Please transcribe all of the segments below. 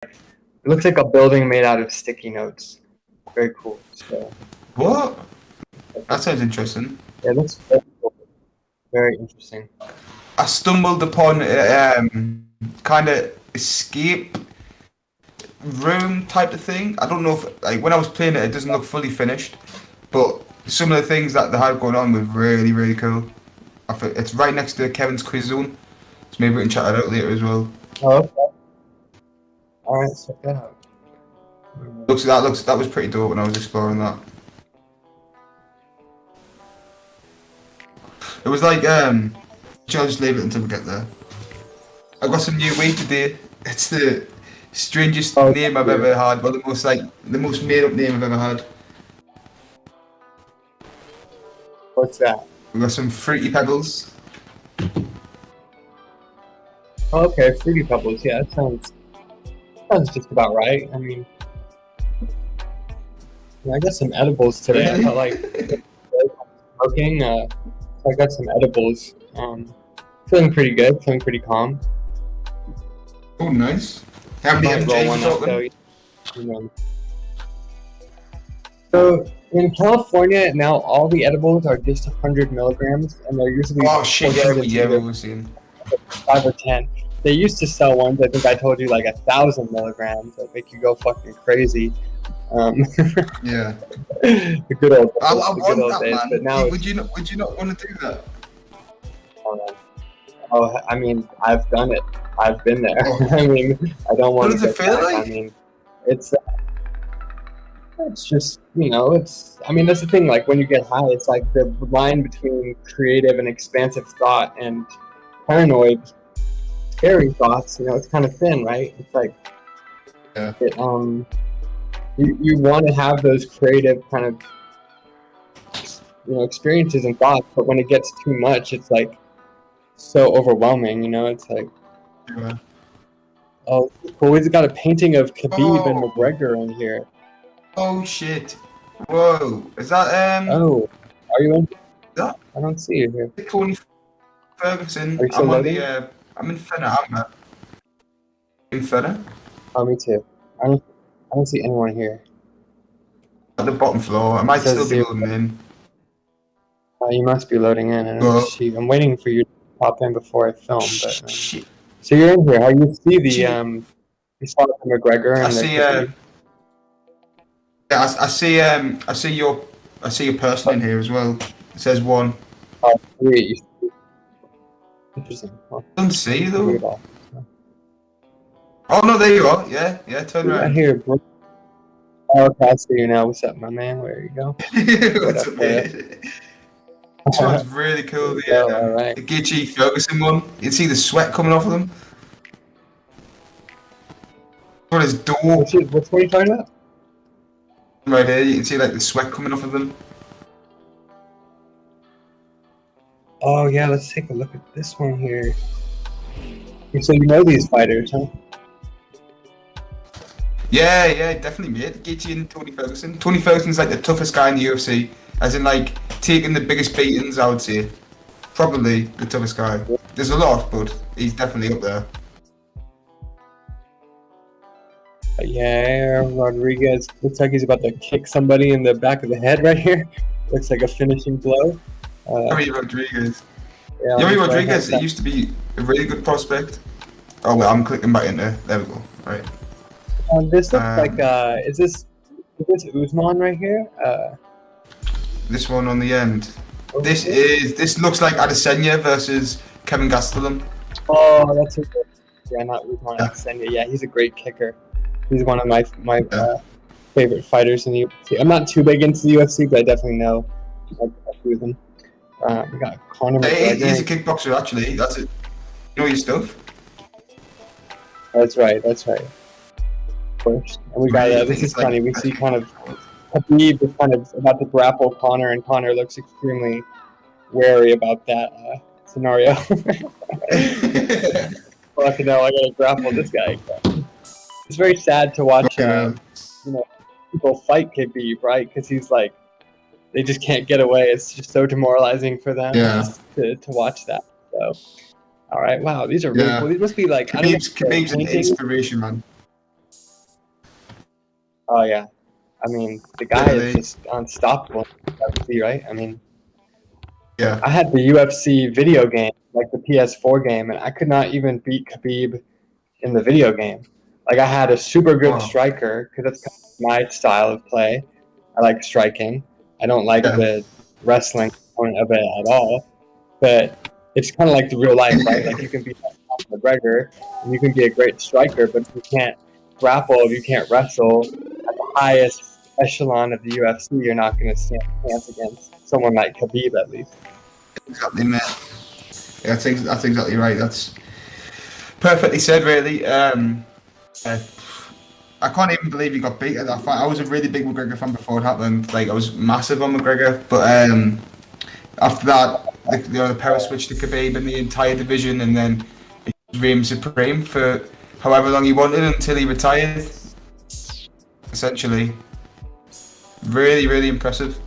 it looks like a building made out of sticky notes. Very cool. So What? That sounds interesting. yeah, it looks very cool. Very interesting. I stumbled upon kind of escape room type of thing. I don't know if like when I was playing it, it doesn't look fully finished, but some of the things that they had going on were really really cool. It's right next to Kevin's quiz zone, so maybe we can chat it out later as well. Oh, okay. All right, check that out. That was pretty dope when I was exploring that. It was like I'll just leave it until we get there. I got some new weed today. It's the strangest name I've ever had. Well, the most made up name I've ever had. What's that? We got some Fruity Pebbles. Oh, okay, Fruity Pebbles. Yeah, that sounds just about right. I mean, yeah, I got some edibles today. I felt like smoking. So I got some edibles. Feeling pretty good. Feeling pretty calm. Oh, nice. How many MJs you know. So in California now, all the edibles are just 100 milligrams, and they're usually yeah, we've seen 5 or 10. They used to sell ones. I think I told you like 1,000 milligrams that make you go fucking crazy. Yeah. The good old days. I want that, days, man. But now would you not want to do that? Oh, I mean, I've done it. I've been there. I mean, I don't want to. What does it feel like? I mean, it's just, I mean, that's the thing. Like when you get high, it's like the line between creative and expansive thought and paranoid, scary thoughts. It's kind of thin, right? It's like, yeah. You want to have those creative kind of, experiences and thoughts, but when it gets too much, it's like so overwhelming. It's like, yeah. Oh, cool. He's got a painting of Khabib and McGregor in here. Oh shit! Whoa, is that Oh, are you in? That? I don't see you here. Tony Ferguson. Are you still loading? I'm in Fenner, aren't I? In Fenner? Oh, me too. I don't see anyone here. At the bottom floor. I might still be loading in. You must be loading in. I'm waiting for you to pop in before I film. But shit. So you're in here. How you see the you saw the McGregor and I see your person in here as well. It says 1. Oh, 3. Interesting. I don't see you though. Oh no, there you are. Yeah, turn around. Right here, bro. Oh, okay, I see you now. What's up, my man? Where you go? What's up, man? This one's really cool. The Gaethje Ferguson one. You can see the sweat coming off of them. What is dope? What's what are you talking about? Right here, you can see like the sweat coming off of them. Oh yeah, let's take a look at this one here. So you know these fighters, huh? Yeah, definitely, mate. Gaethje and Tony Ferguson. Tony Ferguson's like the toughest guy in the UFC, as in like taking the biggest beatings. I would say, probably the toughest guy. There's a lot, but he's definitely up there. Yeah, Rodriguez looks like he's about to kick somebody in the back of the head right here. Looks like a finishing blow. Yuri Rodriguez. Yeah, Yuri Rodriguez used to be a really good prospect. Oh wait, I'm clicking back in there. There we go. Right. This looks like is this Usman right here? This one on the end. Okay. This looks like Adesanya versus Kevin Gastelum. Oh, that's a good. Yeah, not Usman. Adesanya. Yeah, he's a great kicker. He's one of my favorite fighters in the UFC. I'm not too big into the UFC, but I definitely know a few of them. We got Conor McGregor. He's a kickboxer, actually. That's it. You know your stuff. That's right. Course. And we got this is funny. We see kind of Khabib is kind of about to grapple Conor, and Conor looks extremely wary about that scenario. Fucking hell, I gotta grapple this guy. It's very sad to watch, people fight Khabib, right? Because he's like, they just can't get away. It's just so demoralizing for them to watch that. So, all right, wow, these are really cool. These must be like Khabib's an inspiration, man. Oh yeah, I mean the guy is just unstoppable in UFC, right? I mean, Yeah. I had the UFC video game, like the PS4 game, and I could not even beat Khabib in the video game. Like I had a super good Wow. striker because that's kind of my style of play. I like striking. I don't like Yeah. the wrestling component of it at all. But it's kind of like the real life, right? Like you can be like McGregor and you can be a great striker, but if you can't grapple, if you can't wrestle at the highest echelon of the UFC, you're not going to stand a chance against someone like Khabib, at least. Exactly, man. Yeah, that's exactly right. That's perfectly said, really. Uh, I can't even believe he got beat at that fight. I was a really big McGregor fan before it happened. Like I was massive on McGregor, but after that, the power switch to Khabib and the entire division, and then he reigned supreme for however long he wanted until he retired. Essentially, really, really impressive.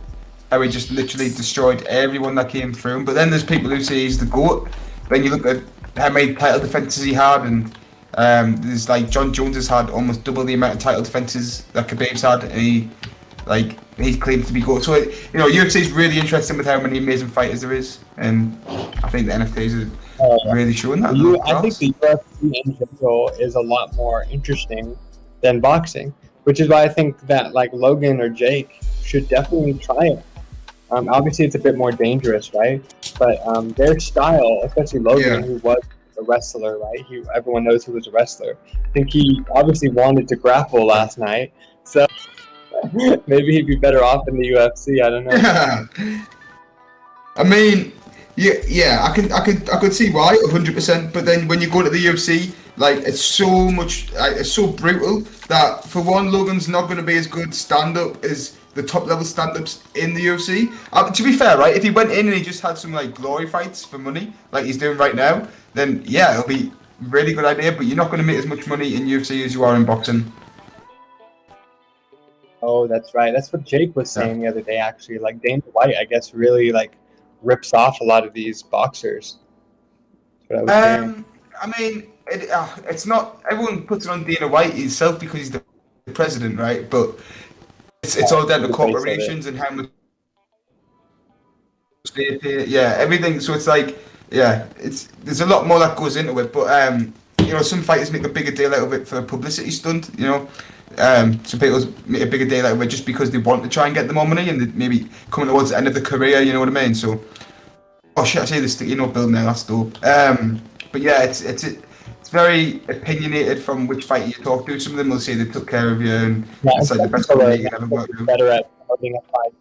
How he just literally destroyed everyone that came through him. But then there's people who say he's the GOAT. Then you look at how many title defenses he had, and there's like John Jones has had almost double the amount of title defenses that Khabib's had, and he claims to be GOAT. So UFC is really interesting with how many amazing fighters there is, and I think the NFTs are really showing that. I think the UFC in general is a lot more interesting than boxing, which is why I think that like Logan or Jake should definitely try it. Obviously, it's a bit more dangerous, right? But their style, especially Logan, who was a wrestler, right? Everyone knows he was a wrestler. I think he obviously wanted to grapple last night, so maybe he'd be better off in the UFC. I don't know. Yeah. I mean, yeah, I could see why, 100%. But then when you go to the UFC, like it's so much, it's so brutal that for one, Logan's not going to be as good stand up as the top level stand ups in the UFC. To be fair, right, if he went in and he just had some like glory fights for money, like he's doing right now, then yeah, it'll be a really good idea. But you're not going to make as much money in UFC as you are in boxing. Oh, that's right. That's what Jake was saying the other day. Actually, like Dana White, I guess, really like rips off a lot of these boxers. That's what I was hearing. I mean, it's not. Everyone puts it on Dana White himself because he's the president, right? But it's all down to corporations and how much they pay. Yeah, everything. So it's like, yeah, there's a lot more that goes into it. But some fighters make a bigger deal out of it for a publicity stunt. Some people make a bigger deal out of it just because they want to try and get the more money and they maybe coming towards the end of the career. You know what I mean? So, oh shit, I say this. Bill now. That's dope. But yeah, it's very opinionated from which fighter you talk to. Some of them will say they took care of you and it's like the best company you can ever work with. Better at promoting a fight.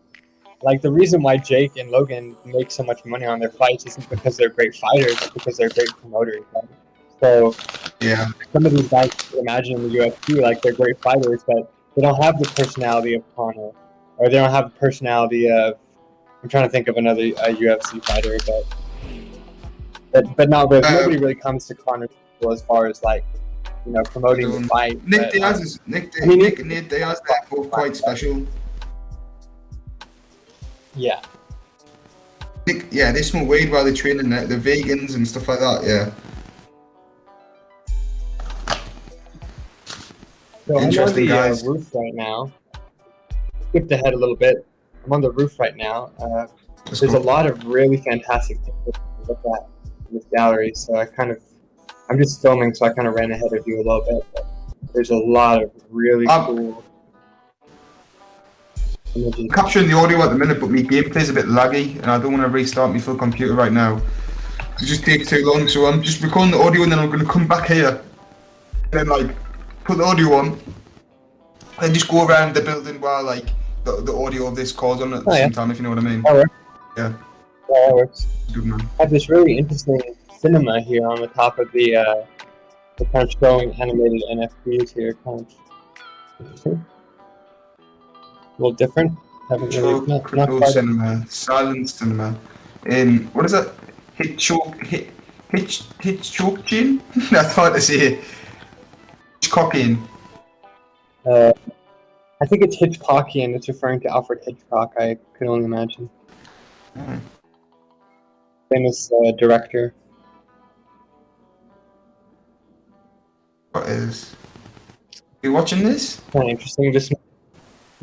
Like the reason why Jake and Logan make so much money on their fights isn't because they're great fighters, but because they're great promoters. Right? So yeah, some of these guys you imagine in the UFC, like they're great fighters, but they don't have the personality of Conor, or they don't have the personality of. I'm trying to think of another UFC fighter, but not really. Nobody really comes to Conor as far as like promoting the fight. Nick Diaz they're both quite special. Yeah. They smoke weed while they're training. They're vegans and stuff like that. Yeah. So Interesting, I'm on the guys. roof right now. Skipped ahead a little bit. I'm on the roof right now. There's a lot of really fantastic things to look at in this gallery. So I'm just filming, so I kind of ran ahead of you a little bit. But there's a lot of really cool images. I'm capturing the audio at the minute, but my gameplay's a bit laggy, and I don't want to restart my full computer right now. It just takes too long, so I'm just recording the audio, and then I'm going to come back here, and then put the audio on, and just go around the building while the audio of this calls on at the same time, if you know what I mean. That works. Yeah. Yeah, that works. Good man. I have this really interesting cinema here on the top of the kind of showing animated NFTs here. Kind of interesting. A little different. Haven't really not quite cinema, silent cinema. In what is that? Hitchcockian? That's hard to say. Hitchcockian. I think it's Hitchcockian. It's referring to Alfred Hitchcock. I can only imagine. Famous director. What is? You watching this? Kind of interesting.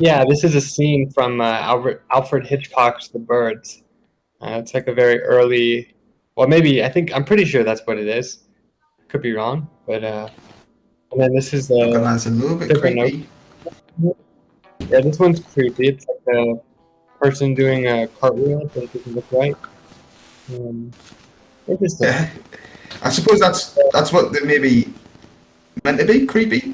Yeah, this is a scene from Alfred Hitchcock's The Birds. It's like a very early, well, maybe I'm pretty sure that's what it is. Could be wrong, but and then this is Looking the that's a little bit different note. creepy. Yeah, this one's creepy. It's like a person doing a cartwheel. If it doesn't look right. Um, Interesting. Yeah. I suppose that's what they maybe meant to be creepy.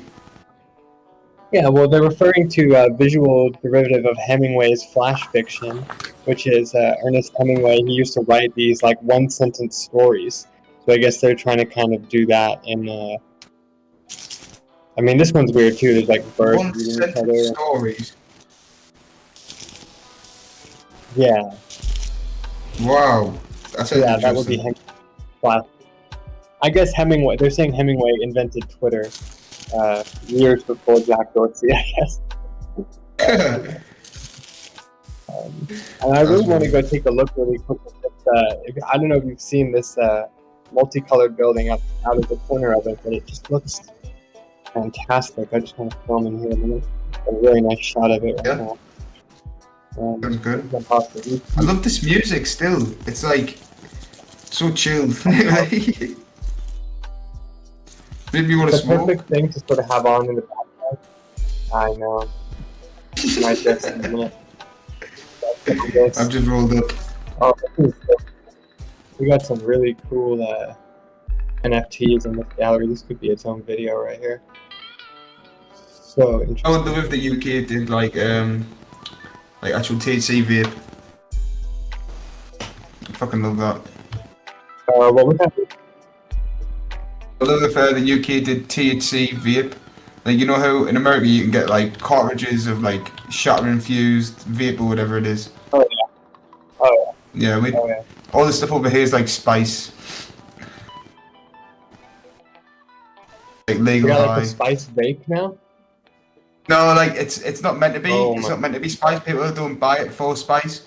Yeah, well, they're referring to a visual derivative of Hemingway's flash fiction, which is Ernest Hemingway. He used to write these like one-sentence stories. So I guess they're trying to kind of do that in. I mean, this one's weird too. There's like birds One eating each sentence other. stories. Yeah, Wow. That's yeah, that would be interesting. Hemingway. I guess Hemingway. They're saying Hemingway invented Twitter years before Jack Dorsey, I guess. And I really want to go take a look really quick at this. I don't know if you've seen this multicolored building up out of the corner of it, but it just looks fantastic. I just want to film in here a minute. A really nice shot of it right Yeah. now. That's good. It's awesome. I love this music still. It's like so chill. Maybe you want to It's the smoke? perfect thing to sort of have on in the background. I know. Might just in a minute. I've just rolled up. Oh, this is so cool. We got some really cool NFTs in this gallery. This could be its own video right here. So I interesting. wonder if the UK did like actual THC vape. I fucking love that. What was that? I love if the UK did THC vape. Like, you know how in America you can get like cartridges of like shatter infused vape or whatever it is. Oh yeah. Oh Yeah, yeah. Oh yeah. all this stuff over here is like spice. Like You legal got like high. the spice vape now? No, like it's not meant to be. Oh, It's my. not meant to be spice. People don't buy it for spice.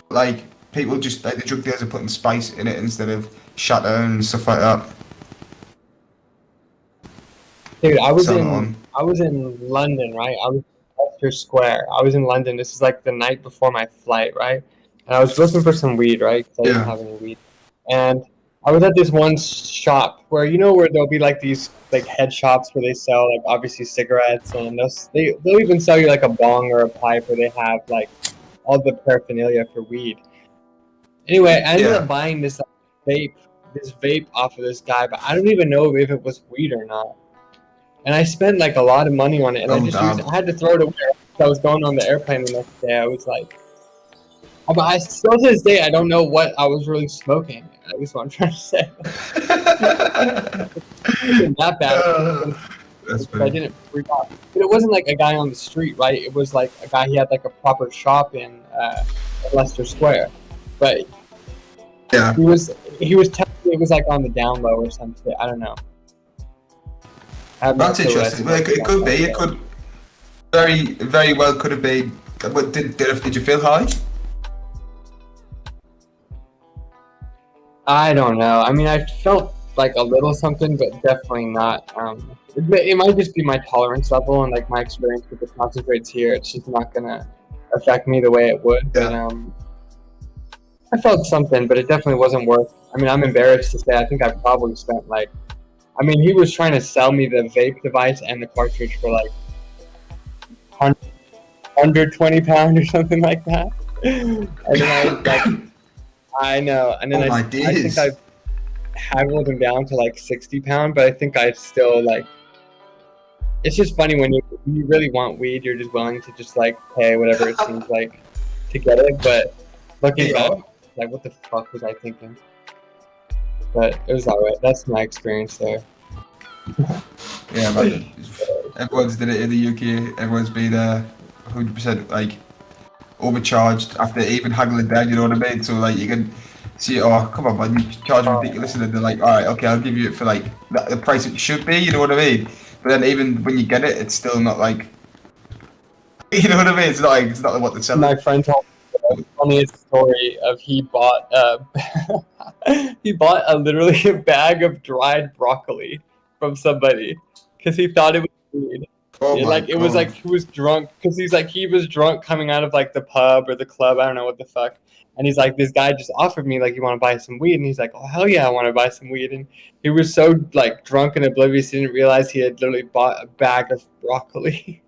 Like people just like the drug dealers are putting spice in it instead of shatter and stuff like that. Dude, I was Selling it on. in London, right? I was in Leicester Square. I was in London. This is like the night before my flight, right? And I was looking for some weed, right? Because I didn't Yeah. have any weed. And I was at this one shop where where there'll be like these like head shops where they sell like obviously cigarettes and they'll even sell you like a bong or a pipe where they have like all the paraphernalia for weed. Anyway, I ended Yeah. up buying this vape off of this guy, but I don't even know if it was weed or not. And I spent like a lot of money on it, and Oh, damn. I had to throw it away. I was going on the airplane the next day. I was like, but I still to this day I don't know what I was really smoking. At least what I'm trying to say. It wasn't that bad. That's I funny. didn't freak out. But it wasn't like a guy on the street, right? It was like a guy. He had like a proper shop in Leicester Square, but Yeah. he was telling me it was like on the down low or something. I don't know. I have no That's clue what I interesting. Well, it smoked could be. that It could very well could have been. But did you feel high? I don't know. I mean, I felt like a little something, but definitely not. It might just be my tolerance level and like my experience with the concentrates here. It's just not gonna affect me the way it would. But I felt something, but it definitely wasn't worth. I mean, I'm embarrassed to say. I think I probably spent like. I mean, he was trying to sell me the vape device and the cartridge for like £120 or something like that. And then I was like, I know. And then Oh my I think days. I haggled him down to like £60, but I think I still like. It's just funny when you really want weed, you're just willing to just like pay whatever it seems like to get it. But looking back, like what the fuck was I thinking? But it was alright. That's my experience there. Yeah, but everyone's did it in the UK. Everyone's been 100% like overcharged after even haggling down. You know what I mean? So like you can see, oh come on, man, you charge ridiculous, and then they're like, all right, okay, I'll give you it for like the price it should be. You know what I mean? But then even when you get it, it's still not like, you know what I mean? It's not like what they're selling. My friend told me the funniest story of he bought literally a bag of dried broccoli from somebody because he thought it was weed. Oh Yeah, my like it was like god. he was drunk because he was drunk coming out of like the pub or the club. I don't know what the fuck. And he's like, this guy just offered me like, you want to buy some weed? And he's like, oh hell yeah, I want to buy some weed. And he was so like drunk and oblivious, he didn't realize he had literally bought a bag of broccoli.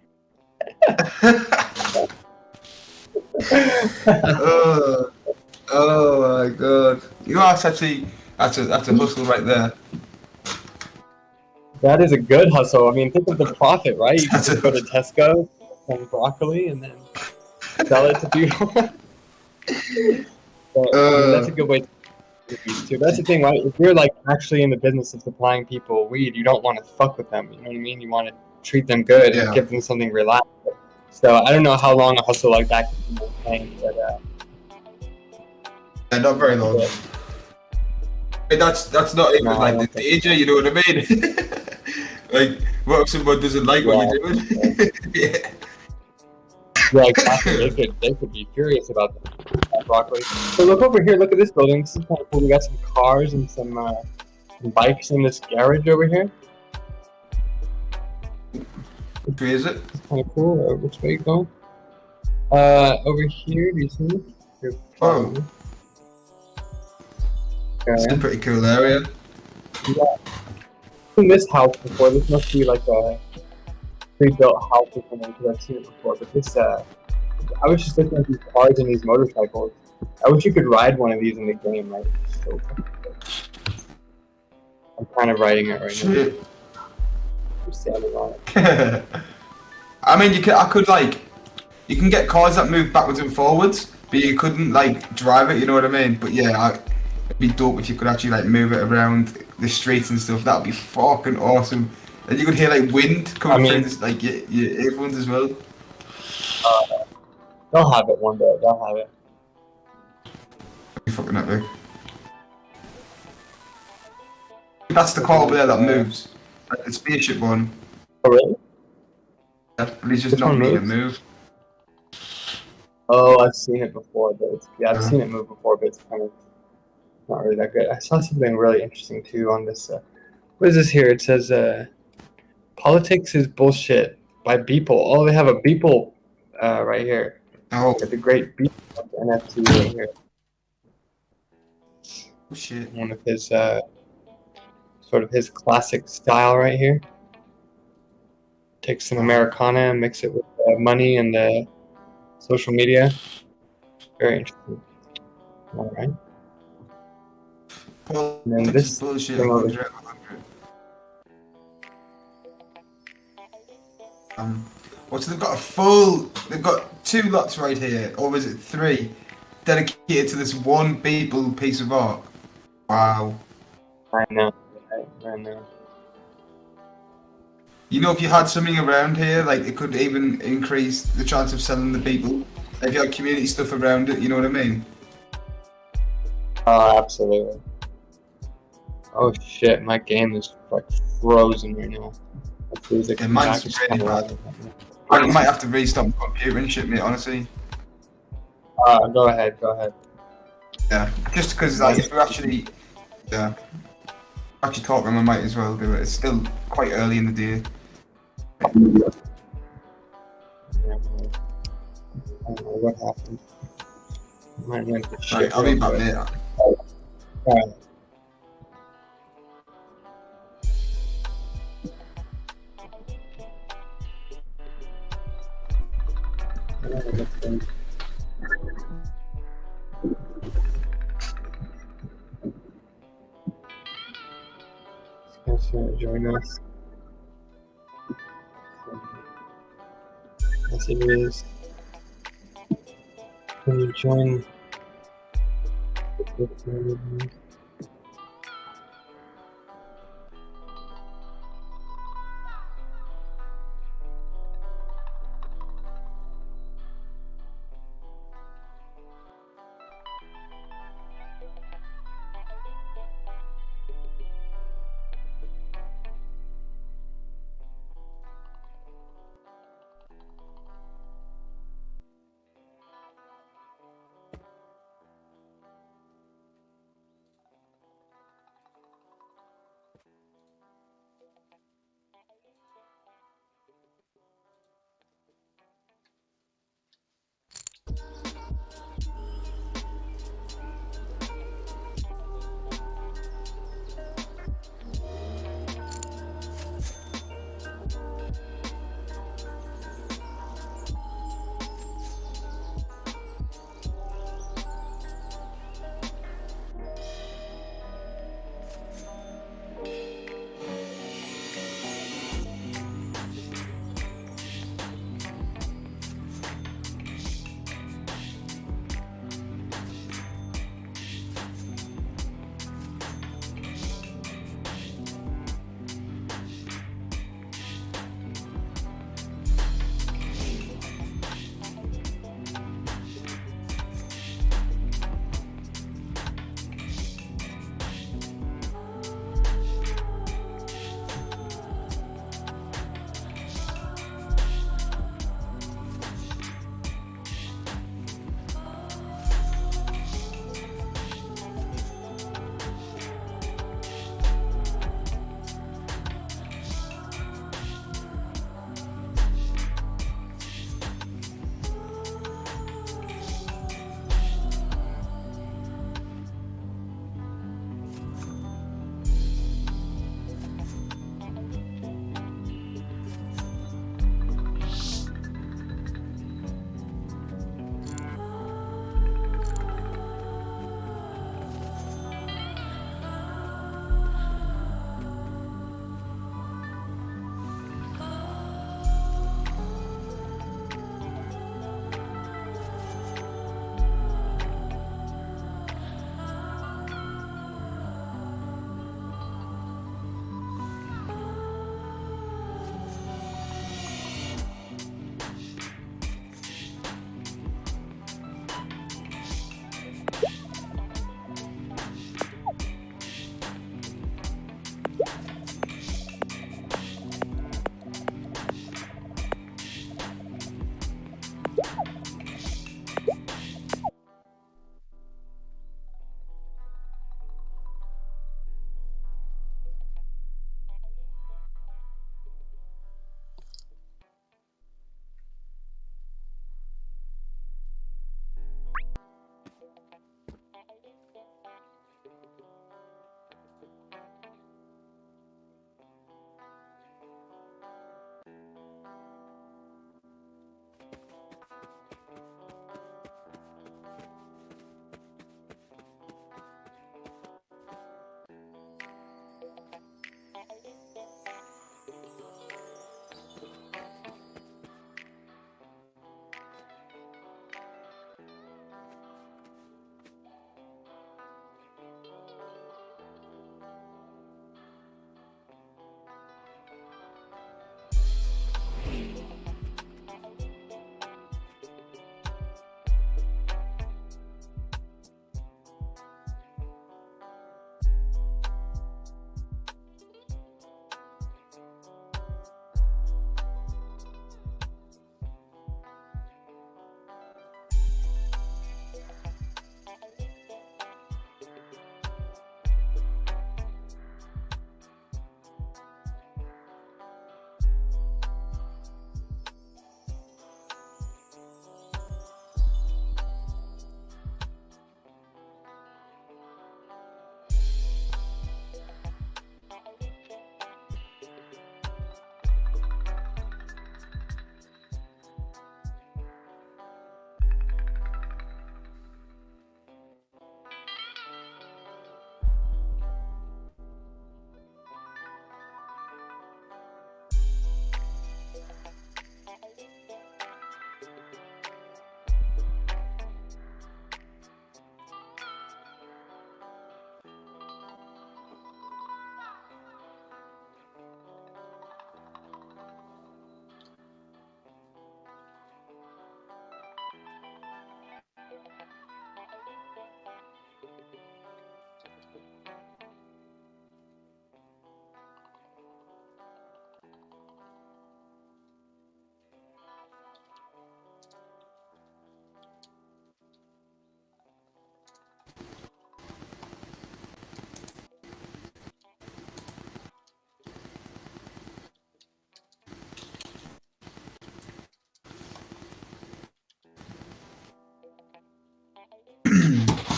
Oh, oh my god. You know, that's a hustle right there. That is a good hustle. I mean, think of the profit, right? You could That's a just go to hustle. Tesco, some broccoli, and then sell it to people. But I mean, that's a good way to do weed too. That's the thing, right? If you're like actually in the business of supplying people weed, you don't want to fuck with them. You know what I mean? You want to treat them good and Yeah. give them something reliable. So I don't know how long a hustle like that can be maintained, but Yeah, not very long. yeah. Hey, that's not No, even I like the don't think. danger, you know what I mean? Like, what if someone doesn't like what Yeah, you're doing? Yeah. yeah, exactly. They could be furious about that broccoli. So look over here. Look at this building. This is kind of cool. We got some cars and some bikes in this garage over here. Who is it? It's kind of cool. Which way you going? Over here. Do you see me? You're following Oh, me. it's a Okay. pretty cool area. Yeah. I've seen this house before. This must be like a pre-built house or something because I've seen it before. But this, I was just looking at these cars and these motorcycles. I wish you could ride one of these in the game, right? It's so fucking cool. I'm kind of riding it right now. Shit. I'm standing on it. I mean, I could like, you can get cars that move backwards and forwards, but you couldn't like drive it. You know what I mean? But yeah, it'd be dope if you could actually like move it around the streets and stuff. That would be fucking awesome. And you could hear like wind I coming through mean, this, like your earphones as well. they'll have it one day. They'll have it. That'd be fucking epic. That's the Look car at over there this, that moves. Like the spaceship one. oh, really? Yeah, but he's just This not one making it moves? move. Oh, I've seen it before, but I've Yeah. seen it move before, but it's kind of not really that good. I saw something really interesting too on this. What is this here? It says, "Politics is bullshit" by Beeple. Oh, they have a Beeple right here. Oh, Got the great Beeple NFT right here. shit. One of his sort of his classic style right here. Take some Americana, mix it with money and social media. Very interesting. All right. And then Politics is this bullshit. thing over 100. What's they've got they've got 2 lots right here, or is it 3, dedicated to this one Beeple piece of art. Wow. I know. I know. You know, if you had something around here, like it could even increase the chance of selling the Beeple. Like, if you had community stuff around it, you know what I mean? Oh, absolutely. Oh shit, my game is like frozen right now. Let's lose it. Yeah, mine's really bad. I might have to restart my computer and shit, mate, honestly. Go ahead, go ahead. Yeah. Just because, like, if we're actually, yeah, actually talking, I might as well do it. It's still quite early in the day. Yeah, I don't know what happened. Mine went to shit. Right, I'll be real back quick. later. Alright. This guy's trying to join us. Messages. Can you join?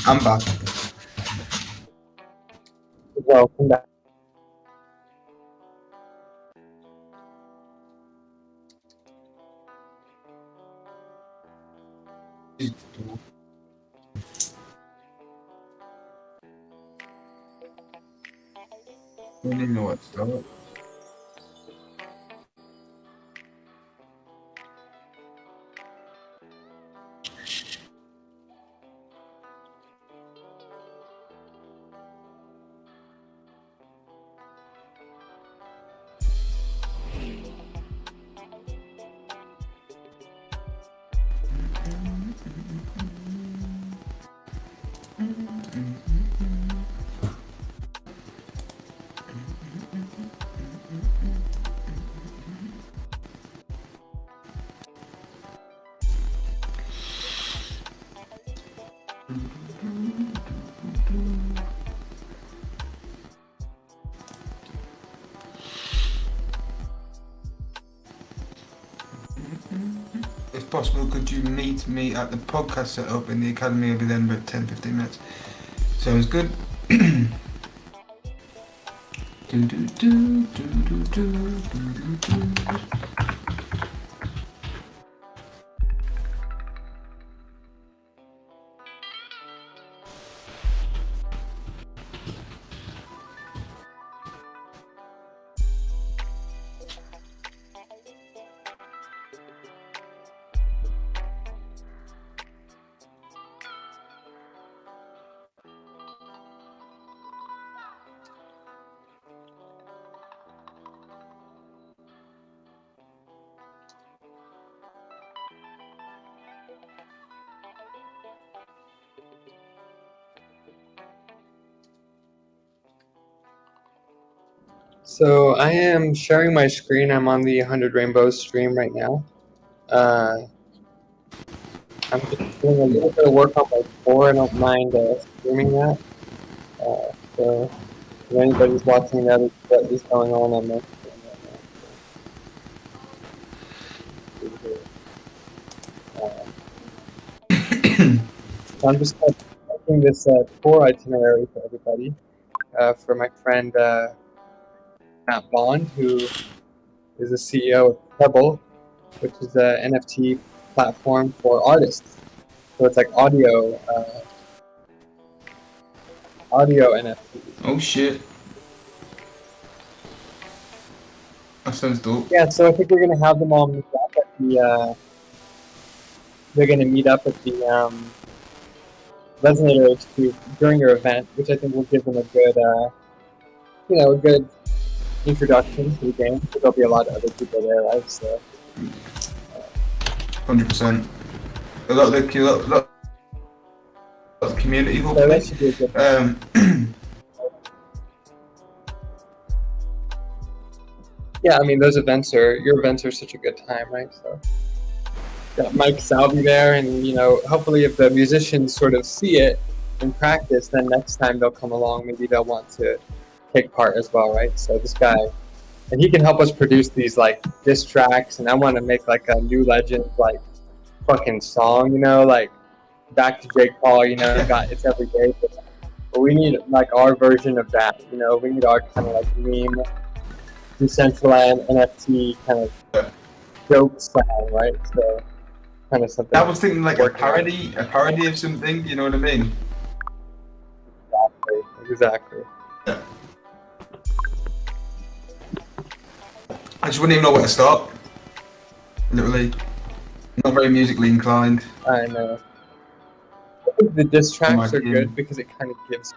I'm back. Welcome back. I don't even know what to start. If possible, could you meet me at the podcast setup in the academy? I'll be there in about 10-15 minutes. Sounds good. So I am sharing my screen. I'm on the 100 Rainbows stream right now. I'm just doing a little bit of work on my core. I don't mind streaming that. So if anybody's watching that, what is going on my screen right now. So I'm just making this tour itinerary for everybody. For my friend Matt Bond, who is the CEO of Pebble, which is an NFT platform for artists. So it's like audio NFT. Oh shit. That sounds dope. Yeah, so I think we're gonna have them all meet up at the. They're gonna meet up at the Resonator HQ during your event, which I think will give them a good, a good introduction to the game. Because there'll be a lot of other people there, right? So. 100%. A lot of the community, hopefully. So that should be a good Yeah, I mean, your events are such a good time, right? So, got Mike Salvi there, and hopefully, if the musicians sort of see it in practice, then next time they'll come along. Maybe they'll want to take part as well, right? So this guy, and he can help us produce these like diss tracks, and I want to make like a New Legends like fucking song, like back to Jake Paul, got It's Every Day, but we need like our version of that, we need our kind of like meme. Decentraland NFT kind of joke style, right? So kind of something. I was thinking like a parody of something. You know what I mean? Exactly. Yeah. I just wouldn't even know where to start. Literally, not very musically inclined. I know. I think the diss tracks are good because it kind of gives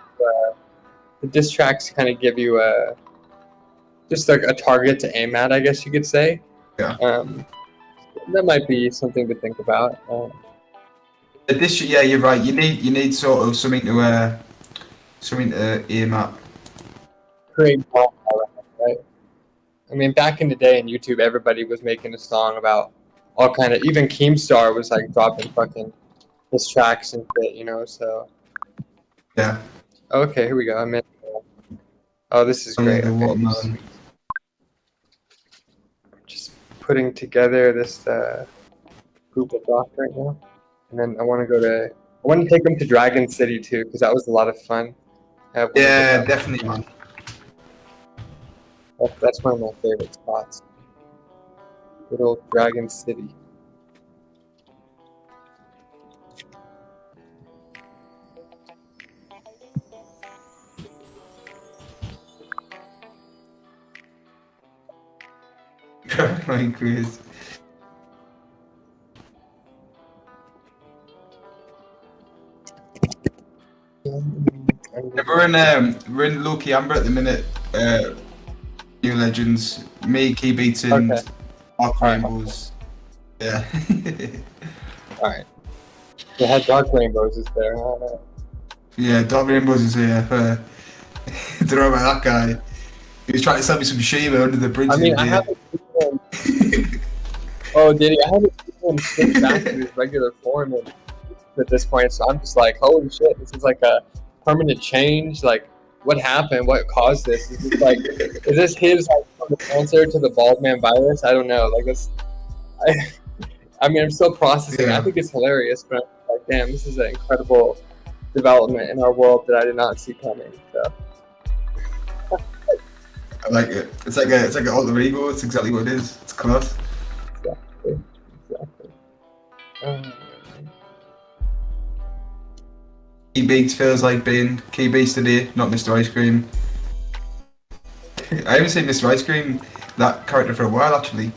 the diss tracks kind of give you just like a target to aim at, I guess you could say. Yeah. That might be something to think about. Yeah, you're right. You need sort of something to aim at. Create more, right? I mean, back in the day in YouTube, everybody was making a song about all kind of. Even Keemstar was like dropping fucking diss tracks and shit, So. Yeah. Okay, here we go. I'm in. Oh, this is great. Okay, just putting together this group of docs right now, and then I want to go to I want to take them to Dragon City too, because that was a lot of fun. Yeah, definitely, man. That's one of my favorite spots. Good old Dragon City. My quiz. We're in Loki Amber at the minute. New Legends, me, Key Beats, and Okay. 100Rainbows. Yeah. Alright. They had Dark Rainbows is there. Huh? Yeah, 100Rainbows is here. Don't know about that guy. He was trying to sell me some Shiva under the bridge. I mean, I haven't seen him. Oh, did he? I haven't seen him switch back to his regular form at this point, so I'm just like, holy shit, this is like a permanent change. Like, what happened? What caused this? Is this like, is this his like, answer to the bald man virus? I don't know. Like, this, I mean, I'm still processing. Yeah. I think it's hilarious, but I'm like, damn, this is an incredible development in our world that I did not see coming. So. I like it. It's like an alter ego. It's exactly what it is. It's class. Exactly. Key Beats feels like being Key Beats today, not Mr. Ice Cream. I haven't seen Mr. Ice Cream, that character, for a while actually.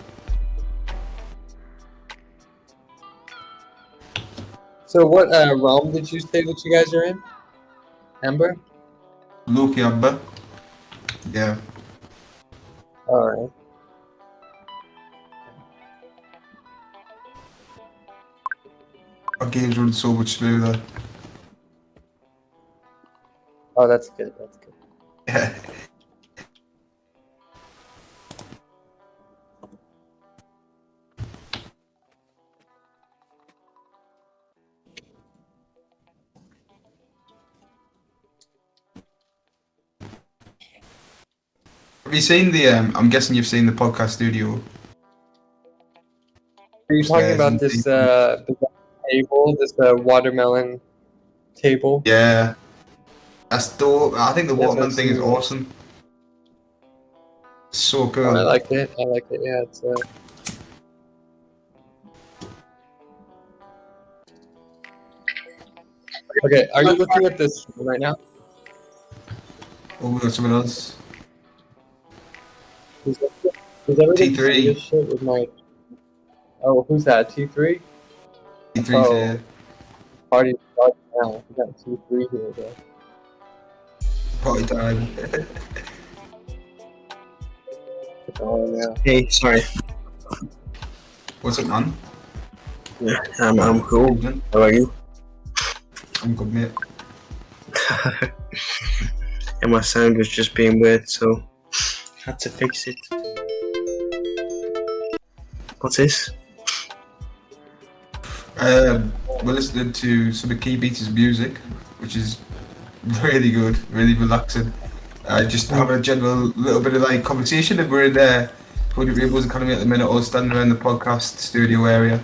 So what realm did you say that you guys are in? Ember? Loki Amber. Yeah. Alright. Our game's running so much smoother. Oh, that's good. That's good. Yeah. Have you seen the? I'm guessing you've seen the podcast studio. Are you talking about this table, this watermelon table? Yeah. That's dope. I think the Yes, watermelon I've thing is seen it. awesome. So Oh, cool. I like it. I like it. Yeah, it's. Okay, are you looking at this right now? Oh, we got someone else. Does everybody T3. see this shit with my? Oh, who's that? T3? T3's Oh. here. Party starts now. We got T3 here, bro. Party time. Oh yeah. Hey, sorry. What's up, man? Yeah, I'm cool. Man. How about you? I'm good, mate. And my sound was just being weird, so had to fix it. What's this? We're listening to some of Key Beats' music, which is really good, really relaxing. Just having a general little bit of like conversation, and we're in there. 100Rainbows Academy at the minute, all standing around the podcast studio area.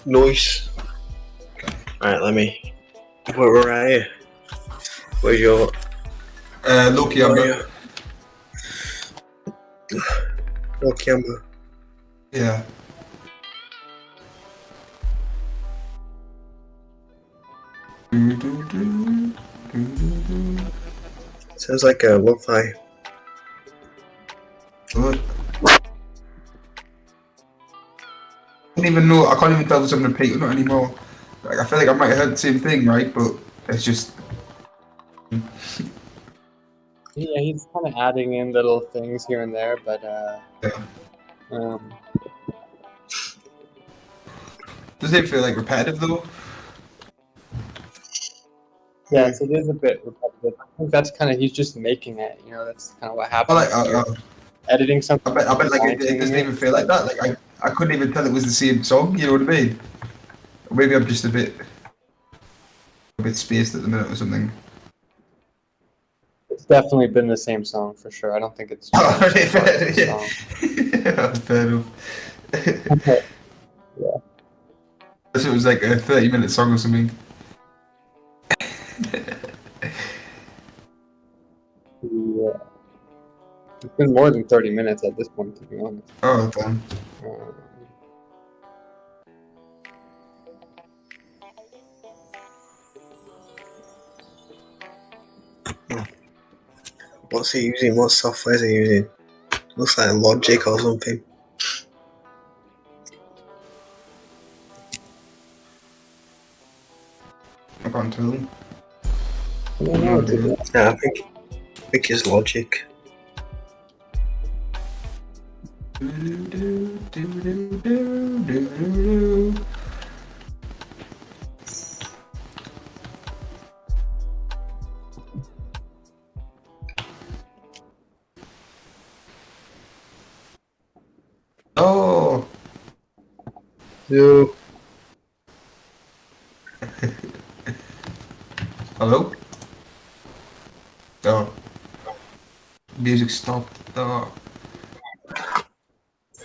Noise. Alright, let me. We're right here. Where's your. Loki Amber. Loki Amber. Yeah. Sounds like a lo-fi. Good. I don't even know. I can't even tell if it's on repeat or not anymore. Like, I feel like I might have heard the same thing, right? But it's just. Yeah, he's kind of adding in little things here and there, but Yeah. Does it feel like repetitive though? yes, it is a bit repetitive. I think that's kind of he's just making it. You know, that's kind of what I happens. like. Editing something. I bet like it doesn't even feel like that. Like I couldn't even tell it was the same song. You know what I mean? Or maybe I'm just a bit spaced at the minute or something. It's definitely been the same song for sure. I don't think it's. Oh, changed okay, as far as fair, the yeah. song. Fair enough. Okay. Yeah. Unless it was like a 30-minute song or something. Yeah. It's been more than 30 minutes at this point, to be honest. Oh, damn. Um, What's he using? What software is he using? Looks like Logic or something. I can't tell them. I don't know what to do. Yeah, I think it's Logic. Oh, No. hello? Oh. Music stopped. Oh.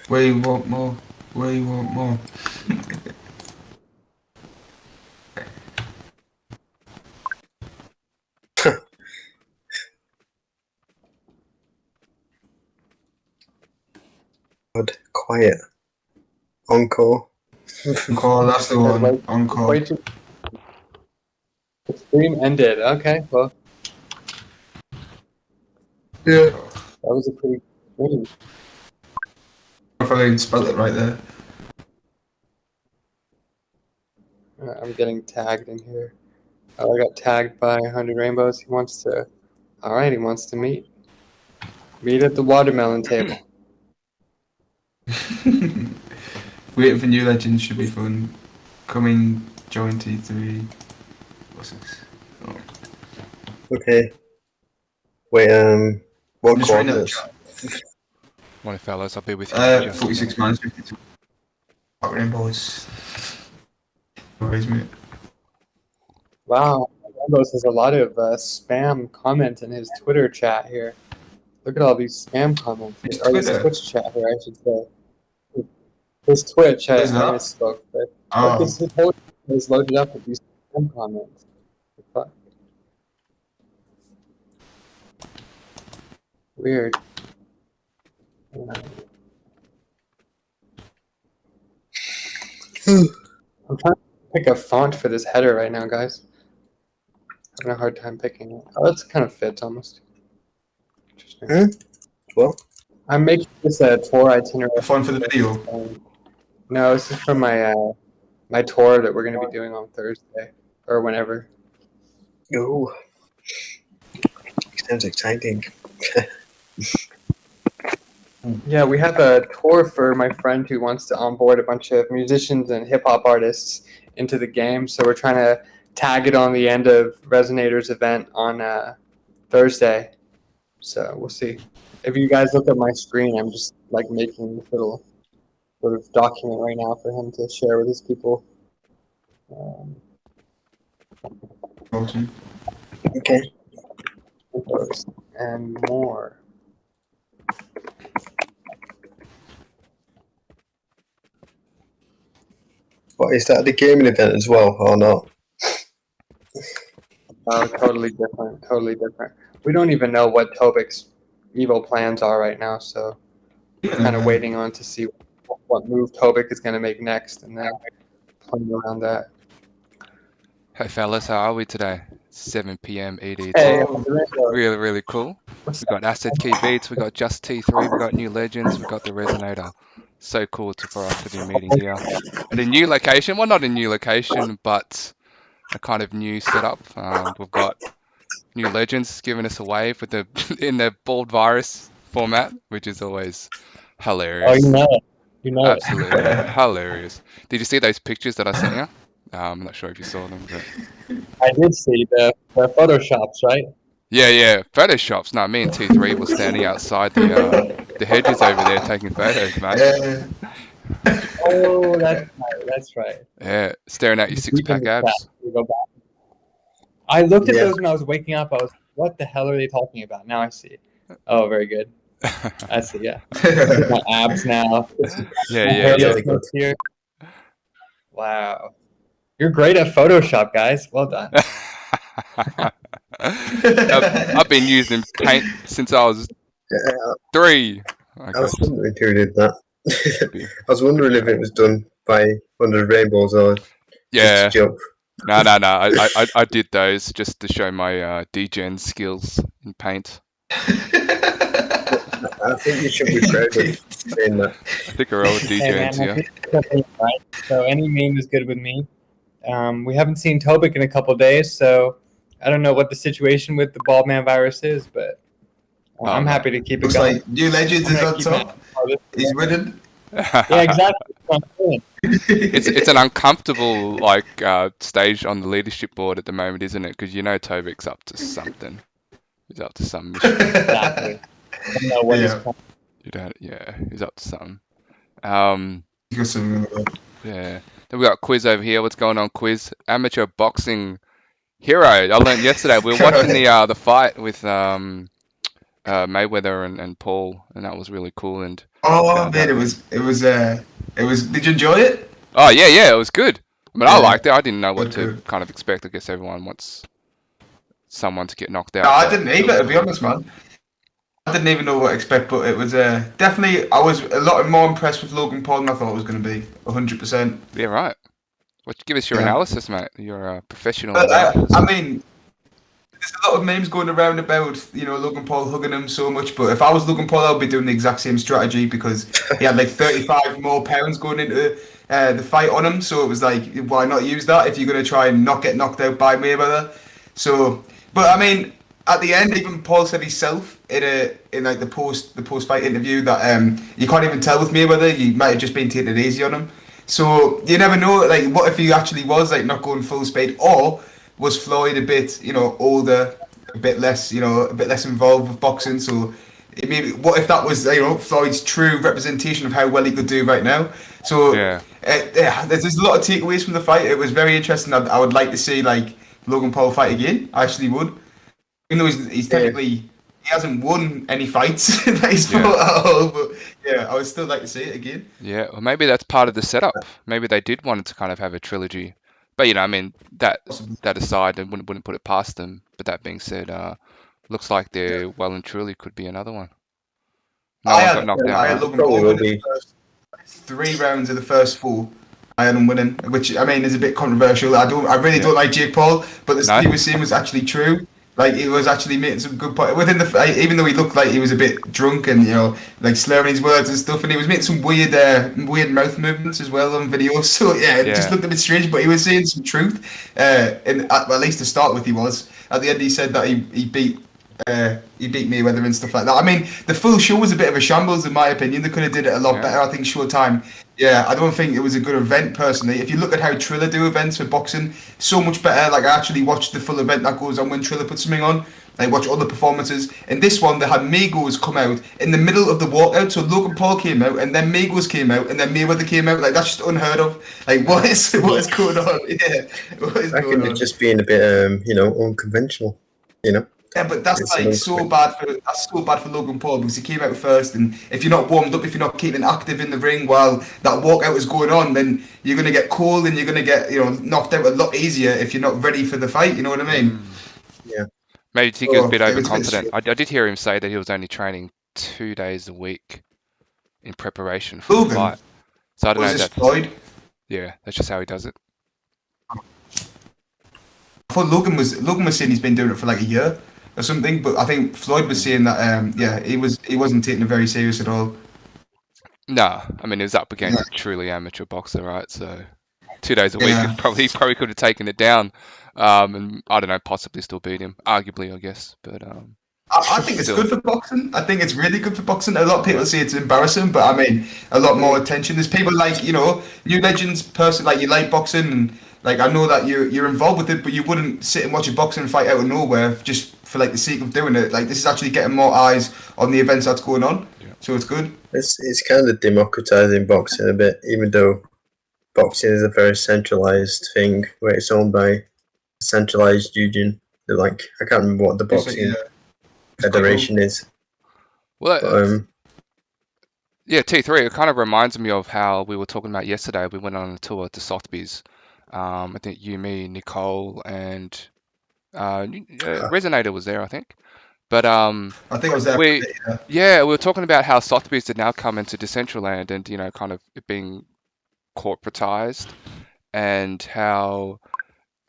Where you want more? Where you want more? God, quiet. Encore. Encore, that's the one. Encore. Way too. The stream ended. Okay, well, Yeah. that was a pretty good stream. If I didn't spell it right there. I'm getting tagged in here. Oh, I got tagged by 100Rainbows. He wants to. All right, he wants to meet. Meet at the watermelon table. Waiting for new legends should be fun. Coming, join T3. What's this? Oh. Okay. Wait, what I'm just reading out the coordinates? chat. Morning, fellas. I'll be with you. in just a 46 minute. minus 52. 100Rainbows. No worries, mate. Wow, Rainbows has a lot of spam comments in his Twitter chat here. Look at all these spam comments. His Or his Twitter? Twitch chat here, I should say. His Twitch, I What is that? misspoke. But Oh. his whole thing is loaded up with these spam comments. Fuck. Weird. I'm trying to pick a font for this header right now, guys. Having a hard time picking it. Oh, that's kind of fits almost. Interesting. Well, I'm making this a tour itinerary. Fun for the video. No, this is from my my tour that we're going to be doing on Thursday or whenever. oh, sounds exciting. Yeah, we have a tour for my friend who wants to onboard a bunch of musicians and hip hop artists into the game. So we're trying to tag it on the end of Resonator's event on Thursday. So we'll see. If you guys look at my screen, I'm just like making this little sort of document right now for him to share with his people. Awesome. Okay. And more. What is that? The gaming event as well, or not? Oh, totally different. Totally different. We don't even know what Tobik's evil plans are right now, so we're kind of waiting on to see what move Tobik is going to make next, and then playing around that. Hey, fellas. How are we today? 7 p.m. EDT. Hey, Really, really cool. We got Acid Key Beats. We got Just T3. We got new legends. We got the Resonator. So cool for us to be meeting here at a new location. Well, not a new location, but a kind of new setup. We've got new legends giving us a wave with the in the bald virus format, which is always hilarious. Oh, you know it. You know Absolutely hilarious. Did you see those pictures that I sent you? I'm not sure if you saw them, but it. I did see the Photoshops, right? yeah, Photoshops. No, me and T3 were standing outside the hedges over there taking photos, mate. Yeah. Oh, that's right. That's right. Yeah, staring at your six-pack abs. We go back. I looked at Yeah. those when I was waking up. I was, what the hell are they talking about? Now I see. Oh, very good. I see. Yeah, my abs now. Yeah. Here. Wow, you're great at Photoshop, guys. Well done. I've been using paint since I was Yeah, 3. I Okay. was wondering who did that. Be- I was wondering if it was done by 100Rainbows or just Yeah. a joke. No. I did those just to show my degen skills in paint. I think you should be proud of saying that. I think we're all Hey man, degens I here. think something's right. So any meme is good with me. We haven't seen Tobik in a couple days, so I don't know what the situation with the bald man virus is, but I'm happy to keep it Looks going. like New Legends I'm is gonna on keep top. He's winning. Yeah, exactly. That's what I'm saying. It's an uncomfortable stage on the leadership board at the moment, isn't it? Because you know Tobik's up to something. He's up to some mission. Exactly. I don't know what Yeah. He's up to something. Um, You got some, yeah. Then we got Quiz over here. What's going on, Quiz? Amateur boxing hero. I learned yesterday. We were watching the fight with Mayweather and Paul, and that was really cool. And Oh man, it was. Did you enjoy it? oh yeah, it was good. I mean, I liked it. I didn't know what to Good. kind of expect. I guess everyone wants someone to get knocked out. No, I but didn't it either, was to be honest, man. I didn't even know what to expect, but it was definitely. I was a lot more impressed with Logan Paul than I thought it was going to be. 100%. Yeah, right. Give us your Yeah. analysis, mate. You're a professional. I mean, there's a lot of memes going around about Logan Paul hugging him so much, but if I was Logan Paul, I would be doing the exact same strategy because he had like 35 more pounds going into the fight on him. So it was like, why not use that if you're going to try and not get knocked out by Mayweather? So, but I mean, at the end, even Paul said himself in like the post fight interview that you can't even tell with Mayweather. You might have just been taking it easy on him. So you never know. Like, what if he actually was like not going full speed, or was Floyd a bit older, a bit less involved with boxing? So maybe what if that was Floyd's true representation of how well he could do right now? So Yeah. there's a lot of takeaways from the fight. It was very interesting. I would like to see like Logan Paul fight again. I actually would. Even though he's technically, he hasn't won any fights that he's fought at all, but yeah, I would still like to see it again. Yeah, well, maybe that's part of the setup. Maybe they did want to kind of have a trilogy, but I mean, that aside, I wouldn't put it past them. But that being said, looks like there well and truly could be another one. No one got knocked I out, had right? Logan Probably Paul will winning be. the first 3 rounds of the first 4. I had him winning, which I mean is a bit controversial. I really don't like Jake Paul, but the stuff he was saying was actually true. Like he was actually making some good points within the fight, even though he looked like he was a bit drunk and like slurring his words and stuff, and he was making some weird mouth movements as well on videos. So it just looked a bit strange, but he was saying some truth. And at least to start with, he was. At the end, he said that he beat Mayweather and stuff like that. I mean, the full show was a bit of a shambles in my opinion. They could have did it a lot better. I think Showtime. Yeah, I don't think it was a good event personally. If you look at how Triller do events for boxing, so much better. Like I actually watched the full event that goes on when Triller puts something on. I watch all the performances. In this one, they had Migos come out in the middle of the walkout. So Logan Paul came out, and then Migos came out, and then Mayweather came out. Like that's just unheard of. Like what is going on? Yeah, what is I going reckon on? it's just being a bit unconventional. Yeah, but that's It's like so bad for Logan Paul because he came out first, and if you're not warmed up, if you're not keeping active in the ring while that walkout is going on, then you're gonna get cold and you're gonna get knocked out a lot easier if you're not ready for the fight. You know what I mean? Yeah. Maybe you think he was a bit it was a bit overconfident. I did hear him say that he was only training 2 days a week in preparation for the Logan? fight. So I don't know Was if this that's Floyd? yeah, that's just how he does it. I thought Logan was saying he's been doing it for like a year or something, but I think Floyd was saying that he wasn't taking it very serious at all. Nah, I mean he was up against a truly amateur boxer, right? So 2 days a week, Yeah. he probably could have taken it down, and I don't know, possibly still beat him, arguably, I guess. But I think it's good for boxing. I think it's really good for boxing. A lot of people say it's embarrassing, but I mean, a lot more attention. There's people like New Legends person, like you like boxing, and like I know that you're involved with it, but you wouldn't sit and watch a boxing fight out of nowhere just for like the sake of doing it. Like this is actually getting more eyes on the events that's going on, so it's good. It's kind of democratizing boxing a bit, even though boxing is a very centralized thing where it's owned by a centralized union. They're like, I can't remember what the boxing federation is. well, But, yeah, T3. It kind of reminds me of how we were talking about yesterday. We went on a tour to Sotheby's. I think you, me, Nicole, and Resonator was there, I think. But I think I was there. For a we bit, yeah. yeah, we were talking about how Sotheby's had now come into Decentraland and kind of it being corporatized, and how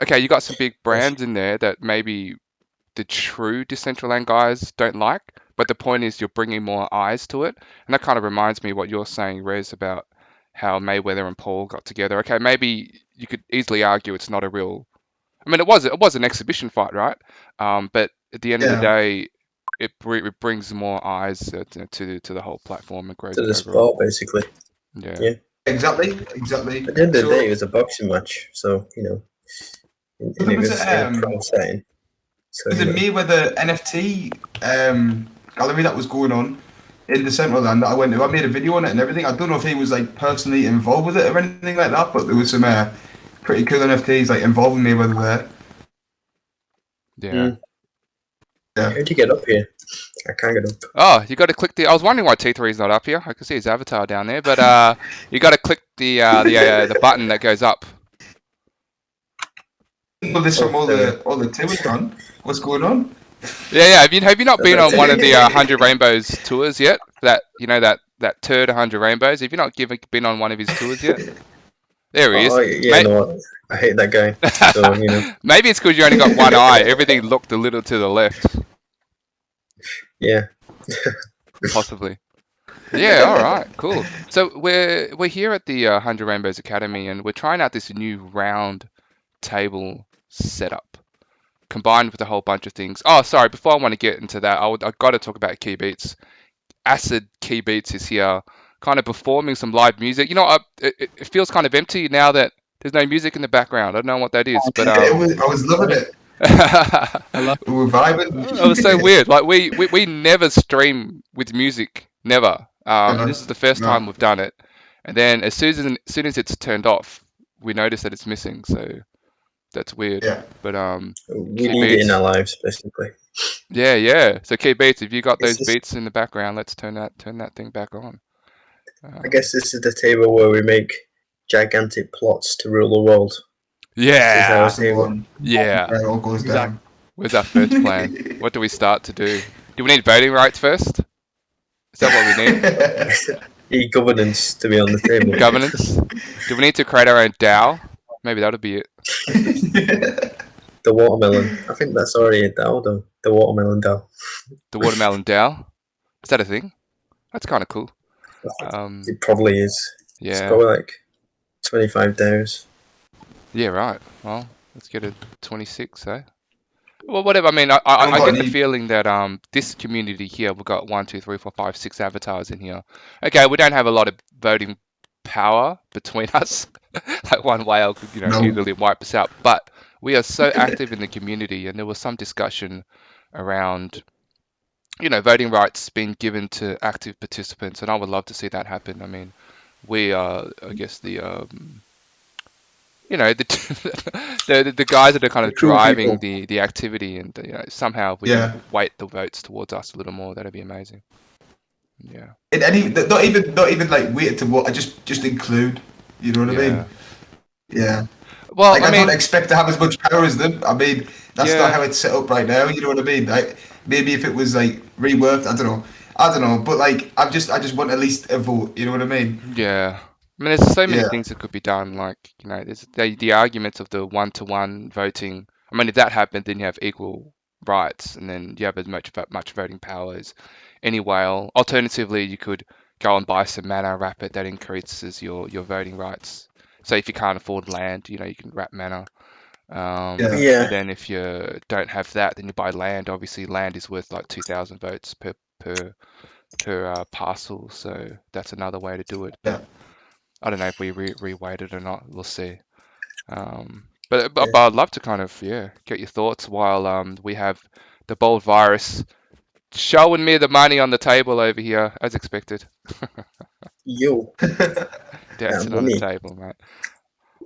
okay, you got some big brands in there that maybe the true Decentraland guys don't like, but the point is you're bringing more eyes to it, and that kind of reminds me what you're saying, Rez, about how Mayweather and Paul got together. Okay, maybe you could easily argue it's not a real. I mean, it was an exhibition fight, right? But at the end of the Yeah. day, it brings more eyes to the whole platform and grows To it the overall. sport, basically. Yeah. Yeah. Exactly. At the end of the So- day, it was a boxing match, so and it was in a pro setting. So It was a Mayweather NFT gallery that was going on in the Decentraland that I went to. I made a video on it and everything. I don't know if he was like personally involved with it or anything like that, but there was some pretty cool NFTs like involving Mayweather there. Yeah. Yeah. How'd you get up here? I can't get up. Oh, you got to click the. I was wondering why T3 is not up here. I can see his avatar down there, but you got to click the button that goes up. Well, this from all the tours on. What's going on? Yeah. Have you not been on one of the 100 Rainbows tours yet? That that turd 100 Rainbows. Have you not been on one of his tours yet? There he is. Oh, yeah, no, I hate that guy. So, Maybe it's because you only got one eye. Everything looked a little to the left. Yeah. Possibly. Yeah, all right, cool. So we're here at the 100 Rainbows Academy, and we're trying out this new round table setup, combined with a whole bunch of things. Oh, sorry, before I want to get into that, I've got to talk about Key Beats. Acid Key Beats is here, kind of performing some live music. It feels kind of empty now that there's no music in the background. I don't know what that is, but I was loving it. We were vibing. it was so weird. Like we never stream with music, never. This is the first time we've done it, and then as soon as it's turned off, we notice that it's missing. So that's weird. Yeah. But we need it in our lives, basically. Yeah. So Key Beats, if you got It's those beats in the background, let's turn that thing back on. I guess this is the table where we make gigantic plots to rule the world. Yeah. This is our table. Yeah. Where it all goes down. Where's our first plan? What do we start to do? Do we need voting rights first? Is that what we need? E-governance to be on the table. Governance? Do we need to create our own DAO? Maybe that'll be it. The watermelon. I think that's already a DAO, though. The watermelon DAO. The watermelon DAO? Is that a thing? That's kind of cool. It probably is. It's Yeah. probably like 25 DAOs. Yeah, right. Well, let's get a 26, eh? Well, whatever. I mean, I get the feeling that this community here, we've got 1, 2, 3, 4, 5, 6 avatars in here. Okay, we don't have a lot of voting power between us. Like one whale could, easily wipe us out. But we are so active in the community, and there was some discussion around, voting rights being given to active participants, and I would love to see that happen. I mean, we are, I guess, the the guys that are kind of driving the activity, and somehow if we can weight the votes towards us a little more, that'd be amazing. Yeah. And not even like weight to what I just include. You know what I mean? Yeah. Well, I don't expect to have as much power as them. I mean, that's not how it's set up right now. You know what I mean? Like maybe if it was like reworked, I don't know. But like I just want at least a vote. You know what I mean? Yeah. I mean, there's so many things that could be done. Like there's the arguments of the 1-to-1 voting. I mean, if that happened, then you have equal rights, and then you have as much voting power as any whale. Alternatively, you could go and buy some mana, wrap it. That increases your voting rights. So if you can't afford land, you can wrap mana. And then if you don't have that, then you buy land. Obviously, land is worth like 2,000 votes per parcel. So that's another way to do it. Yeah. I don't know if we reweight it or not. We'll see. But I'd love to kind of get your thoughts while we have the bold virus showing me the money on the table over here as expected. Yo. Dancing on the table, mate.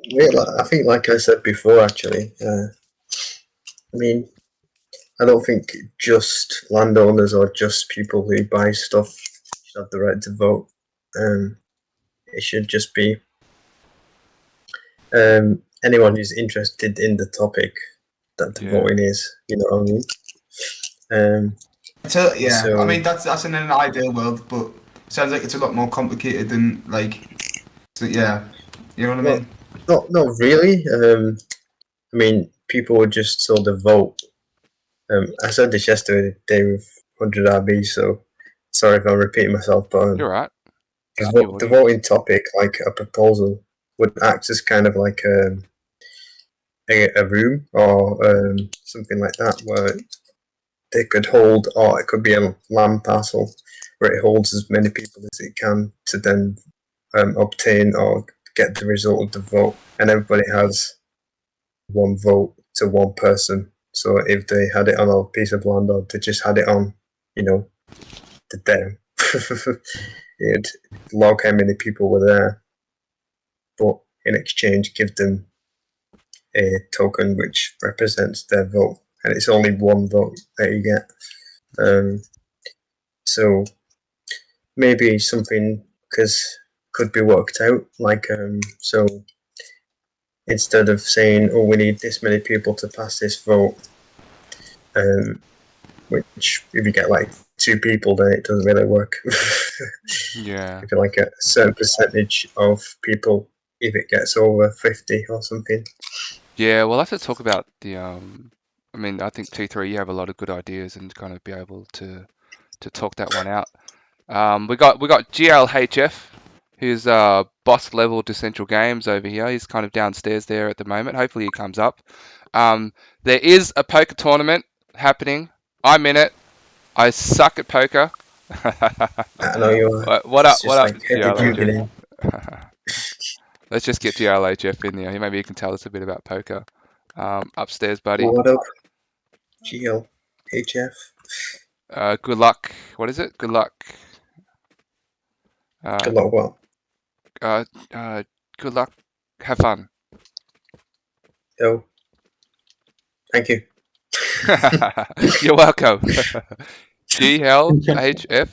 Yeah, I think, like I said before, actually, I mean, I don't think just landowners or just people who buy stuff should have the right to vote. It should just be anyone who's interested in the topic that the Yeah. voting is. You know what I mean? So yeah, So- I mean that's in an ideal world, but it sounds like it's a lot more complicated than like. So yeah, you know what I Well, mean? not really. I mean, people would just sort of vote. I said this yesterday with 100RB, so sorry if I'm repeating myself, but You're right. the voting topic, like a proposal, would act as kind of like a room or something like that, where they could hold, or it could be a land parcel where it holds as many people as it can to then obtain or get the result of the vote, and everybody has one vote to one person. So if they had it on a piece of land, or they just had it on, the dam, it'd log how many people were there, but in exchange give them a token which represents their vote, and it's only one vote that you get. So maybe something could be worked out, like so instead of saying, oh, we need this many people to pass this vote, which if you get like 2 people, then it doesn't really work. Yeah. If you like a certain percentage of people, if it gets over 50 or something. Yeah, we'll have to talk about the I mean, I think T3, you have a lot of good ideas and kind of be able to talk that one out. We got GLHF, who's boss level Decentral Games over here. He's kind of downstairs there at the moment. Hopefully he comes up. There is a poker tournament happening. I'm in it. I suck at poker. I know you are. What up? It's What just up, like every GLHF? evening. Let's just get GLHF in there. Maybe you can tell us a bit about poker. Upstairs, buddy. What up? GLHF. Good luck. What is it? Good luck. Good luck, what? Good luck. Have fun. Oh. Thank you. You're welcome. GLHF.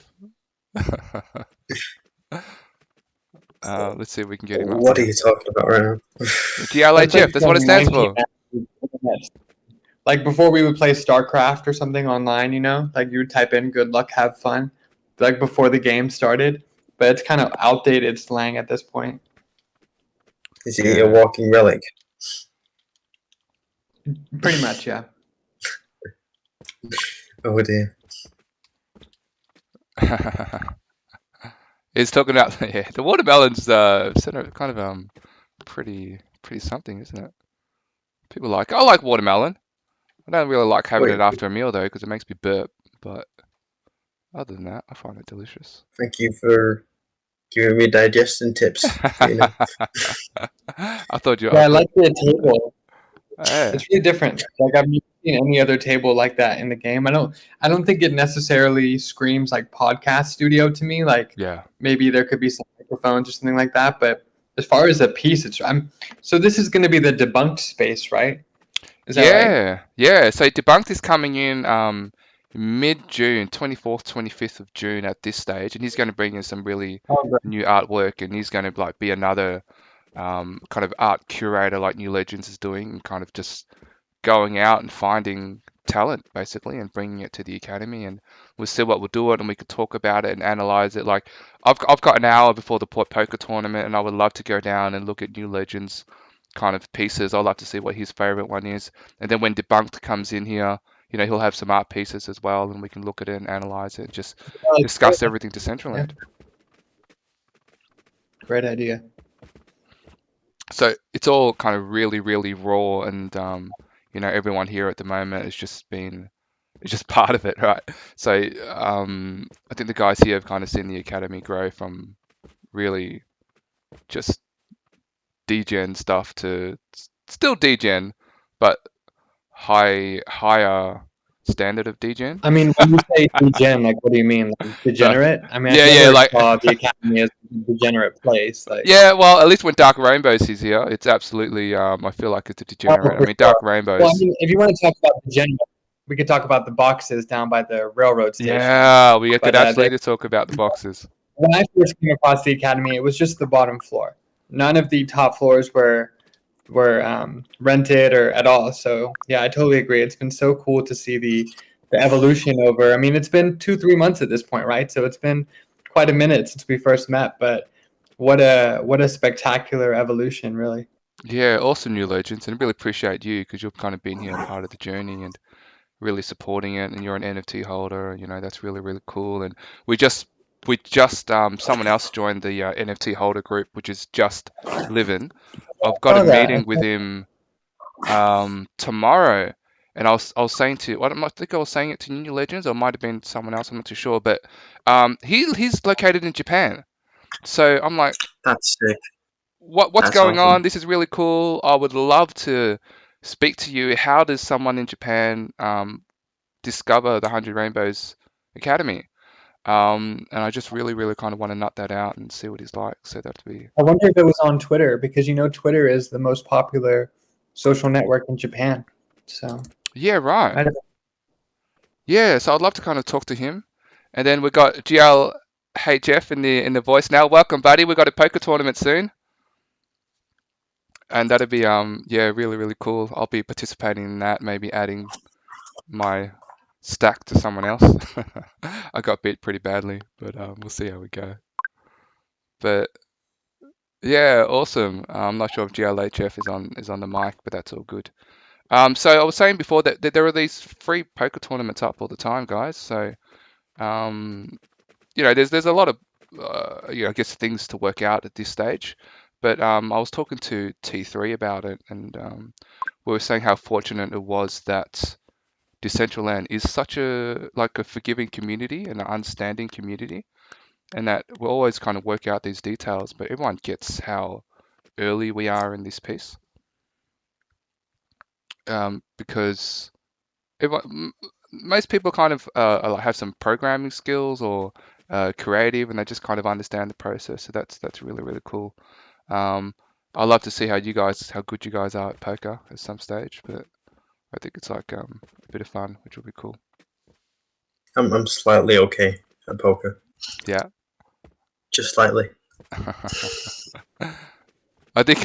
Let's see if we can get him up. What are you talking about right now? GLHF. That's what it stands for. Like before we would play StarCraft or something online, like you would type in good luck, have fun, like before the game started. But it's kind of outdated slang at this point. Is he a walking relic? Pretty much, yeah. Oh dear. He's talking about the watermelon's kind of pretty something, isn't it? People I like watermelon. I don't really like having it after a meal though, because it makes me burp. But other than that, I find it delicious. Thank you for giving me digestion tips. I thought you. Yeah, I like the table. Yeah. It's really different. Like I've never seen any other table like that in the game. I don't think it necessarily screams like podcast studio to me. Like maybe there could be some microphones or something like that. But as far as a piece, so this is going to be the debunked space, right? Is that right? Yeah. So Debunked is coming in mid-June, 24th, 25th of June at this stage, and he's going to bring in some really new artwork, and he's going to be another kind of art curator like New Legends is doing, and kind of just going out and finding talent basically and bringing it to the academy, and we'll see what we'll do it, and we could talk about it and analyze it. Like I've got an hour before the poker tournament, and I would love to go down and look at New Legends kind of pieces. I'd love to see what his favorite one is, and then when Debunked comes in here, he'll have some art pieces as well, and we can look at it and analyze it and just discuss everything Decentraland. Great idea. So it's all kind of really, really raw, and everyone here at the moment has just been, it's just part of it, right? So I think the guys here have kind of seen the academy grow from really just degen stuff to still degen, but higher standard of degen. I mean, when you say degen, like, what do you mean? Like degenerate? I mean, I like the academy is a degenerate place. Like, well, at least when 100Rainbows is here, it's absolutely. I feel like it's a degenerate. I mean, 100Rainbows. Well, I mean, if you want to talk about degenerate, we could talk about the boxes down by the railroad station. Yeah, we could absolutely talk about the boxes. When I first came across the academy, it was just the bottom floor. None of the top floors were rented or at all. So yeah, I totally agree. It's been so cool to see the evolution over. I mean, it's been 2-3 months at this point, right? So it's been quite a minute since we first met, but what a spectacular evolution, really. Yeah, awesome new legends, and I really appreciate you because you've kind of been here part of the journey and really supporting it, and you're an NFT holder. You know, that's really, really cool. And we just someone else joined the NFT holder group, which is just living. I've got a meeting with him tomorrow, and I was saying to I think I was saying it to New Legends, or it might have been someone else. I'm not too sure, but he's located in Japan, so I'm like, That's sick. what's That's going awesome. on? This is really cool. I would love to speak to you. How does someone in Japan discover the 100 Rainbows Academy? And I just really, really kind of want to nut that out and see what he's like. So that'd be. I wonder if it was on Twitter, because Twitter is the most popular social network in Japan. So Yeah, right. I don't- Yeah, so I'd love to kind of talk to him. And then we got GLHF in the voice now. Welcome, buddy. We got a poker tournament soon. And that'd be yeah, really, really cool. I'll be participating in that, maybe adding my stack to someone else. I got beat pretty badly, but we'll see how we go. But yeah, awesome. I'm not sure if GLHF is on the mic, but that's all good. So I was saying before that there are these free poker tournaments up all the time, guys. So there's a lot of I guess things to work out at this stage. But I was talking to T3 about it, and we were saying how fortunate it was that Decentraland is such a forgiving community and an understanding community, and that we'll always kind of work out these details, but everyone gets how early we are in this piece, because most people kind of have some programming skills or creative, and they just kind of understand the process. So that's really, really cool. I'd love to see how good you guys are at poker at some stage, but I think it's like a bit of fun, which will be cool. I'm slightly okay at poker. Yeah. Just slightly. I think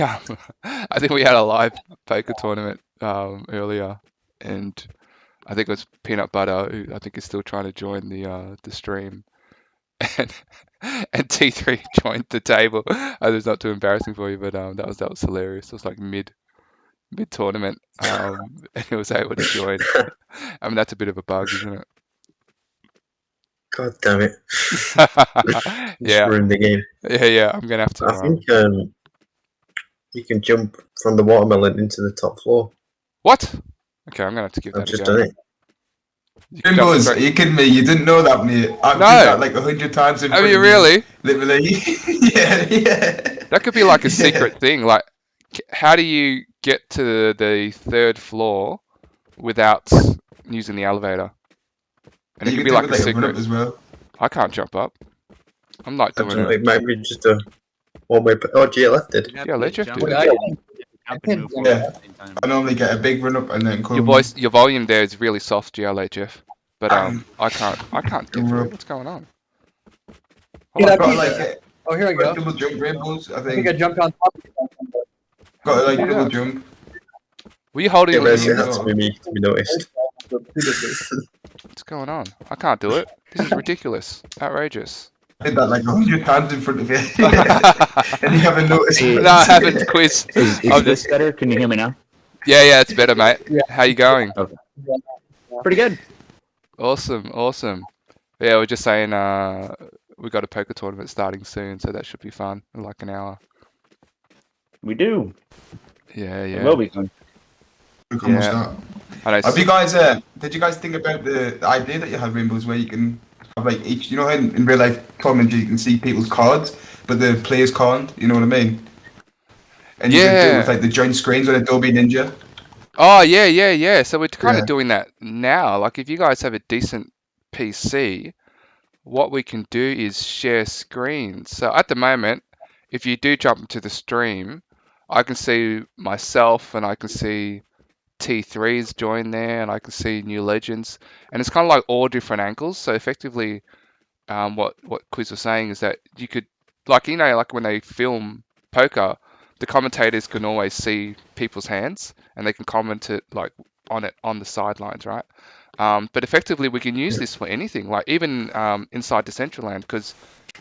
we had a live poker tournament earlier, and I think it was Peanut Butter who I think is still trying to join the stream, and T3 joined the table. It's not too embarrassing for you, but that was hilarious. It was like mid tournament, and he was able to join. I mean, that's a bit of a bug, isn't it? God damn it! Yeah, ruined the game. Yeah. I'm gonna have to. I think you can jump from the watermelon into the top floor. What? Okay, I'm gonna have to give I've that a just go. done it. Rainbows, are you kidding me? You didn't know that, mate. I've No. done that like 100 times in front Have you of me. really? Literally. Yeah. That could be like a secret thing. Like, how do you get to the third floor without using the elevator? And it You could can be do like it a like a secret. run-up as well. I can't jump up. I'm not doing it. It might be just a one-way. Oh, GLF did. Yeah, Ledger did Wait, it. Yeah. I normally get a big run-up and then come. Your volume there is really soft, GLHF. But I can't get through it. What's going on? Yeah, I've got like Oh, here I go. double jump Rainbows, I I think think. I jumped on top of you. Got like Yeah. double jump. Were you holding It it? basically has to be me to be noticed. What's going on? I can't do it. This is ridiculous. Outrageous. Did that like 100 times in front of you. And you haven't noticed. No, I haven't, Quiz. Is I'm this better? Can you hear me now? Yeah, it's better, mate. Yeah. How you going? Pretty good. Awesome. Yeah, we're just saying we got a poker tournament starting soon, so that should be fun in like an hour. We do. Yeah. It will be fun. Look almost Yeah. that. I know. Have you guys? Did you guys think about the idea that you had Rainbows where you can have like each? You know how in real life tournaments you can see people's cards, but the players can't. You know what I mean? And you can do it Yeah. with like the joint screens on Adobe Ninja. Oh, yeah. So we're kind Yeah. of doing that now. Like, if you guys have a decent PC, what we can do is share screens. So at the moment, if you do jump into the stream, I can see myself and I can see T3's join there and I can see new legends. And it's kind of like all different angles. So effectively, what Quiz was saying is that you could, like when they film poker, the commentators can always see people's hands and they can comment it like on it on the sidelines, right? But effectively, we can use this for anything, like even inside Decentraland, because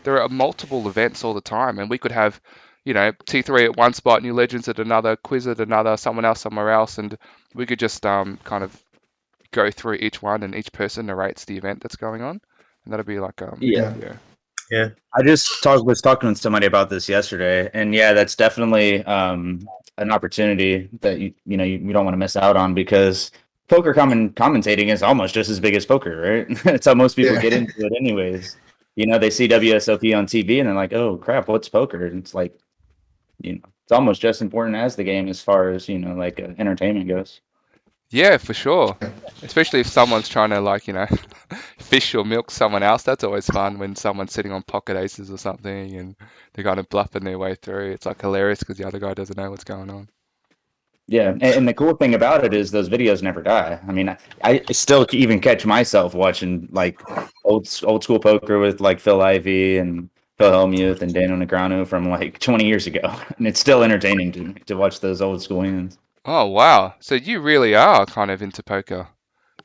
there are multiple events all the time, and we could have, T3 at one spot, New Legends at another, Quiz at another, someone else somewhere else, and we could just kind of go through each one, and each person narrates the event that's going on, and that'll be like Yeah. Yeah. I just was talking with somebody about this yesterday, and yeah, that's definitely an opportunity that you don't want to miss out on, because poker commentating is almost just as big as poker, right? It's how most people get into it, anyways. They see WSOP on TV and they're like, "Oh crap, what's poker?" And it's like, it's almost just important as the game as far as like entertainment goes. Yeah, for sure. Especially if someone's trying to fish or milk someone else. That's always fun when someone's sitting on pocket aces or something and they're kind of bluffing their way through. It's like hilarious because the other guy doesn't know what's going on. Yeah, and the cool thing about it is those videos never die. I mean, I still even catch myself watching like old school poker with like Phil Ivey and Phil Hellmuth and Daniel Negreanu from like 20 years ago, and it's still entertaining to watch those old school hands. Oh, wow. So you really are kind of into poker,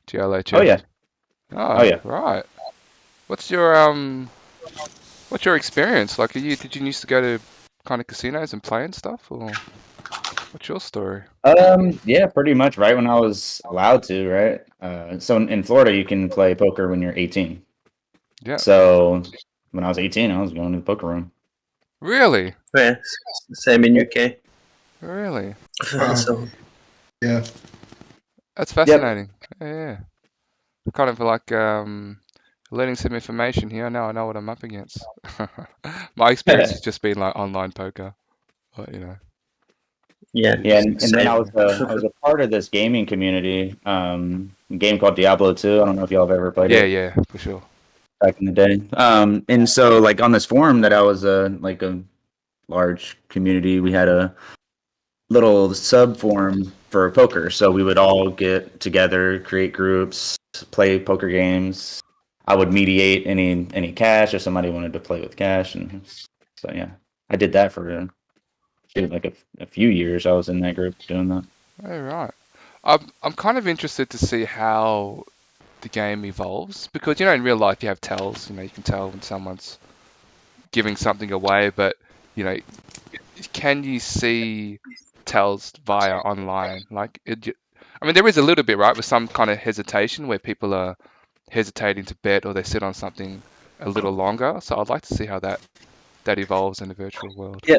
GLHF. Oh yeah. Oh yeah. Right. What's your experience? Like, did you used to go to kind of casinos and play and stuff, or what's your story? Yeah, pretty much right when I was allowed to, right? So in Florida, you can play poker when you're 18. Yeah. So when I was 18, I was going to the poker room. Really? Yeah. Same in UK. Really? So, Yeah. That's fascinating. Yeah. Kind of like learning some information here. Now I know what I'm up against. My experience has just been like online poker, but yeah. Yeah, and then I was a part of this gaming community, a game called Diablo 2. I don't know if y'all have ever played it. Yeah, for sure. Back in the day. And so like on this forum that I was like a large community, we had a little sub forum for poker. So we would all get together, create groups, play poker games. I would mediate any cash if somebody wanted to play with cash, and so yeah, I did that for like a few years. I was in that group doing that. Oh, right. I'm kind of interested to see how the game evolves, because in real life you have tells. You can tell when someone's giving something away, but can you see tells via online? Like, I mean, there is a little bit, right, with some kind of hesitation where people are hesitating to bet or they sit on something a little longer. So I'd like to see how that evolves in the virtual world. Yeah,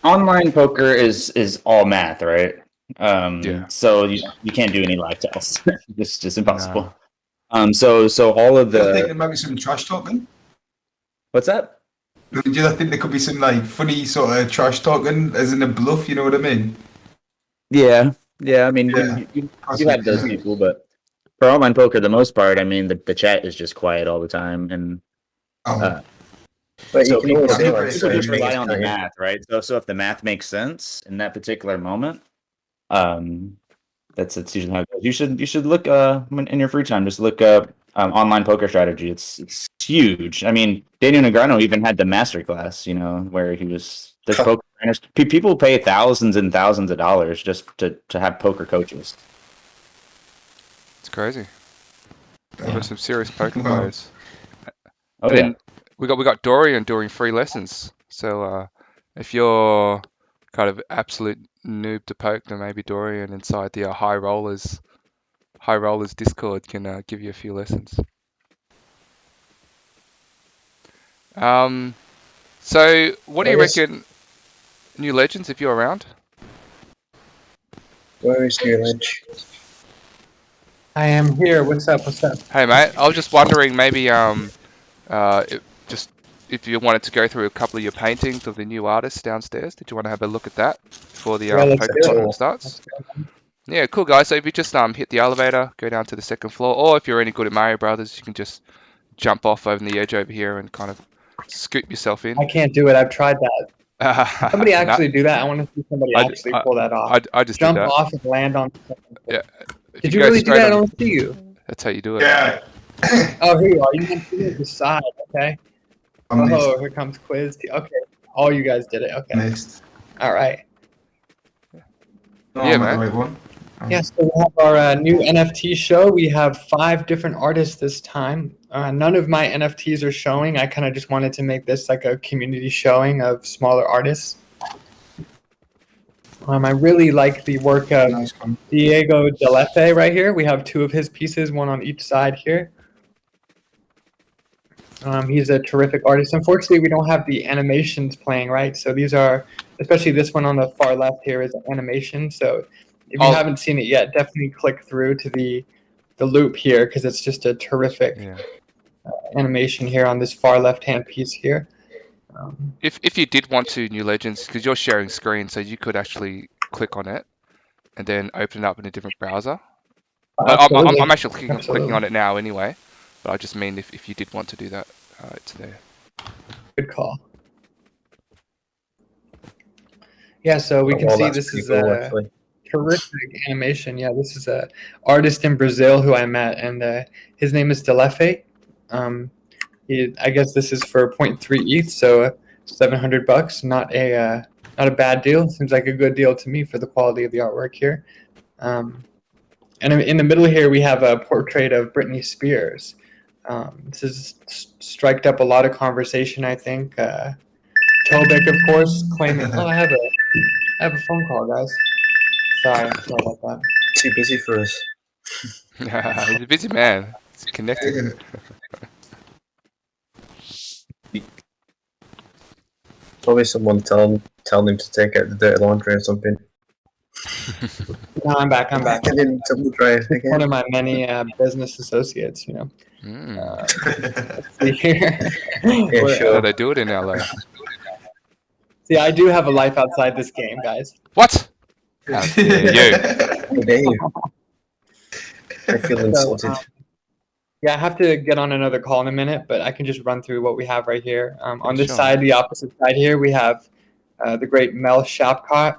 online poker is all math, right? Yeah. So you can't do any live tells. It's just impossible. So all of Do you think the there might be some trash talking? what's that? Do you think there could be some like funny sort of trash talking, as in a bluff? You know what I mean? Yeah. I mean, Yeah. you have those people, but for online poker, the most part, I mean, the chat is just quiet all the time, and but so you can people always say people like just certain rely things, on the can't you? math, right? So if the math makes sense in that particular moment, that's usually how it goes. You should look in your free time, just look up online poker strategy. It's huge. I mean, Daniel Negreanu even had the master class, where he was there's poker trainers. People pay thousands and thousands of dollars just to have poker coaches. It's crazy. There's some serious poker Wow. players. Oh And yeah. then we got Dorian doing free lessons. So if you're kind of absolute noob to poke, then maybe Dorian inside the High Rollers Discord can give you a few lessons. So what do you reckon, New Legends, if you're around? Where is New Ledge? I am here. What's up? Hey mate, I was just wondering maybe if you wanted to go through a couple of your paintings of the new artists downstairs. Did you want to have a look at that before the let's poker do it. tournament starts? Yeah, cool guys. So if you just hit the elevator, go down to the second floor, or if you're any good at Mario Brothers, you can just jump off over the edge over here and kind of scoop yourself in. I can't do it. I've tried that. Somebody Nah, actually do that. I want to see somebody actually pull that off. I just did Jump that. off and land on. Yeah. If Did you go really do straight that? I on- don't see you. That's how you do it. Yeah. Oh, here you are. You can see it the side. Okay. I'm Oh, here comes Quiz. Okay. All you guys did it. Okay. next. All right. No, Yeah, I'm at the man. right one. Yeah, so we have our new NFT show. We have 5 different artists this time. None of my NFTs are showing. I kind of just wanted to make this like a community showing of smaller artists. I really like the work of Nice one. Diego Delefe right here. We have 2 of his pieces, one on each side here. He's a terrific artist. Unfortunately, we don't have the animations playing, right? So these are, especially this one on the far left here is an animation. So if you Oh. haven't seen it yet, definitely click through to the loop here because it's just a terrific Yeah. animation here on this far left-hand piece here. If you did want to, New Legends, because you're sharing screen, so you could actually click on it and then open it up in a different browser. Absolutely. I'm actually clicking Absolutely. on it now anyway, but I just mean if you did want to do that, it's there. Good call. Yeah, so we can Well, see that's this pretty is cool, a actually. terrific animation. Yeah, this is a artist in Brazil who I met, and his name is Delefe. I guess this is for 0.3 ETH, so $700. Not a bad deal. Seems like a good deal to me for the quality of the artwork here. And in the middle here, we have a portrait of Britney Spears. This has striked up a lot of conversation, I think. Tobik, of course, claiming. Oh, I have a phone call, guys. Sorry about that. Too busy for us. He's a busy man. He's connected. Probably someone telling him to take out the dirty laundry or something. No, I'm back. Get in double dry One again. of my many business associates, you know. Mm. Let's see here. Yeah, We're, sure. So they do it in LA. See, I do have a life outside this game, guys. What? How dare you? How dare you? I feel insulted. Yeah, I have to get on another call in a minute, but I can just run through what we have right here. On this Sure. side, the opposite side here, we have the great Mel Shapcott.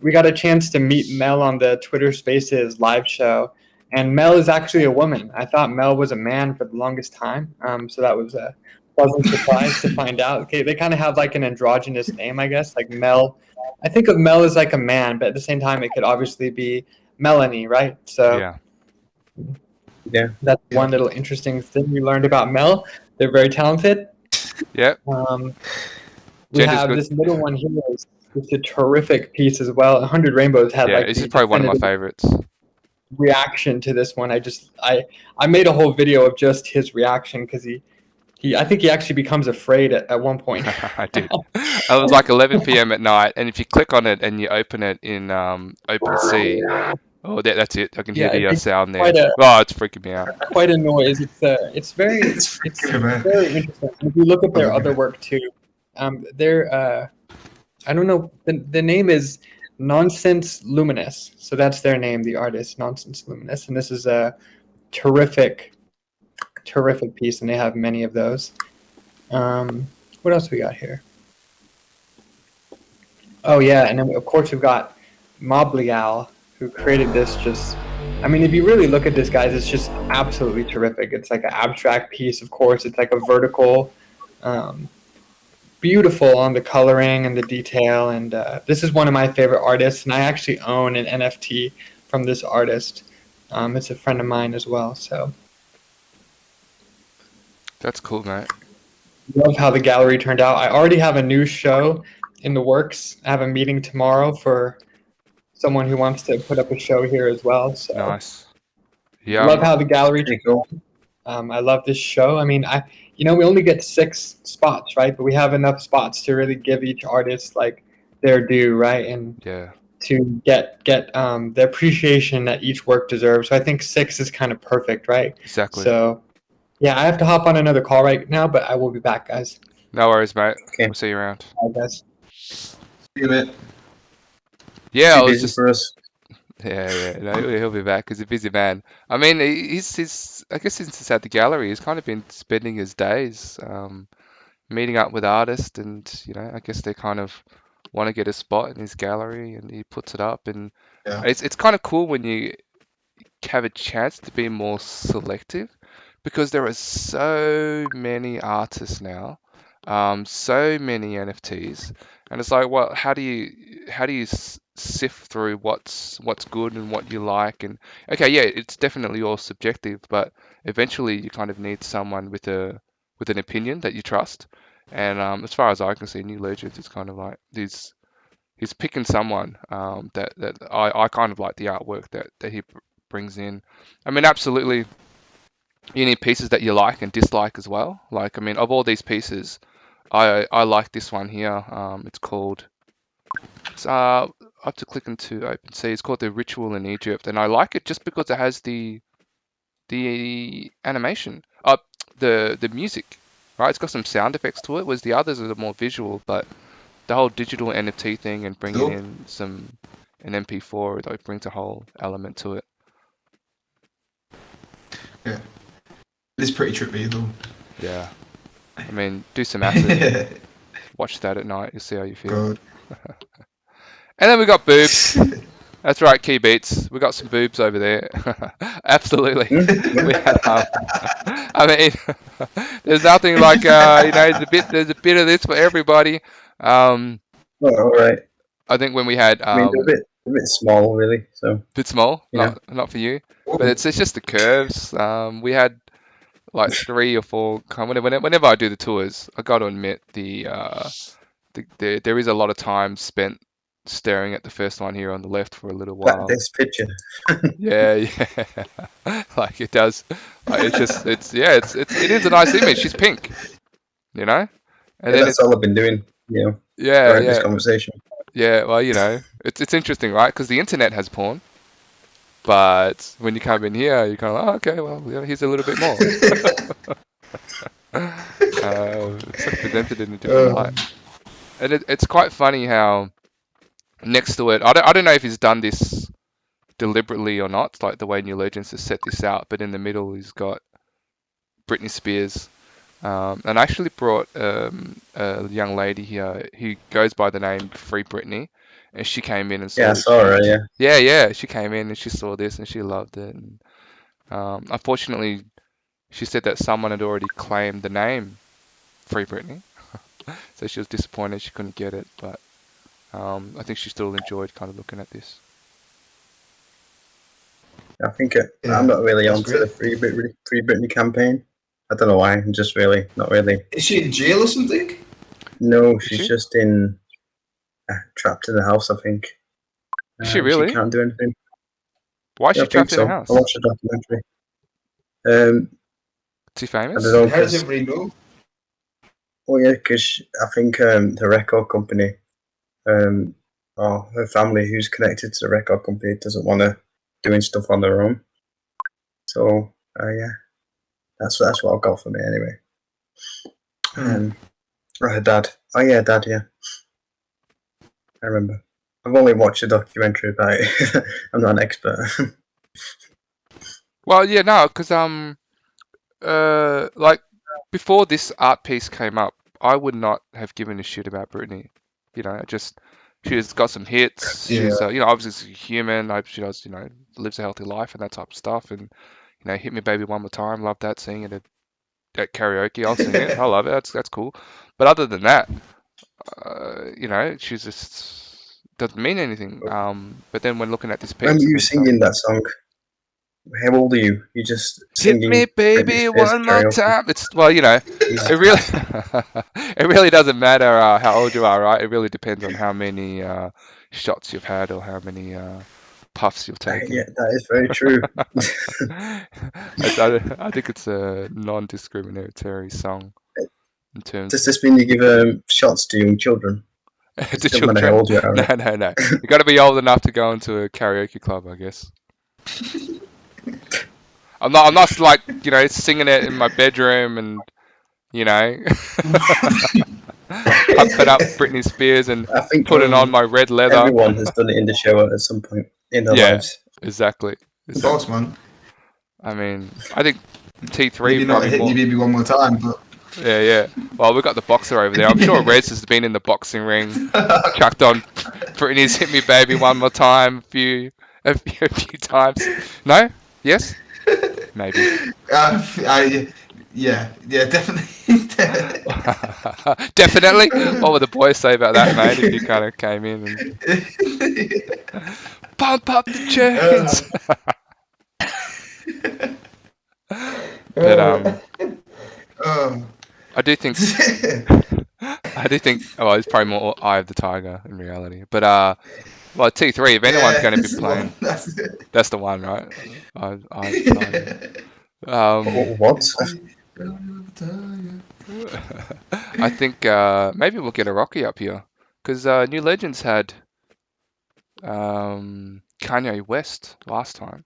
We got a chance to meet Mel on the Twitter Spaces live show, and Mel is actually a woman. I thought Mel was a man for the longest time, so that was a pleasant surprise to find out. Okay, they kind of have like an androgynous name, I guess, like Mel. I think of Mel as like a man, but at the same time, it could obviously be Melanie, right? So Yeah. Yeah. that's one little interesting thing we learned about Mel. They're very talented. Yep. We Gender's have good. this middle one here. It's a terrific piece as well. 100 Rainbows had Yeah, like this the is probably one of my definitive favorites. reaction to this one. I made a whole video of just his reaction because I think he actually becomes afraid at one point. I did. It was like 11 p.m. at night, and if you click on it and you open it in OpenSea, oh, that's it. I can hear Yeah, the it's sound there. quite a- Oh, it's freaking me out. Quite a noise. It's very very interesting. If you look at their other work too, they're I don't know, the name is Nonsense Luminous. So that's their name, the artist, Nonsense Luminous, and this is a terrific piece, and they have many of those. What else we got here? Oh yeah, and then of course we've got Moblial, who created this. I mean, if you really look at this, guys, it's just absolutely terrific. It's like an abstract piece, of course. It's like a vertical, beautiful on the coloring and the detail. And this is one of my favorite artists, and I actually own an NFT from this artist. It's a friend of mine as well, so. That's cool, mate. Love how the gallery turned out. I already have a new show in the works. I have a meeting tomorrow for someone who wants to put up a show here as well. So Nice. Yeah. love how the gallery. Pretty cool. I love this show. I mean, we only get 6 spots, right? But we have enough spots to really give each artist like their due, right? And Yeah. to get the appreciation that each work deserves. So I think 6 is kind of perfect, right? Exactly. So yeah, I have to hop on another call right now, but I will be back, guys. No worries, mate. Okay. We'll see you around. Bye, guys. See you, mate. Yeah, I Too was busy just. for us. Yeah. No, he'll be back. He's a busy man. I mean, he's. I guess since he's at the gallery, he's kind of been spending his days meeting up with artists, and I guess they kind of want to get a spot in his gallery, and he puts it up, and Yeah. it's kind of cool when you have a chance to be more selective, because there are so many artists now, so many NFTs, And it's like, well, how do you sift through what's good and what you like? And okay, yeah, it's definitely all subjective, but eventually you kind of need someone with an opinion that you trust. And as far as I can see, New Legends is kind of like he's picking someone that I kind of like the artwork that he brings in. I mean, absolutely, you need pieces that you like and dislike as well. Like, I mean, of all these pieces, I like this one here. It's called. I have to click into OpenSea. It's called The Ritual in Egypt, and I like it just because it has the animation, the music, right? It's got some sound effects to it. Whereas the others are more visual, but the whole digital NFT thing and bringing Cool. in an MP4, it brings a whole element to it. Yeah. It's pretty trippy though. Yeah, I mean, do some acid, watch that at night, you'll see how you feel. God. And then we got boobs. That's right, Key Beats. We got some boobs over there. Absolutely. We had, I mean, there's nothing like there's a bit of this for everybody. Oh, all right. I think when we had I mean, they're a bit small, really. So bit small, Yeah. not for you, but it's just the curves. We had like 3 or 4. Whenever I do the tours, I got to admit there is a lot of time spent staring at the first one here on the left for a little while. this picture. Yeah, like it does. Like it is a nice image. She's pink, you know. And then That's all I've been doing. yeah, Throughout this conversation. yeah. Well, it's interesting, right? Because the internet has porn, but when you come in here, you're kind of like, oh, okay, well, here's a little bit more. It's sort of presented in a different light, and it's quite funny how next to it, I don't know if he's done this deliberately or not, like the way New Legends has set this out, but in the middle he's got Britney Spears, and I actually brought a young lady here who goes by the name Free Britney, and she came in and saw Yeah, I this saw her. shit. Yeah. Yeah, she came in and she saw this and she loved it. And unfortunately, she said that someone had already claimed the name Free Britney, so she was disappointed she couldn't get it, but I think she still enjoyed kind of looking at this. I think I'm not really that's onto great. the Free Britney campaign. I don't know why. I'm just really not really. Is she in jail or something? No, Is she's she? just in trapped in the house. I think. Is she really? She can't do anything. Why is Yeah, she I think trapped in so. a house? I watched the documentary. Is she I famous? don't know. How does 'cause- everybody know? Oh yeah, because I think the record company, or her family who's connected to the record company doesn't want her doing stuff on their own. So yeah, that's what I've got for me anyway. Her dad. Oh yeah, dad. Yeah, I remember. I've only watched a documentary about it. I'm not an expert. Well, yeah, no, because like before this art piece came up, I would not have given a shit about Britney. She's got some hits. Yeah. She's obviously she's human. I hope she does lives a healthy life and that type of stuff. And Hit Me Baby One More Time. Love that. Singing it at karaoke. I'll sing it. I love it. That's cool. But other than that, she's just doesn't mean anything. But then when looking at this piece, Remember you and stuff- singing that song? How old are you? You just Hit singing me, baby, Britney Spears one more karaoke. time. It really, it really doesn't matter how old you are, right? It really depends on how many shots you've had or how many puffs you've taken. Yeah, that is very true. I think it's a non-discriminatory song in terms Does this mean you give shots to young children? of It the doesn't matter children. how old you are. right? No. You got to be old enough to go into a karaoke club, I guess. I'm not like singing it in my bedroom and pumping up Britney Spears and I think putting on my red leather. everyone has done it in the shower at some point in their Yeah. lives. Exactly. Boss, man. I mean, I think T3 Maybe not probably hit more. me baby one more time, but Yeah. Well, we've got the boxer over there. I'm sure Rez has been in the boxing ring, chucked on Britney's "Hit Me Baby One More Time" a few times. No? Yes? Maybe. yeah, definitely. Definitely. What would the boys say about that, mate? If you kind of came in and pump up the chains. But I do think oh, it's probably more Eye of the Tiger in reality. But well, T3, if anyone's going to be playing, that's the one, right? Eye of the Tiger. What? I think maybe we'll get a Rocky up here because New Legends had Kanye West last time.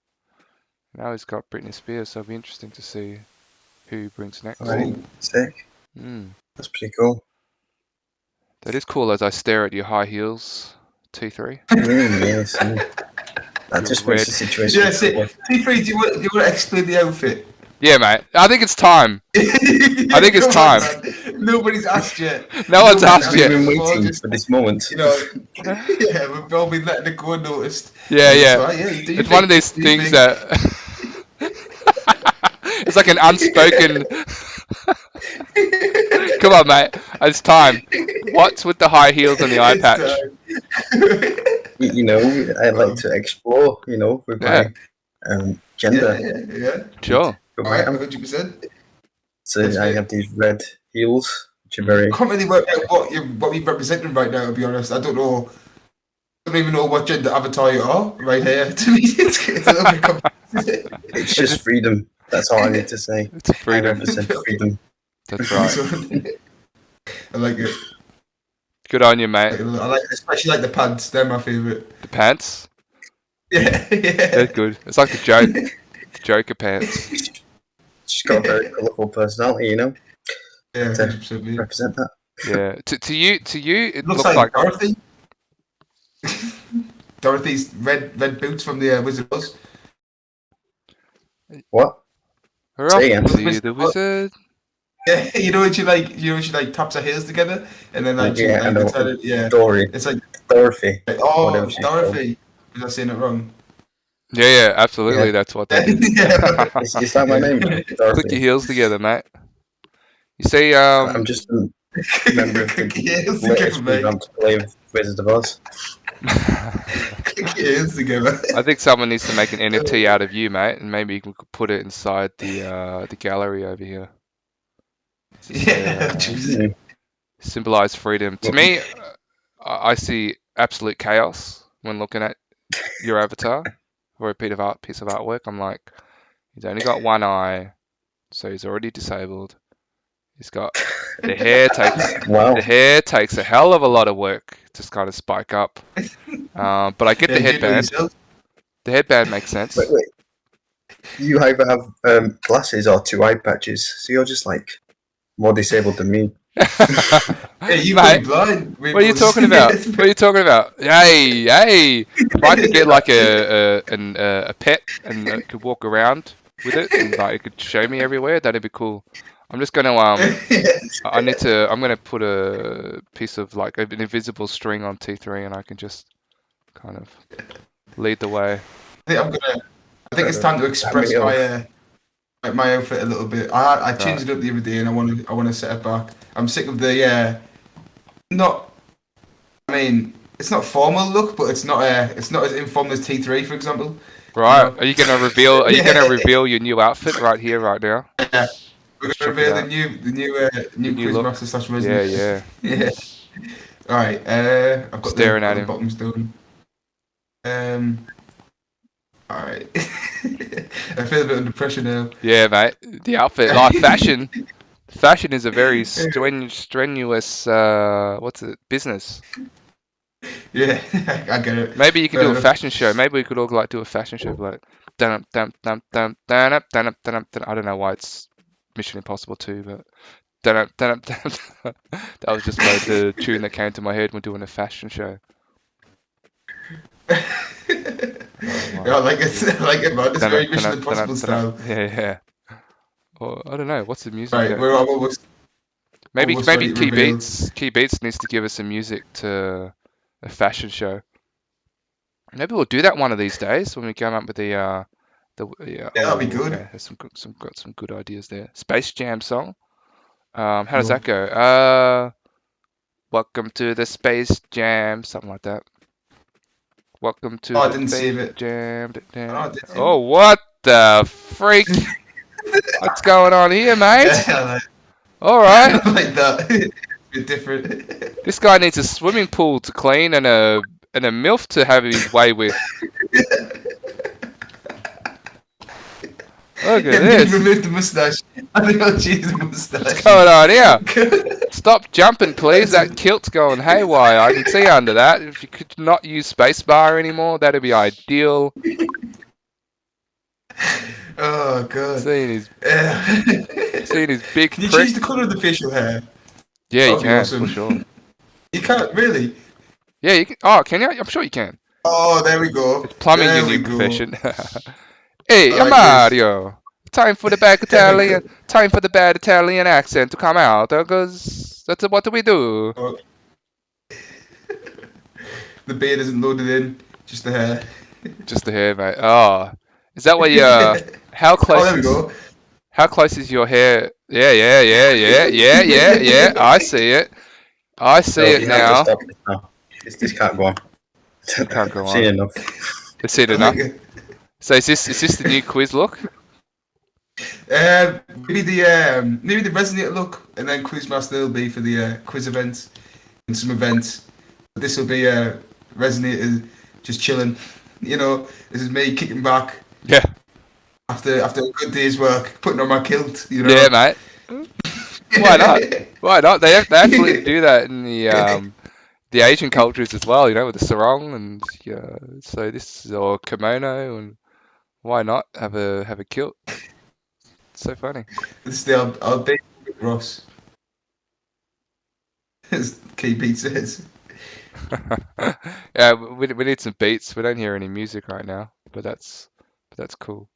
Now he's got Britney Spears, so it'll be interesting to see who he brings next. Right, sick. That's pretty cool. That is cool as I stare at your high heels, T3. Yes. That just makes the situation. Yeah, see, T3, do you want to explain the outfit? Yeah, mate. I think it's time. I think it's time. Nobody's asked yet. No one's asked yet. I've been waiting for this moment. You know, yeah, we've all been letting it go unnoticed. Yeah. It's one of these things that it's like an unspoken. Come on, mate. It's time. What's with the high heels and the eye patch? You know, I like to explore. You know, with my gender. Yeah. Sure. Alright, 100%. So I have these red heels, which are very. I can't really work out what you're representing right now, to be honest. I don't even know what gender avatar you are right here. To me, it's a little bit confusing. It's just freedom. That's all I need to say. It's freedom. I represent freedom. That's right. I like it. Good on you, mate. I like, especially like the pants. They're my favourite. The pants? Yeah. They're good. It's like the Joker pants. She's got a very colourful personality, you know. Yeah, To 100%. represent that. Yeah. To you, it Looks like Dorothy. Dorothy's red boots from the Wizard of Oz. What? Say again. See the wizard. Yeah, you know when she taps her heels together and then like Yeah, I know. Dory. It's like Dorothy. oh, Whatever she's Dorothy. Was I saying it wrong? Yeah, absolutely. Yeah. That's what that is. Is that my name? Click Dorothy. your heels together, mate. You see, I'm just a member of the Heels latest together, mate. revamp to play with Wizard of Oz. Click your heels together. I think someone needs to make an NFT out of you, mate, and maybe you could put it inside the gallery over here. Yeah. Symbolize freedom. To me, I see absolute chaos when looking at your avatar or a piece of artwork. I'm like, he's only got one eye, so he's already disabled. He's got the hair takes a hell of a lot of work to kind of spike up. But I get the headband. The headband makes sense. Wait. You either have glasses or two eye patches, so you're just like more disabled than me. Hey, you Mate, blind. what are you talking about? What are you talking about? Hey! If I could get like a pet and it could walk around with it and like it could show me everywhere, that'd be cool. I'm just gonna I'm gonna put a piece of like an invisible string on T3 and I can just kind of lead the way. I think it's time to express my outfit a little bit. I changed it up the other day and I want to set it back. I'm sick of the it's not formal look, but it's not as informal as T3, for example. Right? Are you gonna reveal? Are you gonna reveal your new outfit right here, right now? Yeah. We're gonna reveal the new Quizmaster slash Resident. Yeah. All right. I've got Staring at the him. bottoms done. All right. I feel a bit under pressure now. Yeah, mate. The outfit, like fashion. Fashion is a very strenuous business. Yeah, I get it. Maybe you could do a fashion show. Maybe we could all like do a fashion show, like dun dun dun dun dun up dun up dun up dun. I don't know why it's Mission Impossible 2, but dun up dun up dun. That was just like the tune that came to my head when doing a fashion show. I like it, man. It's very Mission Impossible style. Yeah. Or I don't know. What's the music? Right, we're almost. Maybe ready to Key reveal. Beats needs to give us some music to a fashion show. Maybe we'll do that one of these days when we come up with Yeah, that'll be good. Yeah, got some good ideas there. Space Jam song. How does No. that go? Welcome to the Space Jam, something like that. Welcome to Oh, I the didn't save Space it. Jam. Oh, I did save Oh, what the freak? What's going on here, mate? Yeah, All right. I like that. It's a bit different. This guy needs a swimming pool to clean and a MILF to have his way with. Look at Yeah, maybe this. remove the mustache. I think I'll change the mustache. What's going on here? Stop jumping, please. That kilt's going haywire. I can see under that. If you could not use spacebar anymore, that'd be ideal. Oh god. Seeing his big Can you prick. change the colour of the facial hair? Yeah, you That'd be can, awesome. for sure. You can't really. Yeah, you can. Oh, can you? I'm sure you can. Oh, there we go. It's plumbing There your we new go. profession. Hey, I I'm like Mario. Time for the bad Italian. Time for the bad Italian accent to come out, because that's what we do. Oh. The beard isn't loaded in, just the hair. Just the hair, mate. Oh, is that what you? How close? Oh, there we go. How close is your hair? Yeah. I see it. I see it You have to now. stop this now. This can't go on. Can't go I've seen on. enough. It's it I enough. like it. So is this the new quiz look? Maybe the Resonator look, and then Quizmaster will be for the quiz events and some events. This will be Resonator just chilling. You know, this is me kicking back Yeah. after a good day's work, putting on my kilt. You know. Yeah, mate. Why not? Why not? They actually do that in the Asian cultures as well. You know, with the sarong and so this or kimono, and why not have a kilt? It's so funny. This is I'll date Ross. As KB says. Yeah, we need some beats. We don't hear any music right now, but that's cool.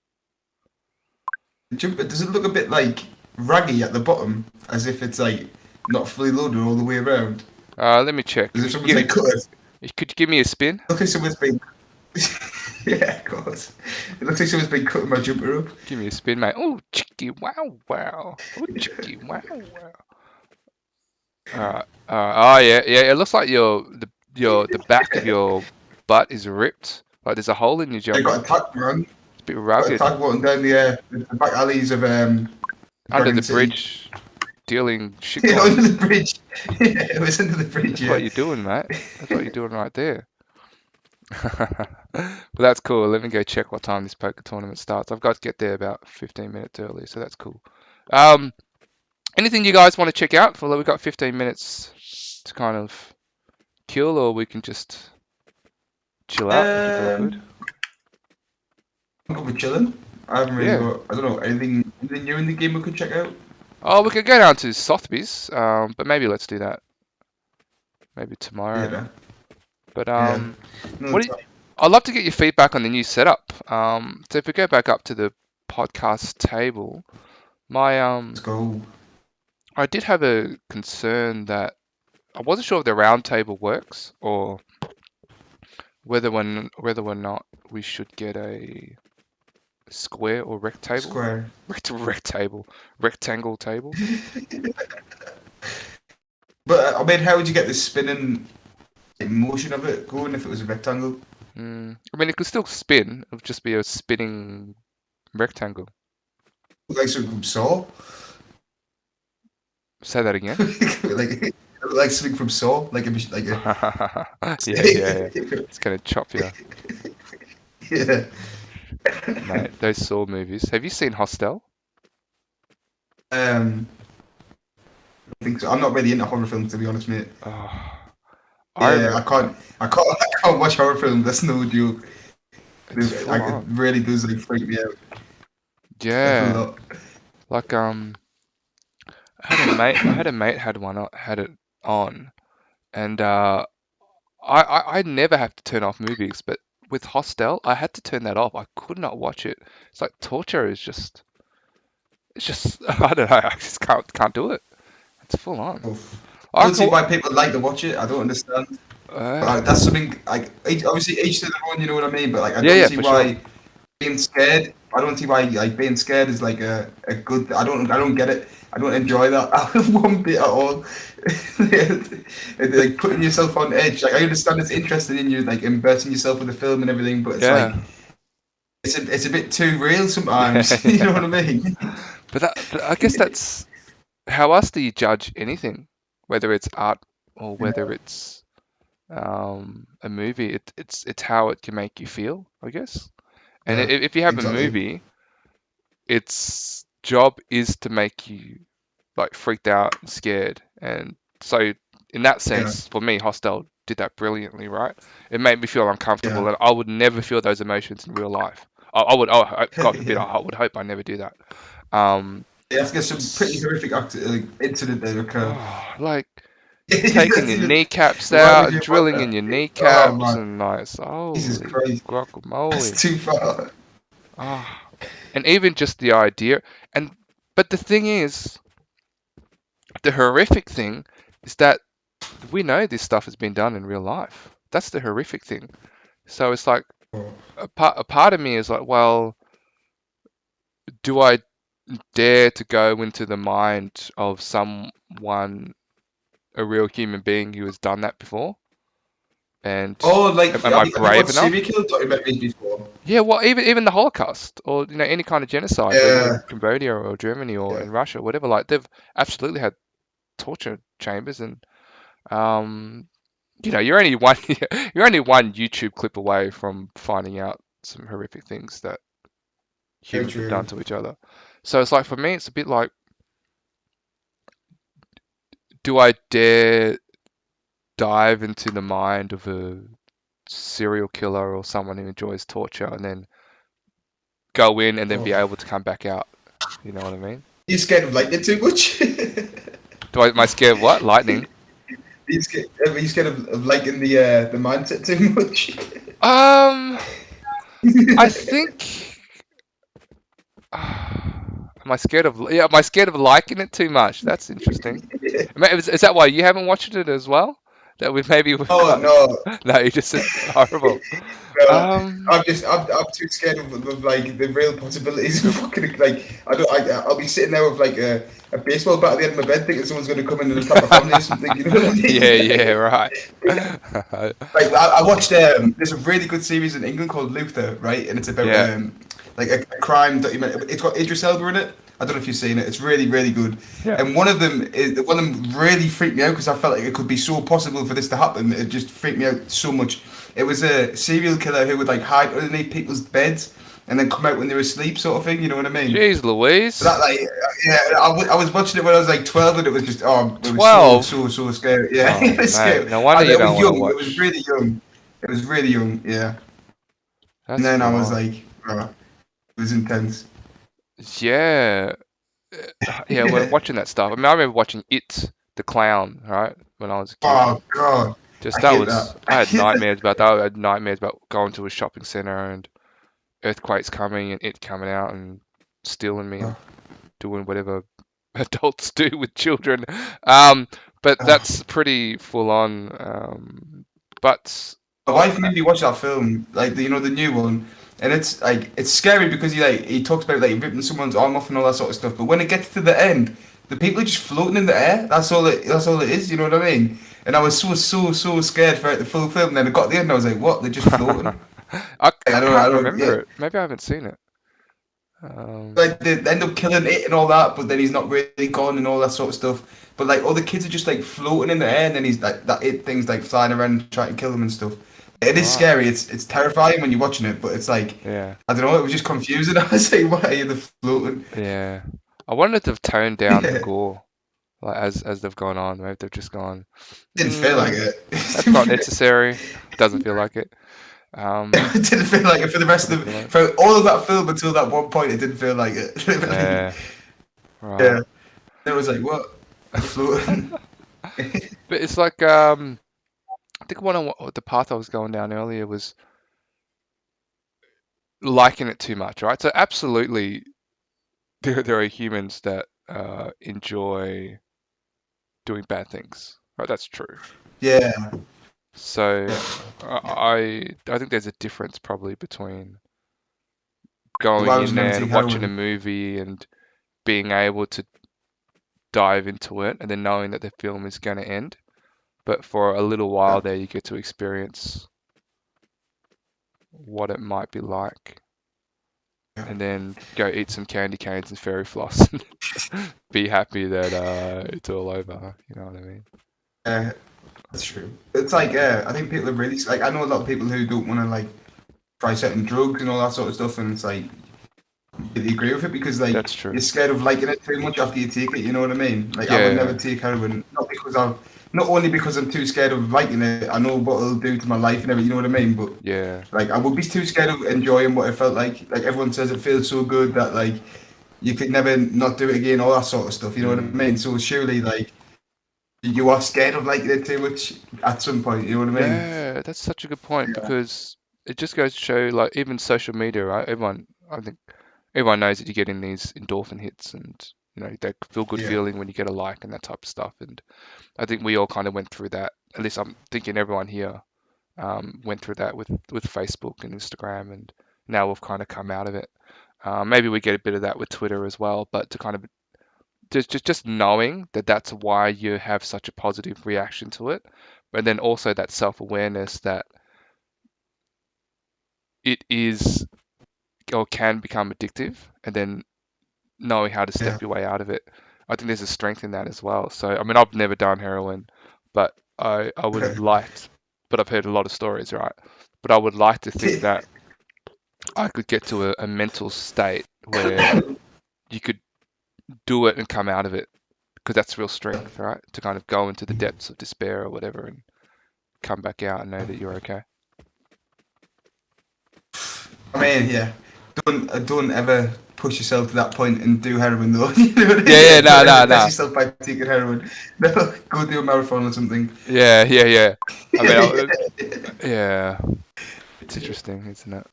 Does it look a bit like raggy at the bottom, as if it's like not fully loaded all the way around? Let me check. As if someone's like cut it. Could you give me a spin? Looks like someone's been. Yeah, of course. It looks like someone's been cutting my jumper up. Give me a spin, mate. Oh, chicky wow wow. Oh, chicky wow wow. Oh yeah. It looks like the back of your butt is ripped. Like there's a hole in your I jumper. got attacked, man. It's a bit Got rugged. attacked walking down the back alleys of Under Dragon the City. bridge, dealing shit. Yeah, coins. under the bridge. Yeah, it was under the bridge. That's Yeah. what you're doing, mate. That's what you're doing right there. But that's cool. Let me go check what time this poker tournament starts. I've got to get there about 15 minutes early, so that's cool. Anything you guys want to check out? Well, we've got 15 minutes to kind of kill, or we can just chill out. If it's all good. I'm good with chilling. I haven't really Yeah. got. I don't know anything new in the game we could check out. Oh, we could go down to Sotheby's, but maybe let's do that. Maybe tomorrow. Yeah. But Yeah. what do you, I'd love to get your feedback on the new setup. So if we go back up to the podcast table, my Let's go. I did have a concern that I wasn't sure if the round table works or whether or not we should get a square or rectangle. Square. Rectangle table. But I mean, how would you get the spinning motion of it going if it was a rectangle? I mean, it could still spin. It would just be a spinning rectangle. Like something from Saw. Say that again. like something from Saw, like a. Yeah. It's gonna chop you, Yeah. mate. Those Saw movies. Have you seen Hostel? I think so. I'm not really into horror films, to be honest, mate. Oh, Yeah, I can't watch horror films. That's no joke. it's It full on. really does like freak me out. A Yeah, lot. like I had a mate had it on, and I never have to turn off movies, but with Hostel, I had to turn that off. I could not watch it. It's like torture. It's just I don't know. I just can't do it. It's full on. I don't see why people like to watch it. I don't understand. That's something like obviously each to their own. You know what I mean? But like I don't see for why sure. being scared I don't see why like being scared is like a good. I don't get it. I don't enjoy that one bit at all. Like putting yourself on edge. Like I understand it's interesting in you, like immersing yourself in the film and everything, but it's like Yeah. it's a bit too real sometimes. You know what I mean? But I guess that's how else do you judge anything, whether it's art or whether it's a movie? It's how it can make you feel, I guess. And Yeah, if you have a exactly. movie, its job is to make you like freaked out and scared. And so in that Yeah, sense, for me, Hostel did that brilliantly, right? It made me feel uncomfortable, yeah, and I would never feel those emotions in real life. God forbid, yeah. I would hope I never do that. Um, You have to get some pretty s- horrific incident that occur. like taking That's your even, kneecaps why would out and you want drilling in your that? Oh kneecaps, man, and like, Jesus holy Christ, guacamole. that's too far. Ah, and even just the idea, and but the thing is, the horrific thing is that we know this stuff has been done in real life. That's the horrific thing. So it's like a part of me is like, well, do I dare to go into the mind of someone, a real human being who has done that before? And Oh, like am I have you brave watched enough? serial killer documentaries before? Yeah, well, even the Holocaust, or any kind of genocide, whether Yeah, in Cambodia or Germany or yeah. in Russia, whatever. Like they've absolutely had torture chambers, and um, you're only one you're only one YouTube clip away from finding out some horrific things that Very humans have done true. to each other. So it's like for me, it's a bit like, do I dare dive into the mind of a serial killer or someone who enjoys torture and then go in and then be Oh. able to come back out? You know what I mean? You scared of lightning too much? Am I scared of what? Lightning? Are you scared of liking the mindset too much? Um, I think. Am I scared of? Yeah, am I scared of liking it too much? That's interesting. Is that why you haven't watched it as well? That we've Oh got. no, No, you just said horrible. no. Um, I'm too scared of like the real possibilities of fucking like I'll be sitting there with like a baseball bat at the end of my bed thinking someone's going to come in and attack my family or something. You know what I yeah, mean? yeah, right. Like I watched there's a really good series in England called Luther, right? And it's about Yeah. like a crime documentary. It's got Idris Elba in it. I don't know if you've seen it. It's really really good. Yeah. And one of them really freaked me out because I felt like it could be so possible for this to happen. It just freaked me out so much. It was a serial killer who would like hide underneath people's beds and then come out when they were asleep, sort of thing. You know what I mean? Jeez Louise. That like yeah, I was watching it when I was like 12 and it was just it was 12? so scary. Yeah, Oh, it was mate. scary. No wonder you I was don't want to young. It was watch. really young. It was really young. Yeah, and That's then I full was on. like, it was intense. Yeah. Yeah, we're watching that stuff. I mean, I remember watching It, the clown, right, when I was a kid. Oh god, Just I that hate was, that. I had nightmares about that. I had nightmares about going to a shopping center and earthquakes coming and it coming out and stealing me and doing whatever adults do with children. But that's pretty full on. But My wife made me watch that film, like the new one, and it's like it's scary because he talks about like ripping someone's arm off and all that sort of stuff. But when it gets to the end, the people are just floating in the air. That's all it is. You know what I mean? And I was so scared throughout the full film. And then I got to the end, and I was like, what? They're just floating. I can't I don't. Yeah, remember it. Maybe I haven't seen it. like they end up killing it and all that, but then he's not really gone and all that sort of stuff. But like all the kids are just like floating in the air, and then he's like that it thing's like flying around trying to kill them and stuff. It is Right. scary. It's terrifying when you're watching it, but it's like Yeah. I don't know. It was just confusing. I was like, why are they floating? Yeah. I wonder if they've toned down the Yeah, gore, like as they've gone on. Maybe they've just gone. didn't feel like Mm, it. that's not necessary. It doesn't feel like it. It didn't feel like it for the rest Doesn't of feel like. for all of that film until that one point. It didn't feel like it. Literally. Yeah. Right. Yeah. It was like what? Floating. But it's like I think the path I was going down earlier was liking it too much, right? So absolutely, there are humans that enjoy doing bad things, right? That's true. Yeah. So Yeah. I think there's a difference probably between Well, going I was in never there and take watching a heroin. movie and being able to dive into it and then knowing that the film is going to end. But for a little while there, you get to experience what it might be like. Yeah. And then go eat some candy canes and fairy floss and be happy that it's all over. You know what I mean? That's true. It's like I think people are really like I know a lot of people who don't want to like try certain drugs and all that sort of stuff, and it's like they agree with it because like That's true. you're scared of liking it too much after you take it. You know what I mean? Like I would never Yeah, take heroin, not only because I'm too scared of liking it. I know what it'll do to my life and everything. You know what I mean? But yeah, like I would be too scared of enjoying what it felt like. Like everyone says, it feels so good that like you could never not do it again, all that sort of stuff. You know what I mean? So surely like you are scared of liking it too much at some point. You know what I mean? yeah. That's such a good point Yeah. because it just goes to show, like, even social media, right? I think everyone knows that you're getting these endorphin hits and, that feel good Yeah. feeling when you get a like and that type of stuff. And I think we all kind of went through that. At least I'm thinking everyone here went through that with Facebook and Instagram, and now we've kind of come out of it. Maybe we get a bit of that with Twitter as well, but to kind of just knowing that that's why you have such a positive reaction to it, but then also that self-awareness that it is or can become addictive, and then knowing how to Yeah. step your way out of it. I think there's a strength in that as well. So I mean, I've never done heroin, but I would have liked, but I've heard a lot of stories, right? But I would like to think that I could get to a mental state where you could do it and come out of it, because that's real strength, right? To kind of go into the depths of despair or whatever and come back out and know that you're okay. I mean, yeah. Don't ever push yourself to that point and do heroin though. You know what I mean? Yeah, no, Don't no, ever test no. yourself by taking heroin. No, go do a marathon or something. Yeah. I mean, yeah, it's interesting, isn't it?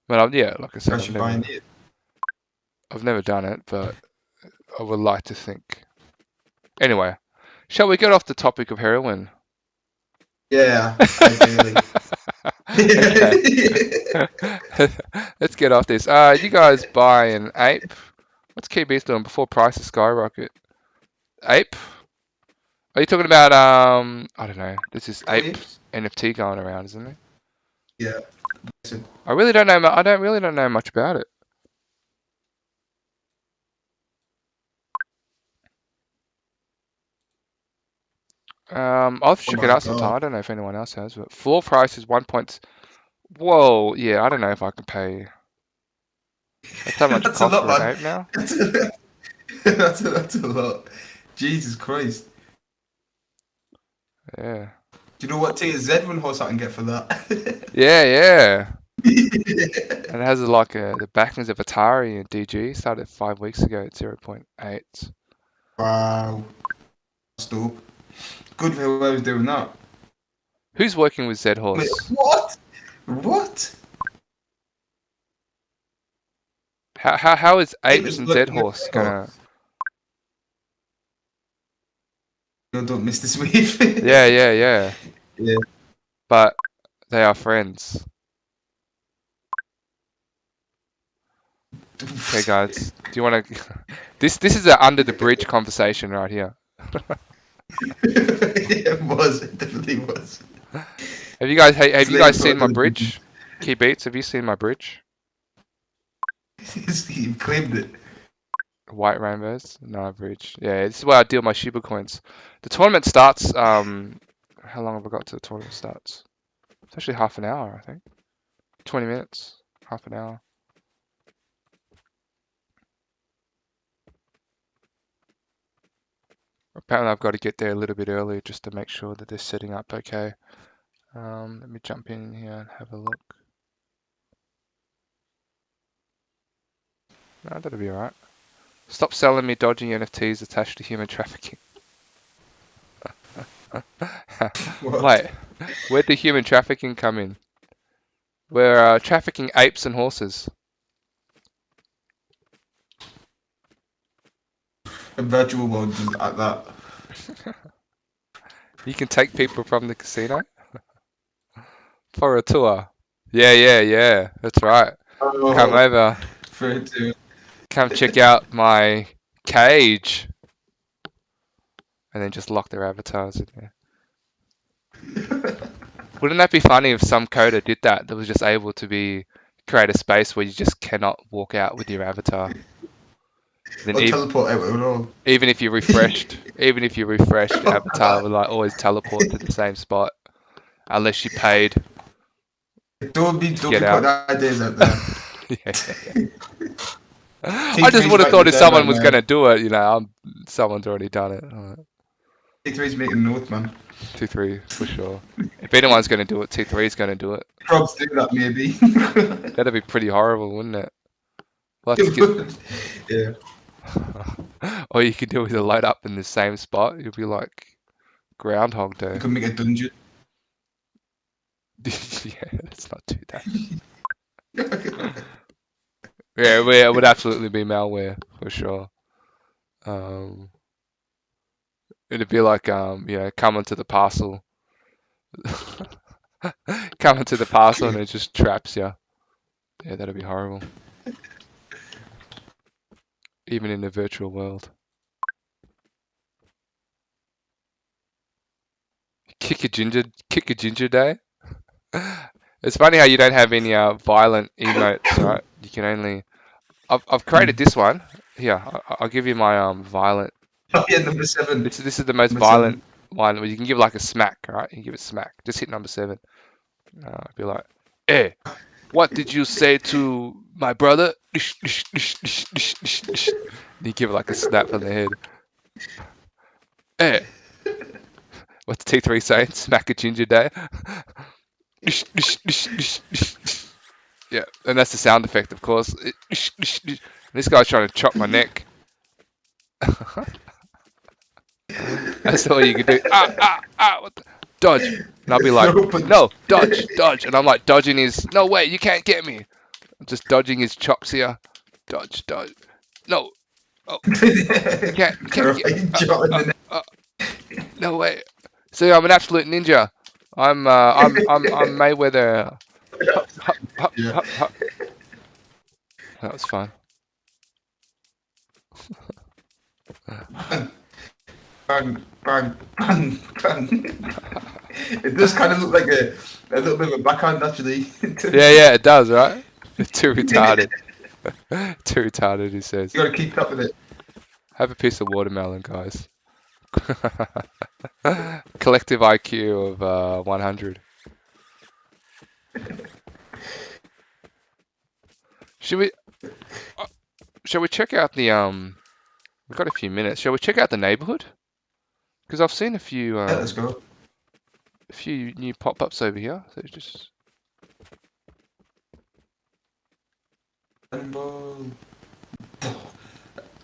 But yeah, like I said, I should buy it. I've never done it, but I would like to think. Anyway, shall we get off the topic of heroin? Yeah, ideally. Okay. Let's get off this. You guys buy an ape? What's KB's doing before prices skyrocket? Ape? Are you talking about I don't know. This is ape Apes? NFT going around, isn't it? Yeah. I really don't know. I don't really don't know much about it. I'll check it my out sometime. God. I don't know if anyone else has, but floor price is 1 point. Whoa, yeah, I don't know if I can pay. That's how much it That's a costs lot, for an man. ape now. That's a lot. Jesus Christ. Yeah. Do you know what tier Z1 horse I can get for that? Yeah. And it has like the backings of Atari and DG. Started 5 weeks ago at 0.8. Wow. That's dope. Good for whoever's doing that. Who's working with Z Wait, Horse? what? What? How is apes Apes and Z working with Horse Z gonna? Horse? You don't miss the sweep. Yeah. Yeah. But they are friends. Okay, guys. Do you want to? This is an under the bridge conversation right here. It was. It definitely was. Have you guys Slave seen my Todd. bridge? Key Beats, have you seen my bridge? He claimed it. White Rainbows? No, bridge. Yeah, this is where I deal my Shiba coins. The tournament starts. How long have I got to the tournament starts? It's actually half an hour, I think. 20 minutes. Half an hour. Apparently, I've got to get there a little bit earlier just to make sure that they're setting up okay. Let me jump in here and have a look. No, that'll be alright. Stop selling me dodgy NFTs attached to human trafficking. Wait, where'd the human trafficking come in? We're trafficking apes and horses. A virtual world just at that. You can take people from the casino for a tour. Yeah. That's right. Come over. 3, 2. Come check out my cage. And then just lock their avatars in there. Wouldn't that be funny if some coder did that was just able to create a space where you just cannot walk out with your avatar? Then Or teleport out at all. even if you refreshed, the avatar would like always teleport to the same spot, unless you paid. Don't be get putting out. ideas out there. Yeah. I just would have thought if someone was going to do it, someone's already done it. T3's making notes, man. 2-3 for sure. If anyone's going to do it, 2-3's going to do it. Probs do that, maybe. That'd be pretty horrible, wouldn't it? We'll have to Yeah. All you could do is load up in the same spot. You'll be like Groundhog Day. You could make a dungeon. Yeah, let's not do that. Yeah, it would absolutely be malware for sure. It'd be like come into the parcel. Come into the parcel and it just traps you. Yeah, that'd be horrible. Even in the virtual world. Kick a ginger day. It's funny how you don't have any violent emotes, right? You can only. I've created this one. Here, I'll give you my violent. Oh yeah, number 7. This is the most Number violent one where you can give like a smack, right? You can give it smack. Just hit number 7. Be like, hey, what did you say to my brother? You give it like a slap on the head. Hey, what's T3 saying? Smack a ginger day. Yeah, and that's the sound effect, of course. This guy's trying to chop my neck. That's all you can do. What the? Dodge. And I'll be like, no, dodge. And I'm like, dodging his, no way, you can't get me. I'm just dodging his chops here. Dodge. No. Oh. You can't get no way. See, I'm an absolute ninja. I'm Mayweather. Hup. That was fun. Bang. It does kind of look like a little bit of a backhand, actually. Yeah, it does, right? It's too retarded. Too retarded, he says. You gotta keep up with it. Have a piece of watermelon, guys. Collective IQ of 100. Shall we check out the we've got a few minutes. Shall we check out the neighborhood? Because I've seen a few Yeah, let's go. a few new pop-ups over here. So just Imagine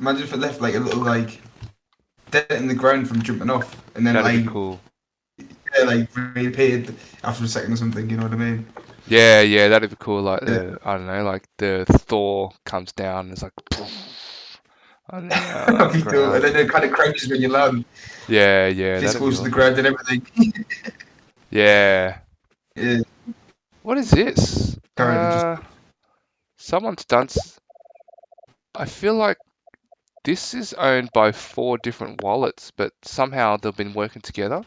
if it left like a little like dent in the ground from jumping off, and then that'd like be cool. yeah, like reappeared after a second or something. You know what I mean? Yeah, that'd be cool. Like I don't know, like the Thor comes down and it's like That'd be cool. And then it kind of crouches when you land. Yeah, This goes to the ground and everything. Yeah. Yeah. What is this? Someone's done. I feel like this is owned by 4 different wallets, but somehow they've been working together.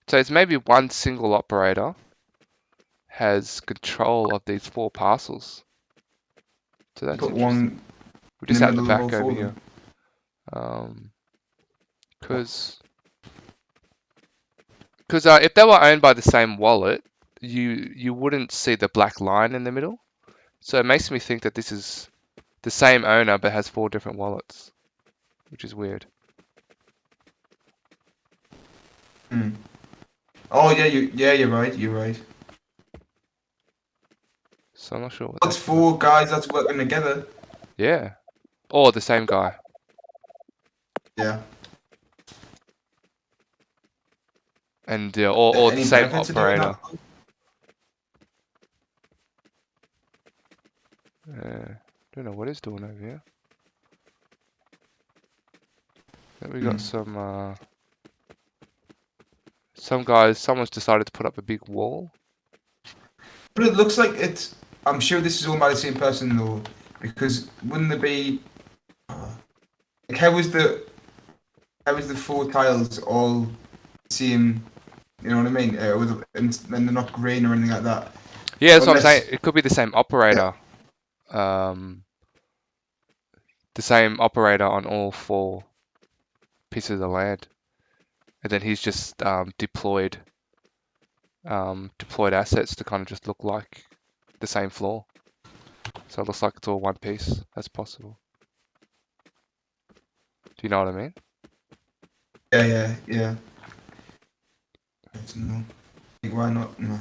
So it's maybe one single operator has control of these 4 parcels. So that's Put interesting. one. We just in have the the middle back of all over four here. Because if they were owned by the same wallet, you wouldn't see the black line in the middle. So it makes me think that this is the same owner but has 4 different wallets, which is weird. Oh yeah, you're right. You're right. So I'm not sure what That's 4 guys that's working together. Yeah. Or the same guy. Yeah. And or the Any same benefits of doing operator. Don't know what he's doing over here. Then we got some guys. Someone's decided to put up a big wall. But it looks like it's I'm sure this is all by the same person though, because wouldn't there be like how was the 4 tiles all the same? You know what I mean? And they're not green or anything like that. Yeah, that's what I'm Unless saying. It could be the same operator. The same operator on all 4 pieces of the land, and then he's just deployed assets to kind of just look like the same floor. So it looks like it's all one piece. That's possible. Do you know what I mean? yeah. No. Like, why not? No.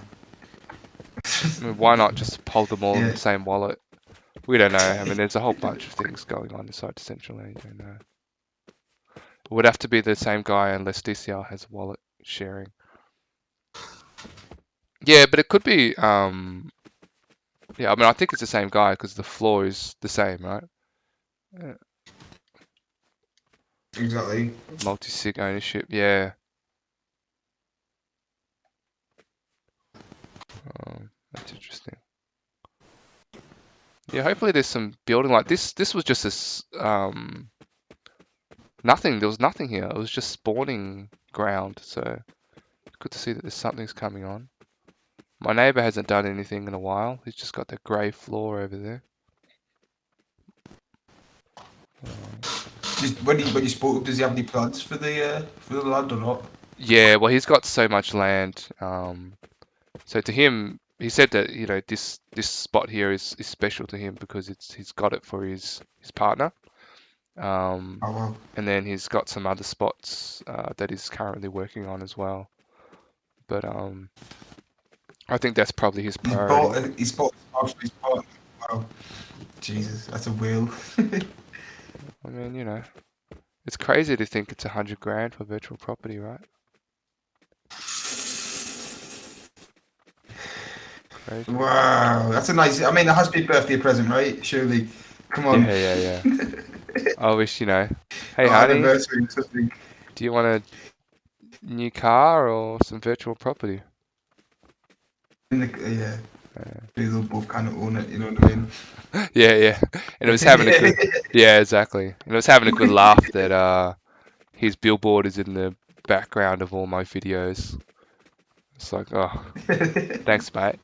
I mean, why not just hold them all in Yeah. the same wallet? We don't know. I mean, there's a whole bunch of things going on inside Decentraland. You don't know. It would have to be the same guy unless DCR has wallet sharing. Yeah, but it could be. Yeah, I mean, I think it's the same guy because the floor is the same, right? Exactly. Multi-sig ownership. Yeah. That's interesting. Yeah, hopefully there's some building like this. This was just nothing. There was nothing here. It was just spawning ground. So good to see that there's something's coming on. My neighbor hasn't done anything in a while. He's just got the grey floor over there. When you spoke, does he have any plans for the land or not? Yeah, well, he's got so much land. So to him, he said that this spot here is special to him because he's got it for his partner. Oh wow. And then he's got some other spots that he's currently working on as well. But I think that's probably his priority. He's bought Wow. Jesus, that's a whale. I mean, it's crazy to think it's 100 grand for virtual property, right? Crazy. Wow, that's a nice. I mean, it has to be a birthday present, right? Surely. Come on. Yeah. I wish, hey, honey, Anniversary or something. do you want a new car or some virtual property? Yeah. They'll both kind of own it, you know what I mean? Yeah. And it was having a good, yeah, exactly. And it was having a good laugh that his billboard is in the background of all my videos. It's like, oh, thanks, mate.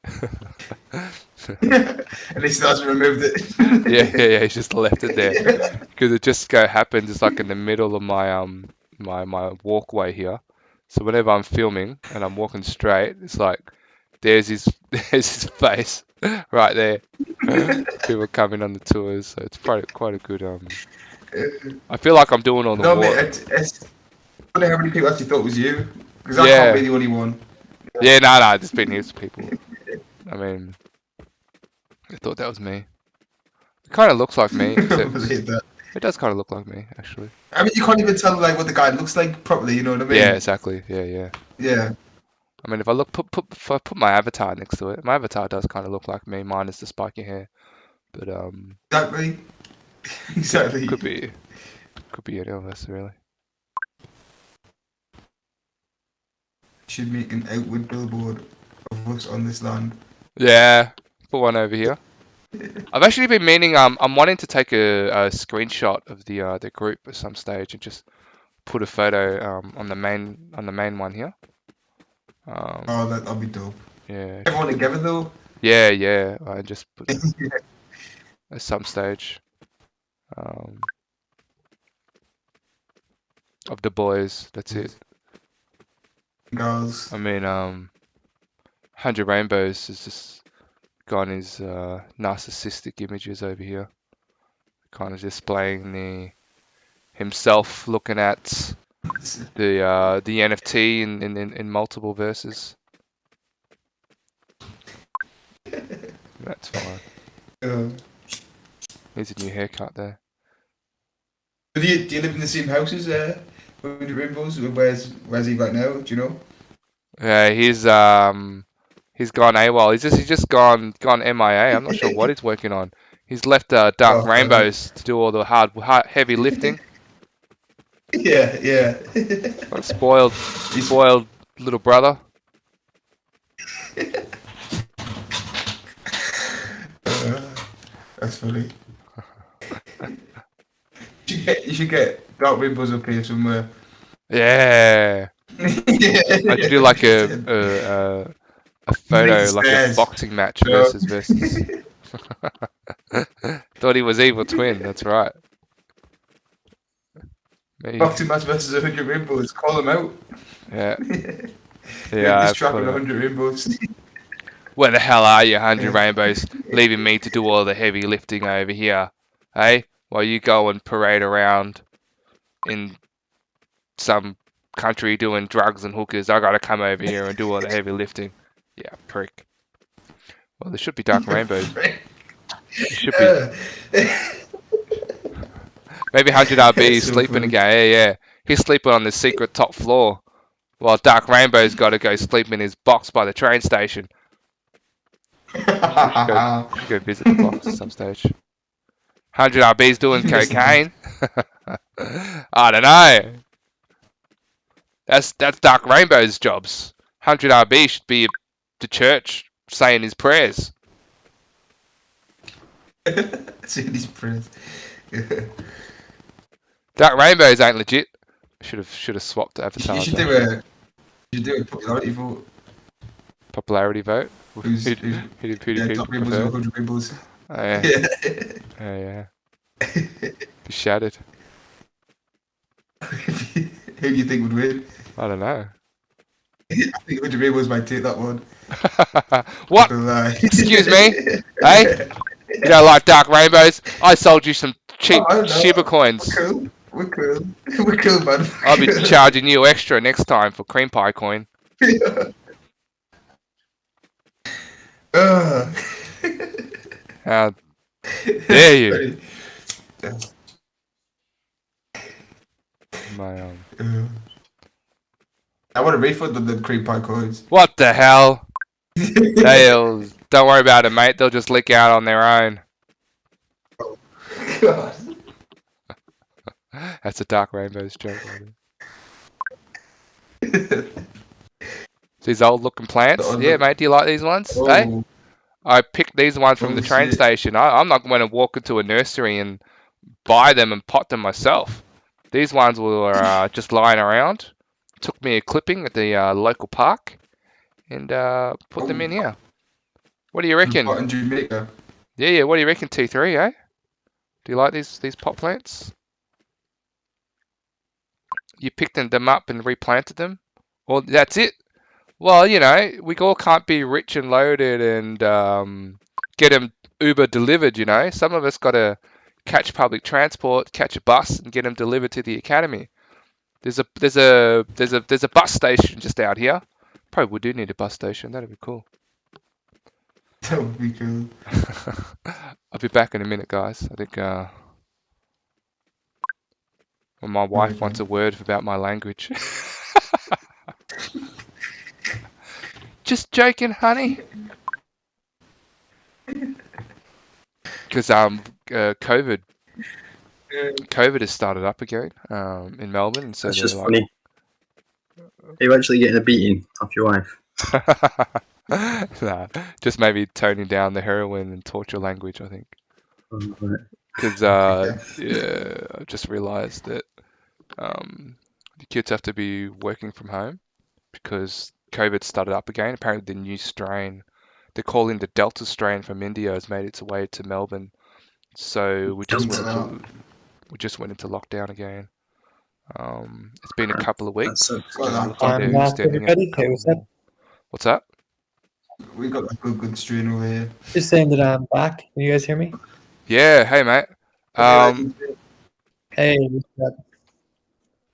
At least he hasn't removed it. Yeah. He just left it there because it just happened. It's like in the middle of my my walkway here. So whenever I'm filming and I'm walking straight, it's like there's his face right there. People coming on the tours, so it's quite a good. I feel like I'm doing all the No, work. mate, it's I wonder how many people actually thought it was you. Because I Yeah. can't be the only one. Yeah, no, there's been heaps of people. I mean, I thought that was me. It kind of looks like me. I Except believe that. it does kind of look like me, actually. I mean, you can't even tell like what the guy looks like properly. You know what I mean? Yeah, exactly. Yeah. Yeah. I mean, if I if I put my avatar next to it, my avatar does kind of look like me, minus the spiky hair. But Exactly. Exactly. could be any of us, really. Should make an outward billboard of us on this land. Yeah, put one over here. I've actually been meaning. I'm wanting to take a screenshot of the group at some stage and just put a photo on the main one here. Oh, that'll be dope. Yeah. Everyone together though. Yeah. I just put at some stage of the boys. That's it. Girls. I mean, 100Rainbows has just got his narcissistic images over here, kind of displaying himself looking at the NFT in multiple verses. That's fine. Needs a new haircut there. Do you live in the same house as 100Rainbows? Where's he right now? Do you know? Yeah, he's gone AWOL. He's just gone MIA. I'm not sure what he's working on. He's left Dark Rainbows to do all the heavy lifting. Yeah. Like spoiled little brother. That's funny. You should get dark rainbows up here somewhere. Yeah. I should do like a photo, like a stairs. boxing match No. versus. Thought he was evil twin. That's right. Maybe. Boxing match versus 100 rainbows. Call them out. Yeah. Make Yeah. this trap in 100 rainbows. Where the hell are you, 100 Rainbows, leaving me to do all the heavy lifting over here, eh? While you go and parade around in some country doing drugs and hookers, I gotta come over here and do all the heavy lifting. Yeah, prick. Well, there should be dark rainbows. There should be. Maybe 100RB is So sleeping funny. again. Yeah. He's sleeping on the secret top floor, while Dark Rainbow's got to go sleep in his box by the train station. Should go visit the box at some stage. 100RB's doing cocaine. I don't know. That's Dark Rainbow's jobs. 100RB should be at the church saying his prayers. Saying his prayers. Dark Rainbows ain't legit. Should have swapped the You avatar. should do a popularity vote. Popularity vote. Who's Who yeah, people dark rainbows or prefer? 100 rainbows? Oh, yeah. Yeah. Oh, yeah. Be shattered. Who do you think would win? I don't know. I think 100 rainbows might take that one. What? Not gonna lie. Excuse me? Hey? You don't like Dark Rainbows? I sold you some cheap I don't know. Shiba coins. We're cool. We're cool, man. I'll be charging you extra next time for cream pie coin. How dare you? My I want a refund on the cream pie coins. What the hell? Don't worry about it, mate. They'll just leak out on their own. God. That's a Dark Rainbows joke. These old looking plants. Yeah, mate. Do you like these ones? Oh, Hey? I picked these ones from Oh, the train shit. station. I'm not going to walk into a nursery and buy them and pot them myself. These ones were just lying around. Took me a clipping at the local park and put them in here. What do you reckon? Pot in Jamaica. Yeah. What do you reckon, T3? Eh? Do you like these pot plants? You picked them up and replanted them? Well, that's it. Well, you know, we all can't be rich and loaded and get them Uber delivered, you know. Some of us got to catch public transport, catch a bus and get them delivered to the academy. There's a bus station just out here. Probably we do need a bus station. That'd be cool. That would be cool. I'll be back in a minute, guys. I think well, my wife Okay. wants a word about my language. Just joking, honey. Because COVID has started up again in Melbourne, and so That's they're just like, funny. Are you actually getting a beating off your wife? nah, just maybe toning down the heroin and torture language, I think. Oh, right. Because yeah, I've just realised that the kids have to be working from home because COVID started up again. Apparently, the new strain, they're calling the Delta strain from India, has made its way to Melbourne. So we just went into lockdown again. It's been a couple of weeks. That's Well, and it looks like I'm they're back, extending it everybody. a couple Hey, what's up? more. What's that? We got a good strain over here. Just saying that I'm back. Can you guys hear me? Yeah, hey mate. Hey, what's up?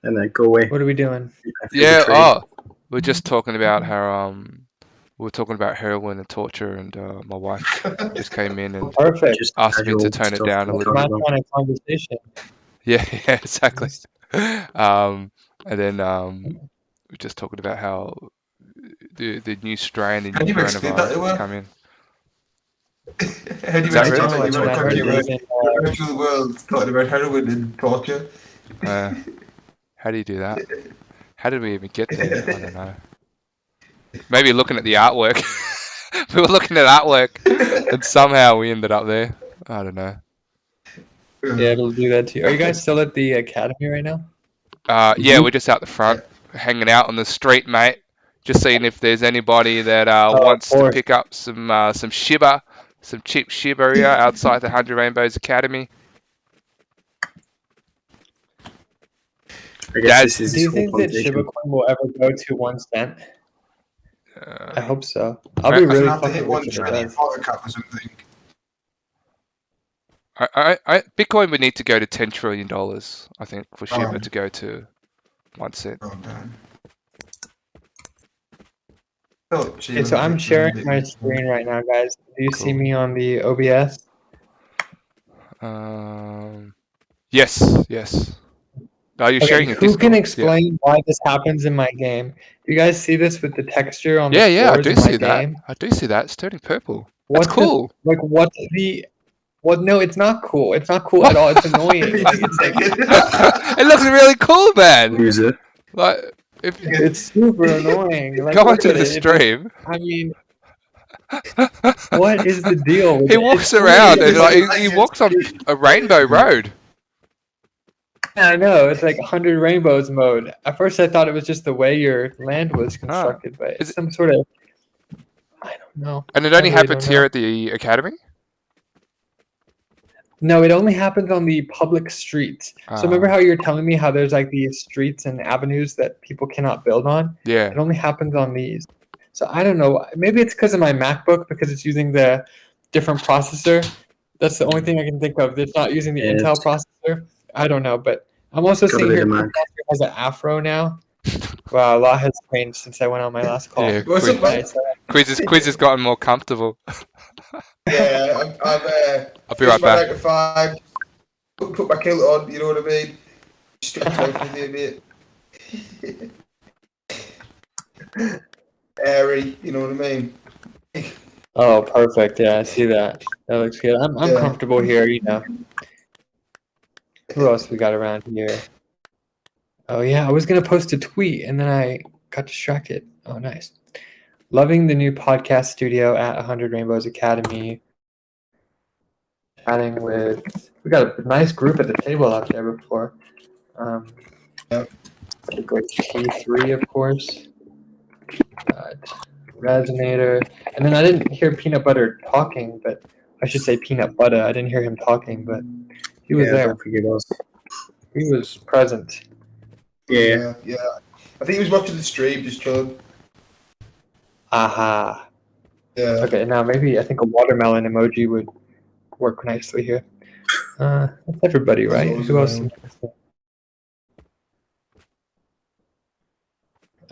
and then go away. What are we doing? I feel Yeah, betrayed. we're just talking about how we were talking about heroin and torture, and my wife just came in and Perfect. Just asked me to casual tone it stuff down a to little My talk about. kind of conversation. yeah, exactly. And then we're just talking about how the new strain, the Can new you explain that coronavirus to has her? come in. How do you Is that explain really? that? That's You what might I heard come about here in, to the world talking about heroin and torture. How do you do that? How did we even get there? I don't know. Maybe looking at the artwork. We were looking at artwork, and somehow we ended up there. I don't know. Yeah, it'll do that too. Are you guys still at the academy right now? Yeah, we're just out the front, hanging out on the street, mate. Just seeing if there's anybody that Of wants to course. pick up some Shiba, some cheap Shiba here outside the 100 Rainbows Academy. I guess Dad, this is Do his you whole think that plantation. Shiba Coin will ever go to 1 cent? I uh, hope so. I'll I- be I really have to hit fucking one rich if it trillion does. market cap or something. Bitcoin would need to go to $10 trillion, I think, for Shiba Oh. to go to 1 cent. Oh, damn. Oh, Okay, so I'm sharing my screen right now, guys. Do you see Cool. me on the OBS? Yes. Are you Okay, sharing your who Discord? can explain why this happens in my game? Do you guys see this with the texture on Yeah, the yeah, I floors do in my see that. game? I do see that. It's turning purple. That's What cool. Well, no, it's not cool. It's not cool at all. It's annoying. Like, it's like It looks really cool, man. User. Like, if it's super annoying. Like, go look onto at the it. It's like, stream, I mean, what is the deal with he it? walks It's around only- and like he walks on a rainbow road. Yeah, I know. It's like 100 Rainbows mode. At first, I thought it was just the way your land was constructed, but Is it's some sort of. I don't know. And it I only really happens don't here know. at the academy. No, it only happens on the public streets. So remember how you're telling me how there's like these streets and avenues that people cannot build on? Yeah. It only happens on these. So I don't know. Maybe it's because of my MacBook because it's using the different processor. That's the only thing I can think of. It's not using the Yeah, Intel processor. I don't know, but I'm also Gotta seeing be here the Quick Mac. Master has an afro now. Wow, a lot has changed since I went on my last call. Yeah. What's up, man? Nice. Quiz has gotten more comfortable. Yeah, I'll be finished right my back. 9 to 5. Put my kilt on, you know what I mean? Stretch out for the bit. Airy, you know what I mean? Oh, perfect. Yeah, I see that. That looks good. I'm Yeah. comfortable here, you know. Who else we got around here? Oh yeah, I was gonna post a tweet and then I got distracted. Oh, nice. Loving the new podcast studio at 100 Rainbows Academy. Chatting with, we got a nice group at the table out there before. Yep. The great T3, of course. Resonator, and then I didn't hear Peanut Butter talking, but I should say Peanut Butter. I didn't hear him talking, but he was Yeah, I there. don't think it was. He was present. Yeah. Yeah. I think he was watching the stream, just chilling. Aha. Yeah. Okay, now maybe I think a watermelon emoji would work nicely here. That's everybody, right? always Who else? around.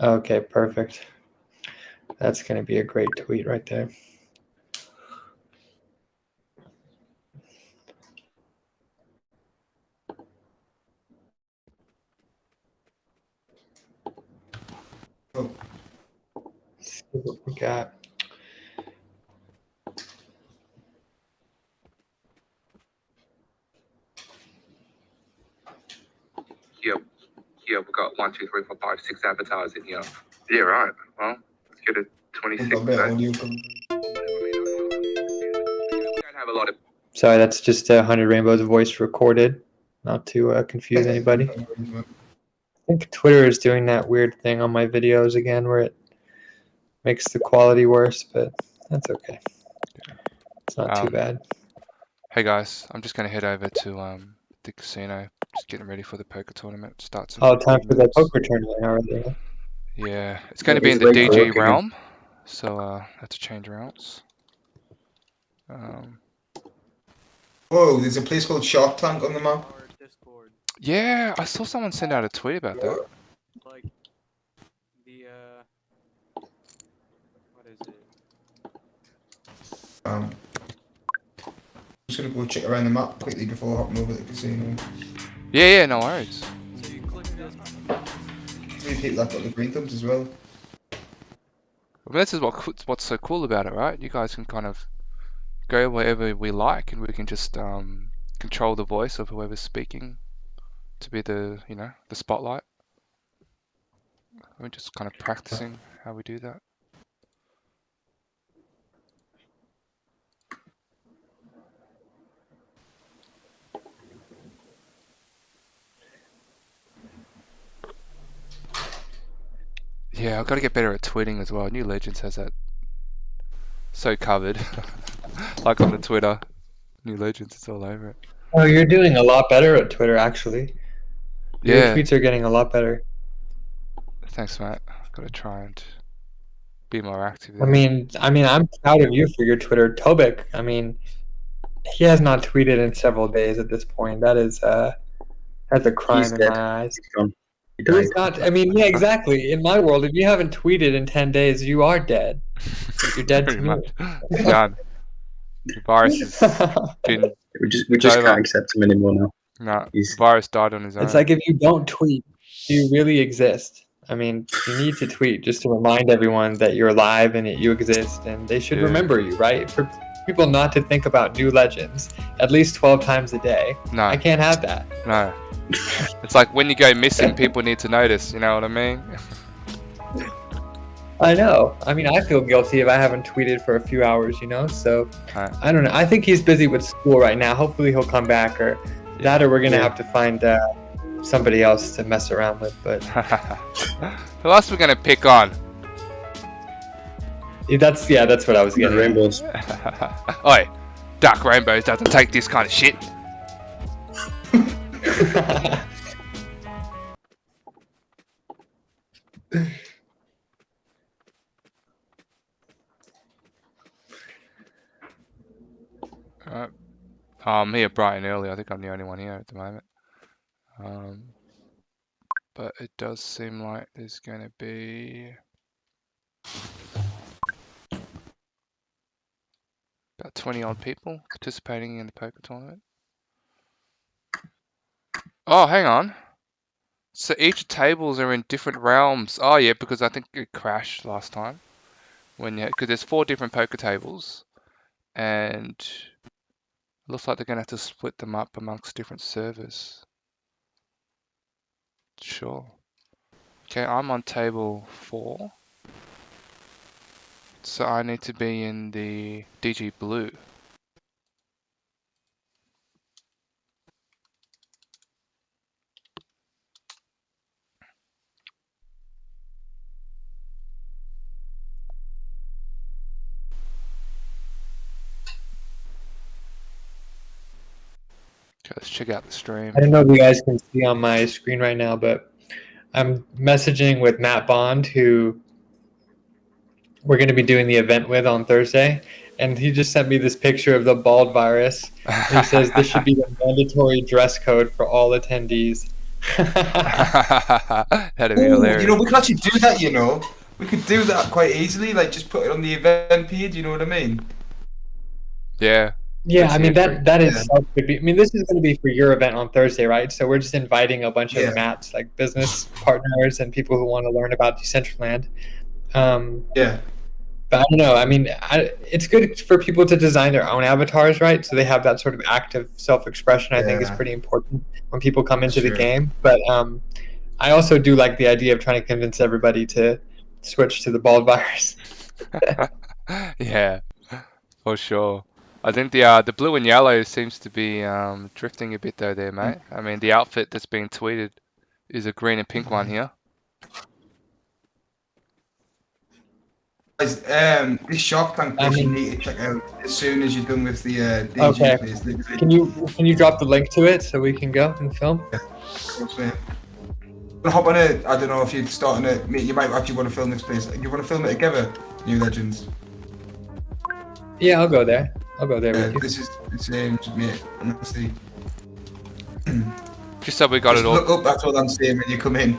Okay, perfect. That's going to be a great tweet right there. Oh. Let's see what we got. Yeah, we've got 1, 2, 3, 4, 5, 6 avatars in here. Yeah, right. Well, let's get a 26. Got a bit of audio coming. We don't have a lot of. Sorry, that's just 100 Rainbows voice recorded, not to confuse anybody. I think Twitter is doing that weird thing on my videos again where it makes the quality worse, but that's okay. It's not too bad. Hey guys, I'm just gonna head over to the casino. Just getting ready for the poker tournament. Starts. Oh, time for the poker tournament already. Huh? Yeah, it's going to Yeah, be in it's the very DG quick again. realm, so I have to change routes. Whoa, there's a place called Shark Tank on the map. Discord. Yeah, I saw someone send out a tweet about that. Like the what is it? I'm just gonna go check around the map quickly before hopping over to the casino. Yeah, no worries. So you click this. Three people that got the green thumbs as well. Well, this is what's so cool about it, right? You guys can kind of go wherever we like, and we can just control the voice of whoever's speaking to be the the spotlight. We're just kind of practicing how we do that. Yeah, I've got to get better at tweeting as well. New Legends has that so covered. Like on the Twitter, New Legends, it's all over it. Oh, you're doing a lot better at Twitter, actually. Your Yeah, tweets are getting a lot better. thanks, mate. I've got to try and be more active I there. mean, I'm proud of you for your Twitter. Tobik, I mean, he has not tweeted in several days at this point. That's a crime He's in dead. my eyes. He's gone. He Who's died. not? I mean, yeah, exactly. In my world, if you haven't tweeted in 10 days, you are dead. You're dead to Pretty me. much. It's done. The virus has been. We just over. can't accept him anymore now. No, the He's virus died on his own. It's like if you don't tweet, do you really exist? I mean, you need to tweet just to remind everyone that you're alive and that you exist, and they should Yeah. remember you, right? For people not to think about new legends at least 12 times a day. No, I can't have that. no. It's like when you go missing, people need to notice. You know what I mean? I know. I mean, I feel guilty if I haven't tweeted for a few hours, you know? So, Right. I don't know. I think he's busy with school right now. Hopefully he'll come back, or that, or we're going to have to find somebody else to mess around with. But Who else are we gonna pick on? that's what I was getting at. Rainbows. Oi, Dark Rainbows doesn't take this kind of shit. Alright. I'm here bright and early. I think I'm the only one here at the moment. But it does seem like there's going to be about 20 odd people participating in the poker tournament. Oh, hang on. So each tables are in different realms. Oh yeah, because I think it crashed last time. Because there's 4 different poker tables, and it looks like they're going to have to split them up amongst different servers. Sure. Okay, I'm on table 4. So I need to be in the DG blue. Okay, let's check out the stream. I don't know if you guys can see on my screen right now, but I'm messaging with Matt Bond, who we're going to be doing the event with on Thursday. And he just sent me this picture of the bald virus. And he says this should be the mandatory dress code for all attendees. That'd be Ooh, hilarious. you know, we could actually do that, you know. We could do that quite easily, like just put it on the event page, you know what I mean? Yeah. Yeah, That's I mean, it. that is so could be. I mean, this is going to be for your event on Thursday, right? So we're just inviting a bunch Yeah. of Matts, like business partners and people who want to learn about Decentraland. Yeah. But I don't know. I mean, it's good for people to design their own avatars, right? So they have that sort of active self-expression. I think is Yeah. pretty important when people come into the Sure. game. But I also do like the idea of trying to convince everybody to switch to the bald virus. Yeah, for sure. I think the blue and yellow seems to be drifting a bit though there, mate. I mean, the outfit that's being tweeted is a green and pink one here. Guys, this Shark Tank place you need to check out as soon as you're done with the DG Okay. place. Literally. Can you drop the link to it so we can go and film? Course, mate. Hop on it. I don't know if you're starting it. You might actually want to film this place. You want to film it together, New Legends. Yeah, I'll go there. I'll go there with you. This is the same, mate. Honestly. Just so we got Just it all. look up. That's all I'm saying when you come in.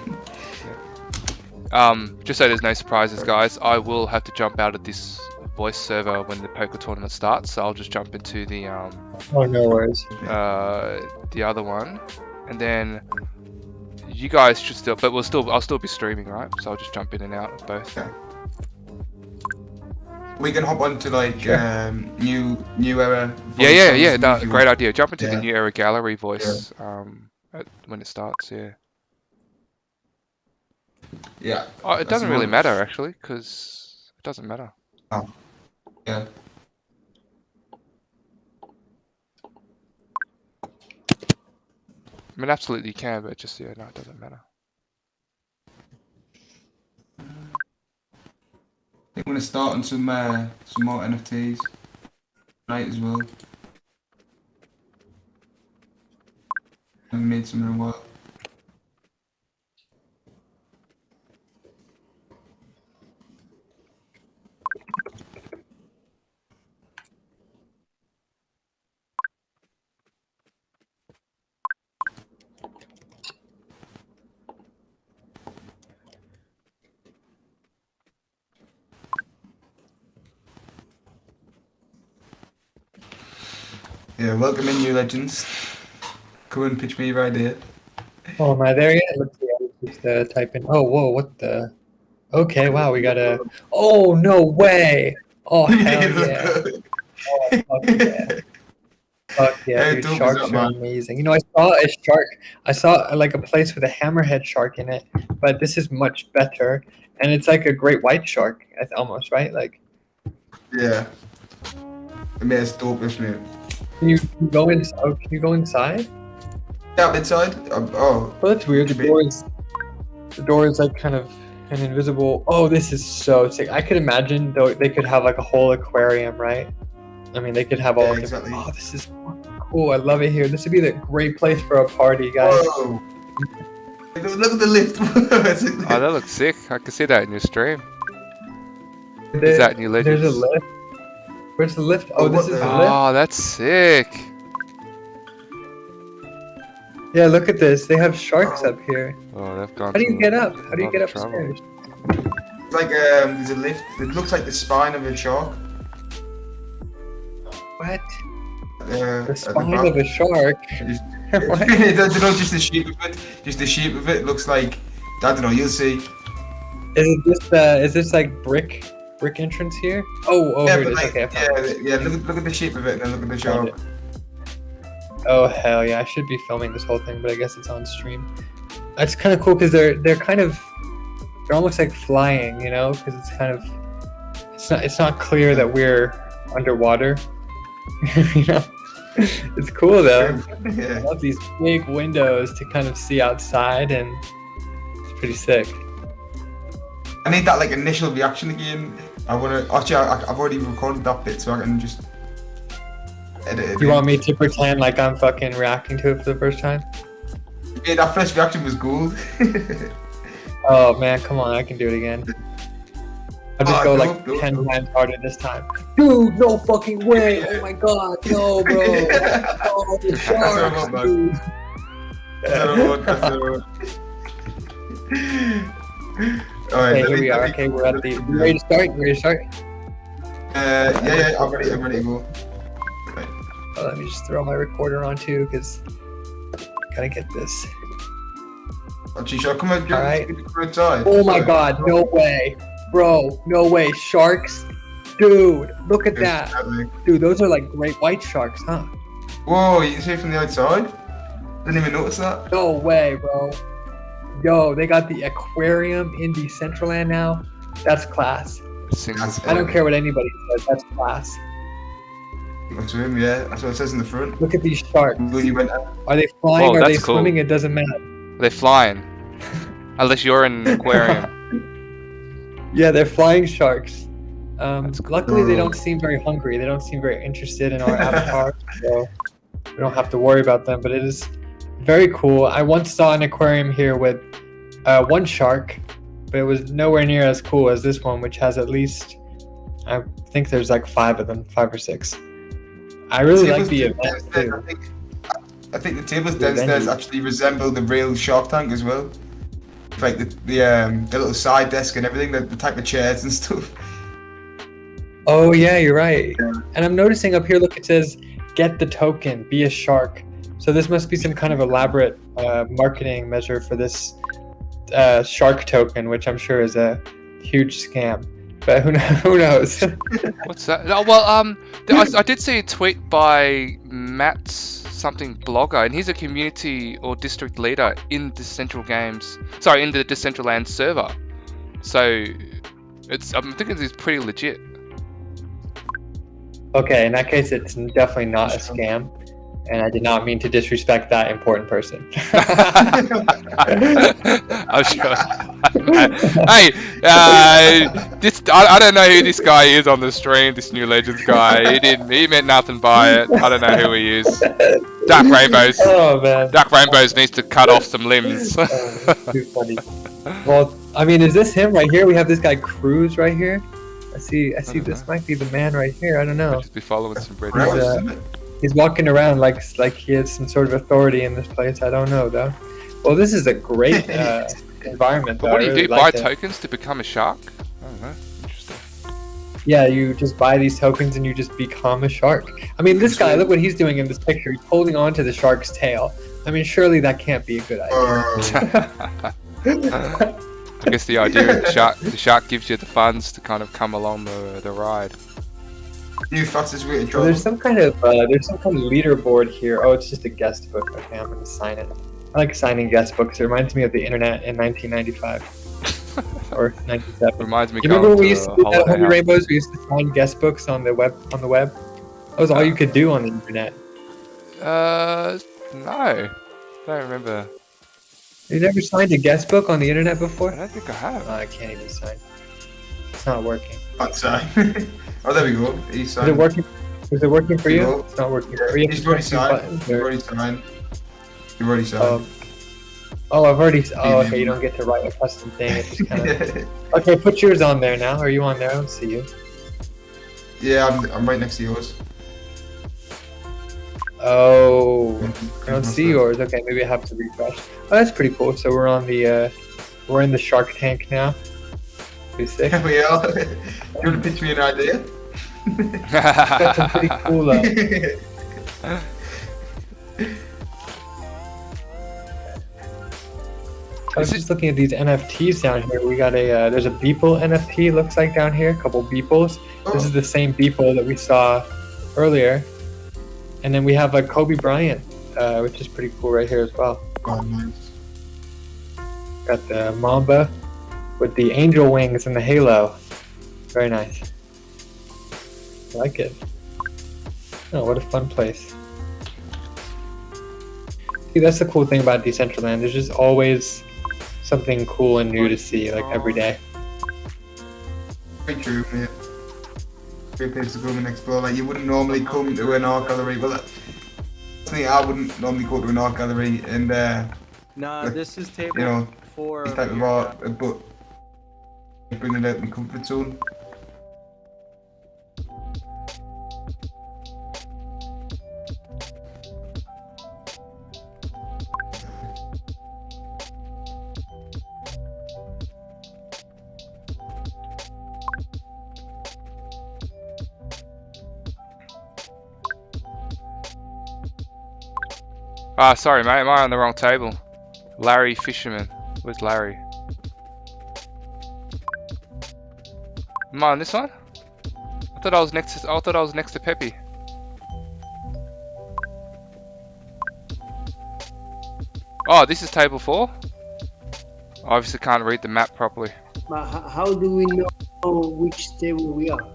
Just so there's no surprises, guys. I will have to jump out of this voice server when the poker tournament starts. So I'll just jump into the Oh, no worries. the other one, and then you guys should still. But I'll still be streaming, right? So I'll just jump in and out of both. Yeah. We can hop onto like Sure. new era. Yeah. voice songs Great idea. Jump into the Yeah. new era gallery voice when it starts. Yeah. Yeah. Oh, it That's doesn't the really one. matter actually, because it doesn't matter. Yeah. I mean, absolutely you can, but just no, it doesn't matter. going to start on some more NFTs tonight as well. I haven't made some in a while. Yeah, welcome in, new legends. Come and pitch me right here. Oh, am I there yet? Let's see. I'll just type in. Oh, whoa, what the? Okay, wow, we got a. Oh, no way! Oh, hell yeah! Oh, fuck yeah! Fuck yeah, Hey, dude! dope is Sharks up, are man. amazing. You know, I saw a shark. I saw like a place with a hammerhead shark in it, but this is much better, and it's like a great white shark, almost right? Like, Yeah. I mean, it's dope, isn't it? can you go in? Oh, can you go inside? Yeah, inside. Oh, Well, that's weird. The door is like kind of an invisible. Oh, this is so sick. I could imagine though they could have like a whole aquarium, right? I mean, they could have all Yeah, of exactly. Oh, this is fucking cool. I love it here. This would be the great place for a party, guys. whoa. Look at the lift. Oh, that looks sick. I can see that in your stream. Is that new There's a legends? lift. Where's the lift? Oh, Oh, this what is the- the lift. Oh, that's sick. Yeah, look at this. They have sharks Oh. up here. Oh, they've gone. How do you to get up? a How do you lot get of trouble. upstairs? It's like there's a lift. It looks like the spine of a shark. What? At The the spine back. of a shark? Just- What? I don't know, just the shape of it. Just the shape of it looks like. I don't know. You'll see. Is this like brick entrance here? Oh, Yeah, here it but is. like, Okay, I found it. yeah. Look at the shape of it, and then look at the Found shark. Oh hell yeah! I should be filming this whole thing, but I guess it's on stream. It's kind of cool because they're almost like flying, you know? Because it's kind of it's not clear that we're underwater. You know, it's cool though. I Yeah. love these big windows to kind of see outside, and it's pretty sick. I need that like initial reaction again. I wanna actually. I've already recorded that bit, so I can just edit it. You in. want me to pretend like I'm fucking reacting to it for the first time? Yeah, that first reaction was gold. Oh man, come on, I can do it again. I'll just go like no, 10 no. times harder this time. Dude, no fucking way! Oh my god, no, bro! Oh, the sharks, what, man. dude. Alright, Okay, here we are. Okay, we're at the. You ready to start? You ready to start? Yeah, I'm ready to go. Oh, let me just throw my recorder on too, because gotta get this. Actually, shall I come out? Alright. Come outside. Oh my god, no way! Bro, no way. Sharks? Dude, look at that. Dude, those are like great white sharks, huh? Whoa, you can see it from the outside? Didn't even notice that. No way, bro. Yo, they got the aquarium in Decentraland now. That's class. Single That's- I don't care what anybody says. That's class. That's him, yeah. That's what it says in the front. Look at these sharks. When you went Are they flying? Whoa, Are they that's cool. swimming? It doesn't matter. They're flying. Unless you're in an aquarium. Yeah, they're flying sharks. That's cool. Luckily, they don't seem very hungry. They don't seem very interested in our avatar, so we don't have to worry about them. But it is very cool. I once saw an aquarium here with one shark, but it was nowhere near as cool as this one, which has at least, I think there's like 5 of them, 5 or 6. I really like the event downstairs, too. I think the tables The downstairs venue. actually resemble the real Shark Tank as well. Like the little side desk and everything, the type of chairs and stuff. Oh yeah, you're right. And I'm noticing up here, look, it says "Get the token, be a shark." So this must be some kind of elaborate marketing measure for this shark token, which I'm sure is a huge scam. But who knows? What's that? Oh, well, I did see a tweet by Matt something blogger, and he's a community or district leader in the in the Decentraland server. So I'm thinking it's pretty legit. Okay, in that case, it's definitely not a scam. And I did not mean to disrespect that important person. I'm sure. Hey, I don't know who this guy is on the stream. This New Legends guy. He meant nothing by it. I don't know who he is. Dark Rainbows. Oh man. Dark Rainbows needs to cut off some limbs. Too funny. Well, I mean, is this him right here? We have this guy Cruz right here. I see. This might be the man right here. I don't know. Just be following some bread. He's walking around like he has some sort of authority in this place. I don't know though. Well, this is a great environment. But though. what do you I really do? Buy like it. tokens to become a shark? I don't know. Interesting. Yeah, you just buy these tokens and you just become a shark. I mean, this guy, look what he's doing in this picture. He's holding on to the shark's tail. I mean, surely that can't be a good idea. I guess the idea is the shark gives you the funds to kind of come along the ride. New fastest way to Well, travel. there's some kind of leaderboard here. Oh, it's just a guest book. Okay, I'm gonna sign it. I like signing guest books. It reminds me of the internet in 1995 or 97. Reminds me. You remember when we going used to to do that at holiday 100 house. Rainbows? We used to sign guest books on the web. That was all you could do on the internet. No. I don't remember. You never signed a guest book on the internet before? I don't think I have. Oh, I can't even sign. It's not working. That's oh, there we go. He's Is signed. it working? Is it working for you? No. It's not working. Or you have He's to already press these signed. buttons, You've or- already signed. You've already signed. I've already. Oh, okay. You don't get to write a custom thing. It's just kind of. Okay, put yours on there now. Are you on there? I don't see you. Yeah, I'm right next to yours. Oh, I don't see yours. Okay, maybe I have to refresh. Oh, that's pretty cool. So we're on the we're in the Shark Tank now. Pretty sick. Here we are. Do you want to pitch me an idea? Got some pretty cool. I was just looking at these NFTs down here. We got a there's a Beeple NFT. Looks like down here, a couple Beeples. This is the same Beeple that we saw earlier, and then we have a Kobe Bryant, which is pretty cool right here as well. Oh, nice. Got the Mamba with the angel wings and the halo. Very nice. I like it. Oh, what a fun place. See, that's the cool thing about Decentraland. There's just always something cool and new to see, like every day. Very true, mate. Great place to come and explore. Like, you wouldn't normally come to an art gallery. Well, personally, I wouldn't normally go to an art gallery and, Nah, Like, this is table you know, 4. this type of art, but bringing it out of my comfort zone. Ah, sorry, mate. Am I on the wrong table? Larry Fisherman. Where's Larry? Am I on this one? I thought I was next to Peppy. Oh, this is table 4? I obviously can't read the map properly. But how do we know which table we are?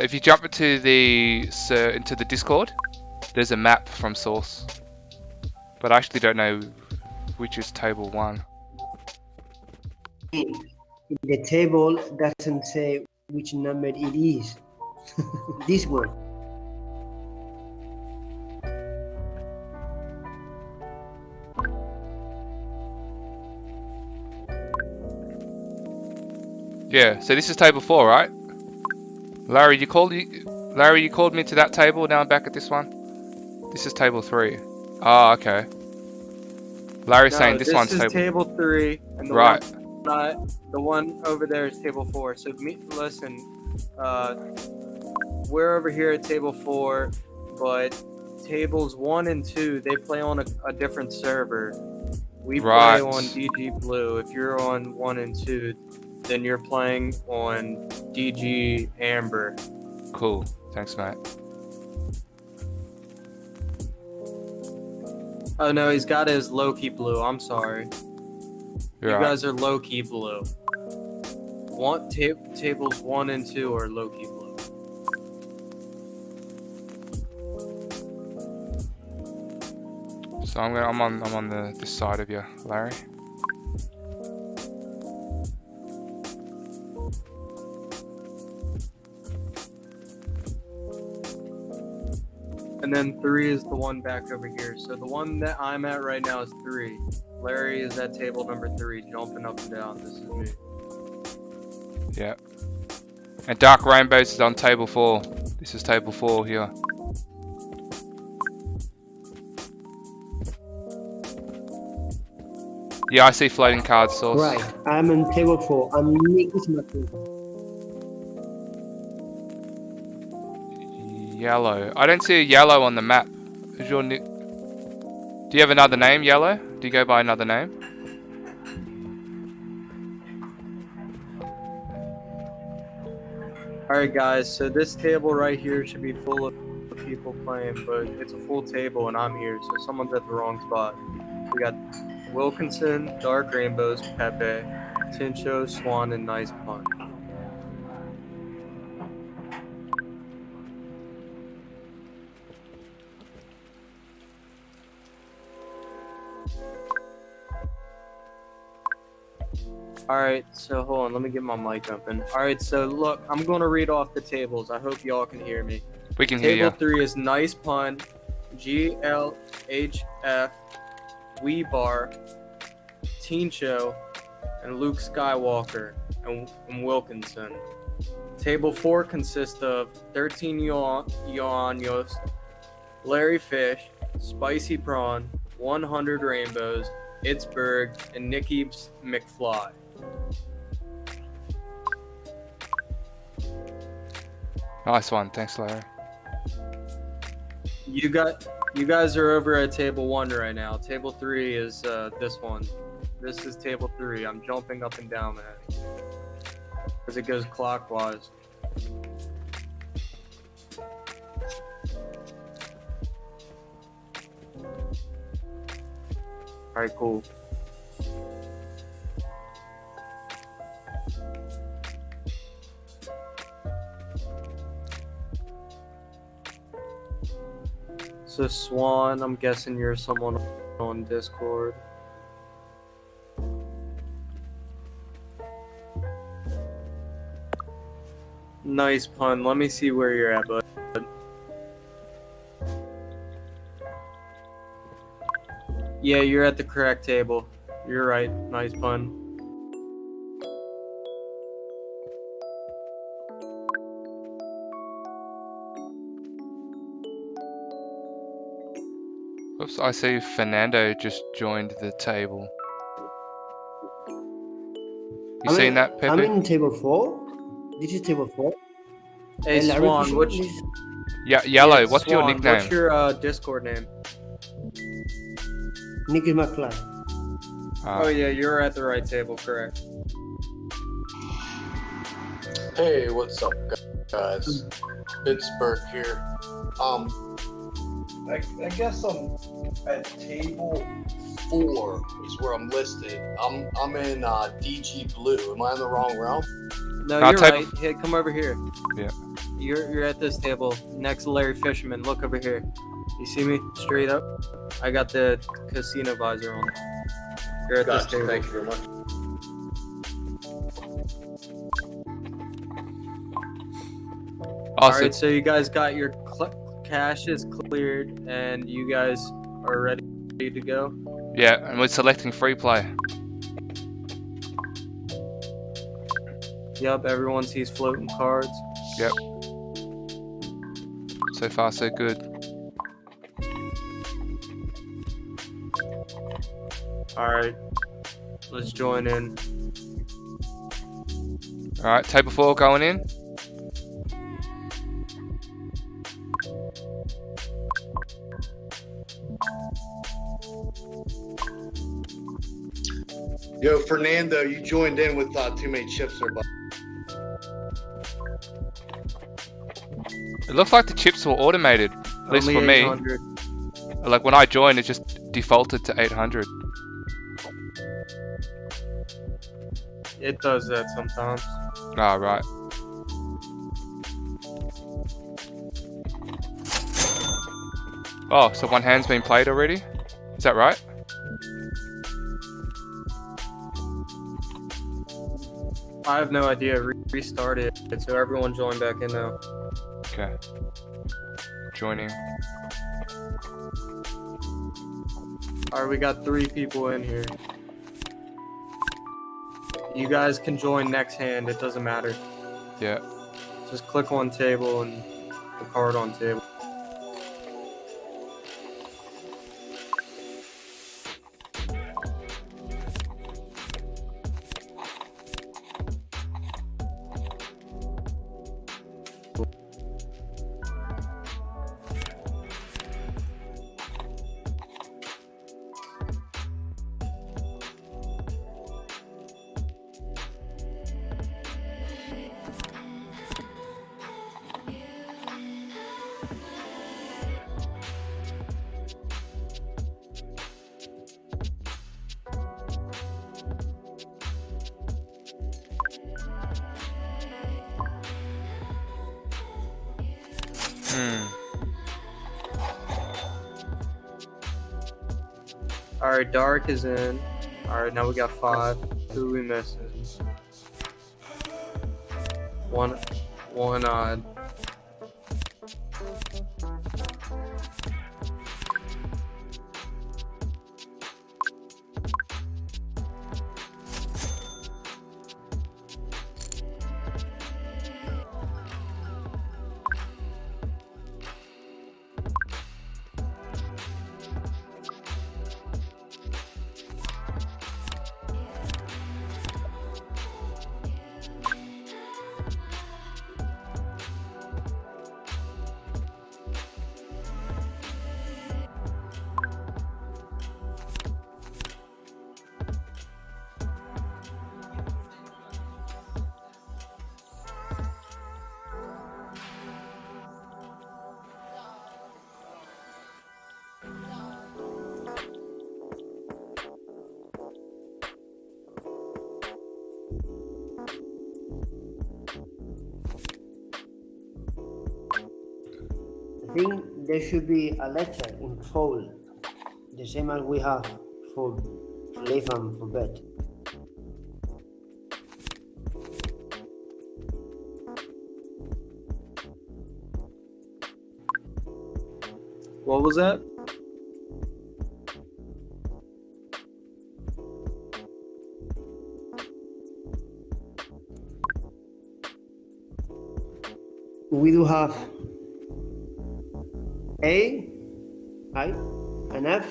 If you jump into the Discord, there's a map from Source. But I actually don't know which is table 1. The table doesn't say which number it is. This one. Yeah, so this is table 4, right? Larry, you called me to that table. Now I'm back at this one. This is table 3. Oh, okay. Larry's saying this one's is table 3, and the right. the one over there is table 4. So listen, we're over here at table 4, but tables 1 and 2 they play on a different server. We Right. play on DG Blue. If you're on 1 and 2, then you're playing on DG Amber. Cool. Thanks, mate. Oh no, he's got his low-key blue. I'm sorry. You're You right. guys are low-key blue. Tables 1 and 2 are low-key blue. So I'm on this side of you, Larry. And then 3 is the one back over here. So the one that I'm at right now is 3. Larry is at table number 3, jumping up and down. This is me. Yeah. And Dark Rainbows is on table 4. This is table 4 here. Yeah, I see floating card source. Right, I'm on table 4. I'm Nick is my table. Yellow. I don't see a yellow on the map. Is your nick? Do you have another name, Yellow? Do you go by another name? Alright guys, so this table right here should be full of people playing, but it's a full table and I'm here, so someone's at the wrong spot. We got Wilkinson, Dark Rainbows, Pepe, Tincho, Swan, and Nice Pun. Alright, so hold on, let me get my mic open. Alright, so look, I'm going to read off the tables. I hope y'all can hear me. We can hear you. Table 3 is Nice Pun, GLHF, Weebar, Teen Show, and Luke Skywalker, and Wilkinson. Table 4 consists of 13 Yoanyos, Larry Fish, Spicy Prawn, 100 Rainbows, Itzberg, and Nicky McFly. Nice one. Thanks, Larry. You guys are over at table 1 right now. Table 3 is this one. This is table 3. I'm jumping up and down that because it goes clockwise. Alright, cool. So Swan, I'm guessing you're someone on Discord. Nice Pun. Let me see where you're at, bud. Yeah, you're at the correct table. You're right. Nice Pun. Oops, I see Fernando just joined the table. You seen that, Pepe? I'm in table 4. This is table 4. Hey, Larry Swan, Fisher, which... this- Yeah, Yellow. Yeah, What's your Swan, nickname? What's your Discord name? Nick is my class. Oh yeah, you're at the right table, correct. Hey, what's up, guys? Pittsburgh here. I guess I'm at table 4 is where I'm listed. I'm in DG Blue. Am I in the wrong realm? No, Not you're table- right. Hey, come over here. Yeah. You're at this table next to Larry Fisherman. Look over here. You see me straight up? I got the casino visor on. You're at this Gotcha. table. Thank you very much. Also, Alright, so you guys got your caches cleared and you guys are ready to go? yeah, and we're selecting free play. Yep, everyone sees floating cards. Yep. So far, so good. Alright, let's join in. All right, table 4 going in. Yo, Fernando, you joined in with too many chips there, bud. It looks like the chips were automated, at least Only for me. 800. Like when I joined, it just defaulted to 800. It does that sometimes. Ah, right. Oh, so one hand's been played already? Is that right? I have no idea. Restart it, so everyone join back in now. Okay. Joining. Alright, we got 3 people in here. You guys can join next hand, it doesn't matter. Yeah. Just click on table and the card on table. Alright, dark is in. Alright, now we got 5. Who are we missing? One odd. I think there should be a letter in fold, the same as we have for live and for bet. What was that? We do have A, I, and F.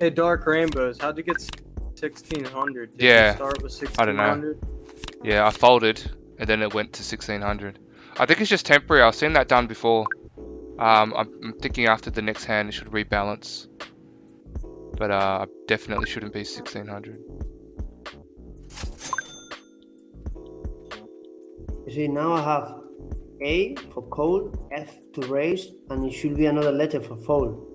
Hey, Dark Rainbows, how'd you get 1600? Did Yeah, you start with I don't know. 1600? Yeah, I folded and then it went to 1600. I think it's just temporary. I've seen that done before. I'm thinking after the next hand it should rebalance. But I definitely shouldn't be 1600. You see, now I have A for call, F to raise, and it should be another letter for fold.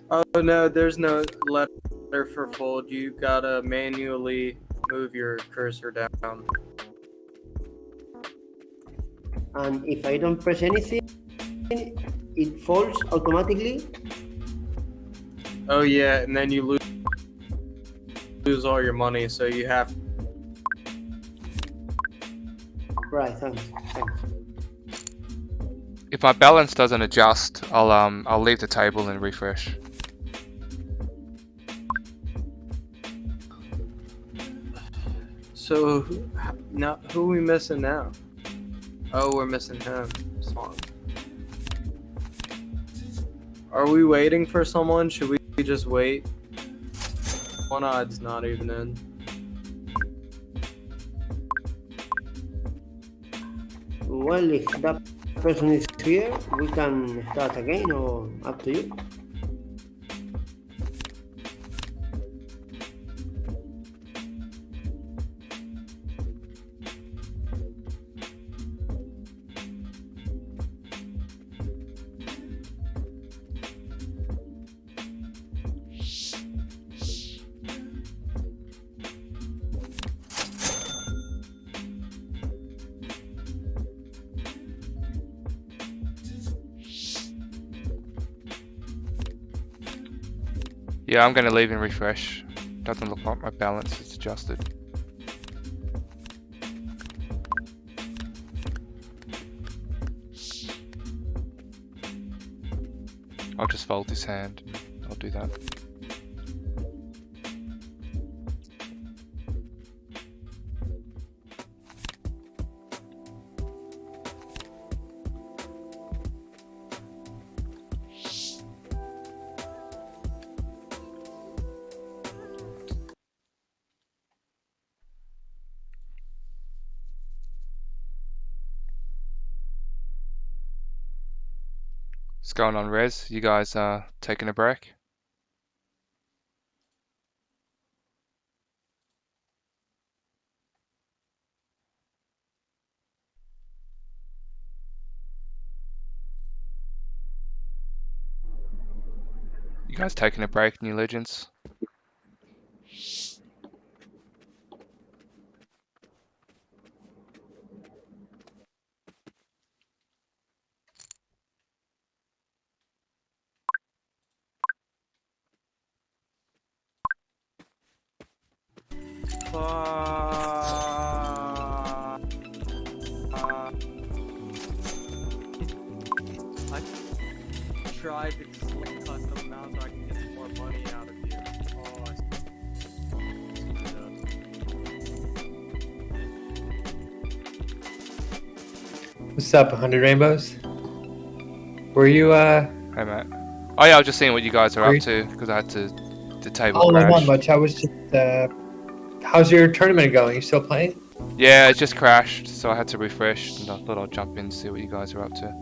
Oh no, there's no letter for fold. You gotta manually move your cursor down. And if I don't press anything, it folds automatically. Oh yeah, and then you lose all your money, so you have. Right, thanks. If my balance doesn't adjust, I'll leave the table and refresh. So now, who are we missing now? Oh, we're missing him. Song. Are we waiting for someone? Should we just wait? One odd's not even in. Well, if that person is here, we can start again, or up to you. Yeah, I'm gonna leave and refresh. Doesn't look like my balance is adjusted. I'll just fold this hand. I'll do that. What's going on, Rez? You guys taking a break? You guys taking a break, New Legends? I tried to select custom mount so I can get some more money out of you. Oh, I What's up, 100Rainbows? Were you Hey, mate. Oh yeah, I was just seeing what you guys are up to because I had to table Oh, crash. not much. I was just. How's your tournament going? You still playing? Yeah, it just crashed, so I had to refresh, and I thought I'd jump in and see what you guys are up to.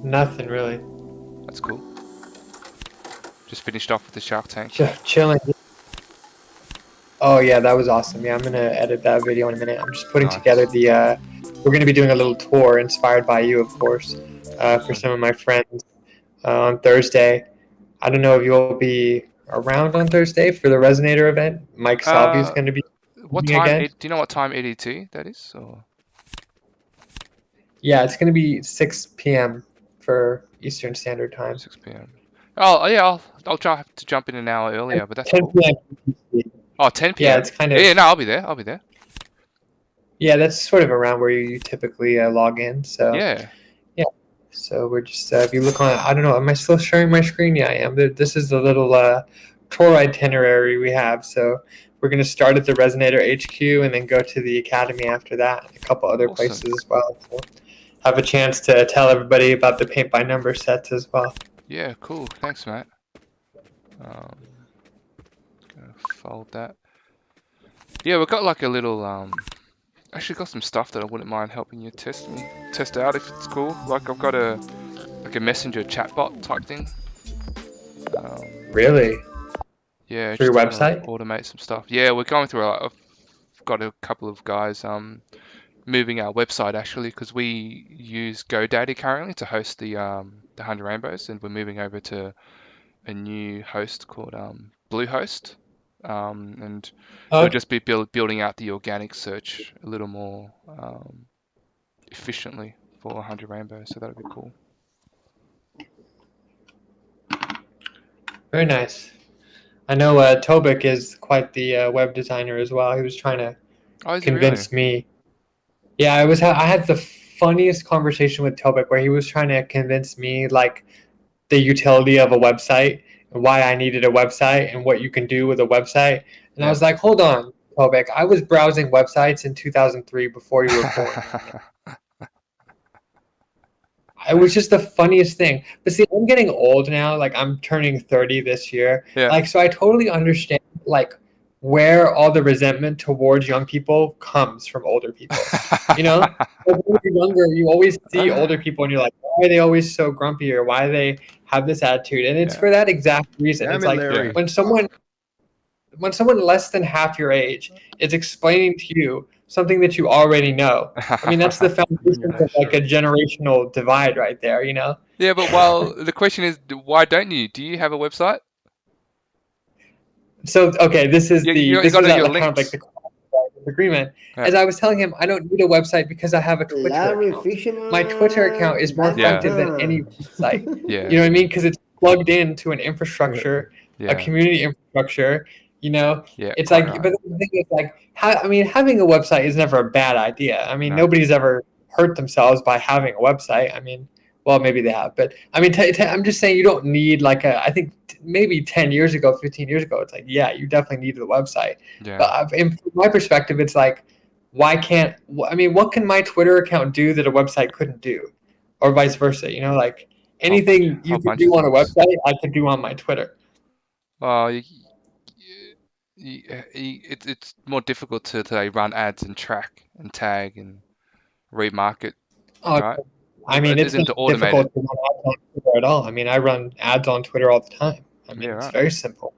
Nothing really. That's cool. Just finished off with the Shark Tank. Chilling. Oh yeah, that was awesome. Yeah, I'm gonna edit that video in a minute. I'm just putting Nice. together the. We're gonna be doing a little tour inspired by you, of course, for some of my friends on Thursday. I don't know if you'll be around on Thursday for the Resonator event. Mike Salvi is going to be. What speaking time? again. Do you know what time EDT that is? Or Yeah, it's going to be 6 p.m. for Eastern Standard Time. 6 p.m. Oh yeah, I'll try to jump in an hour earlier, but that's 10 cool. p.m. Oh, 10 p.m. Yeah, it's kind of. Yeah, no, I'll be there. I'll be there. Yeah, that's sort of around where you typically log in. So. Yeah. So we're just, if you look on, I don't know, am I still sharing my screen? Yeah, I am. This is the little tour itinerary we have. So we're going to start at the Resonator HQ and then go to the Academy after that, and a couple other Awesome. places as well. So have a chance to tell everybody about the paint by number sets as well. Yeah, cool. Thanks, mate. Gonna fold that. Yeah, we've got like a little actually got some stuff that I wouldn't mind helping you test out if it's cool. Like I've got a messenger chatbot type thing. Really? Yeah, For your just to website? automate some stuff. Yeah, we're going through. I've got a couple of guys moving our website actually because we use GoDaddy currently to host the 100Rainbows, and we're moving over to a new host called Bluehost, and we'll just be building out the organic search a little more efficiently for 100Rainbows, so that'll be cool. Very nice. I know Tobik is quite the web designer as well. He was trying to convince me. Yeah, I had the funniest conversation with Tobik where he was trying to convince me like the utility of a website and why I needed a website and what you can do with a website. And I was like, hold on, Tobik. I was browsing websites in 2003 before you were born. It was just the funniest thing. But see, I'm getting old now. Like I'm turning 30 this year. Yeah. Like, so I totally understand like where all the resentment towards young people comes from older people. You know, when you're younger, you always see older people and you're like, why are they always so grumpy or why do they have this attitude? And it's for that exact reason. It's like when someone less than half your age is explaining to you something that you already know. I mean, that's the foundation of like a generational divide right there, you know? Yeah, but well, the question is, why don't you? Do you have a website? So, okay, this is your kind of like the agreement. Yeah. As I was telling him, I don't need a website because I have a Twitter account. My Twitter account is more effective than any website. Yeah. You know what I mean? Because it's plugged into an infrastructure, a Yeah. community infrastructure. You know, Yeah. it's quite like, right. but the thing is, like, I mean, having a website is never a bad idea. I mean, No. nobody's ever hurt themselves by having a website. I mean, well, maybe they have, but I mean, I'm just saying you don't need like a. I think maybe 10 years ago, 15 years ago, it's like, yeah, you definitely needed a website. Yeah. But from my perspective, it's like, why can't? I mean, what can my Twitter account do that a website couldn't do, or vice versa? You know, like anything you whole could bunch do of on a things. website, I could do on my Twitter. Well, it's more difficult to run ads and track and tag and remarket, Oh, right? I mean, It it's isn't not to automate difficult it. to run ads on Twitter at all. I mean, I run ads on Twitter all the time. I mean, Yeah, it's right. very simple,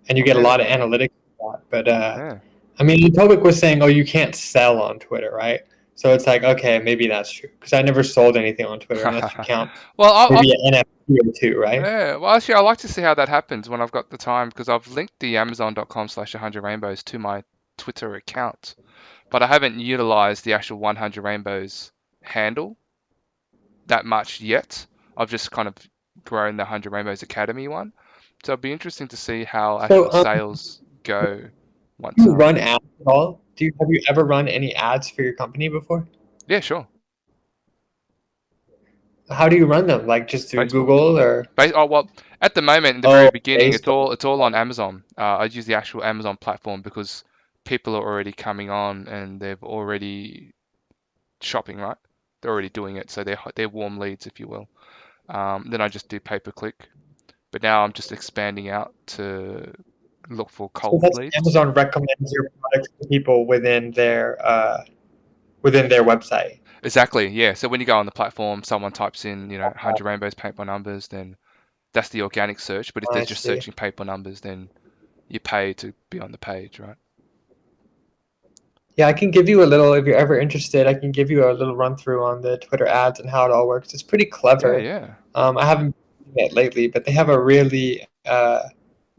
and you get a Okay. lot of analytics for that. But Yeah. I mean, Topic was saying, oh, you can't sell on Twitter, right? So it's like, okay, maybe that's true because I never sold anything on Twitter unless you count Well, maybe an NFT or two, right? yeah. Well, actually, I like to see how that happens when I've got the time because I've linked the Amazon.com/100Rainbows to my Twitter account, but I haven't utilized the actual 100Rainbows handle that much yet. I've just kind of grown the 100 Rainbows Academy one. So it'll be interesting to see how actual So, sales go once. do you run ads at all? Have you ever run any ads for your company before? Yeah, sure. How do you run them? Like just through Facebook. Google or? Oh well, at the moment, in the very beginning, Facebook. it's all on Amazon. I use the actual Amazon platform because people are already coming on and they've already shopping, right? They're already doing it, so they're warm leads, if you will. Then I just do pay per click, but now I'm just expanding out to look for So cold that's leads. Amazon recommends your products to people within their website. Exactly, yeah. So when you go on the platform, someone types in, 100 Rainbows paint by numbers, then that's the organic search. But if they're I just see. searching paint by numbers, then you pay to be on the page, right? Yeah, I can give you a little, if you're ever interested, I can give you a little run through on the Twitter ads and how it all works. It's pretty Yeah, clever. yeah. I haven't seen it lately, but they have a really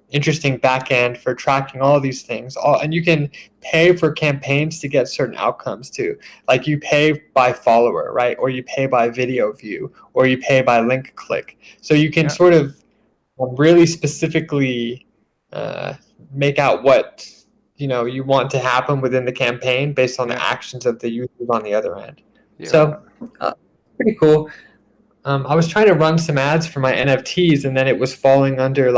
interesting back end for tracking all these things. And you can pay for campaigns to get certain outcomes too. Like you pay by follower, right? Or you pay by video view, or you pay by link click. So you can Yeah. sort of really specifically make out what you want to happen within the campaign based on the Yeah. actions of the users on the other end. Yeah, So pretty cool. I was trying to run some ads for my NFTs, and then it was falling under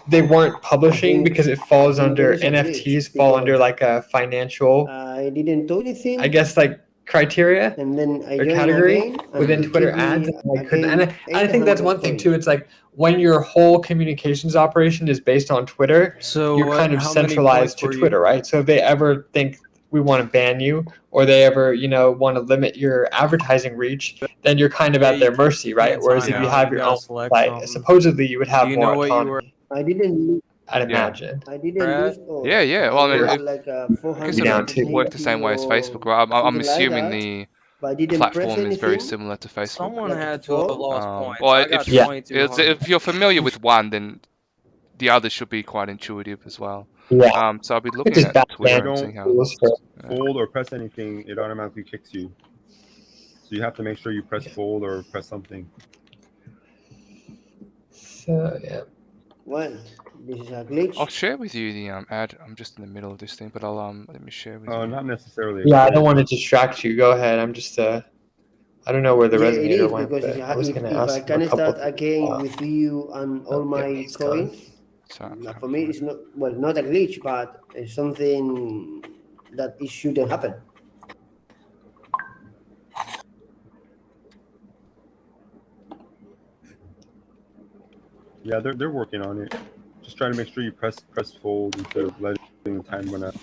they weren't publishing because it falls under NFTs fall under like a financial, I didn't do anything. I guess, like criteria And then I or joined category again, and within it Twitter took me ads. And I couldn't, again and I think that's one thing too. It's like when your whole communications operation is based on Twitter, So you're kind of how many centralized points to were you? Twitter, right? So if they ever think we want to ban you, or they ever want to limit your advertising reach, then you're kind of Yeah, at their you mercy, right? can't Whereas time if you out. have You your gotta own select site, something. supposedly you would have Do you more know what you were? autonomy. I didn't. I'd Yeah. imagine. I didn't Brad? lose all. Yeah, yeah. Well, I mean, It was it, like I guess down it'll too. work the same way as Facebook, right? I'm something like assuming that, the but I didn't press platform is very anything. similar to Facebook. Someone Like had to have fall. lost points. Well, I got Yeah. 2,200. if you're familiar with one, then the others should be quite intuitive as well. Yeah. So I'll be It's looking just at back Twitter then. and Don't seeing how it rules looks. for fold or press anything, it automatically kicks you. So you have to make sure you press fold or press something. So yeah. Well, this is a glitch. I'll share with you the ad. I'm just in the middle of this thing, but I'll let me share with you. Not necessarily. Yeah, I don't want to distract you. Go ahead. I'm just I don't know where the Yeah, it resonator is went, because but I was if going to I ask him can a couple. start again with you and all my he's gone. coins, So, for me it's not a glitch, but it's something that it shouldn't happen. Yeah, they're working on it. Just trying to make sure you press fold instead of letting the time run out.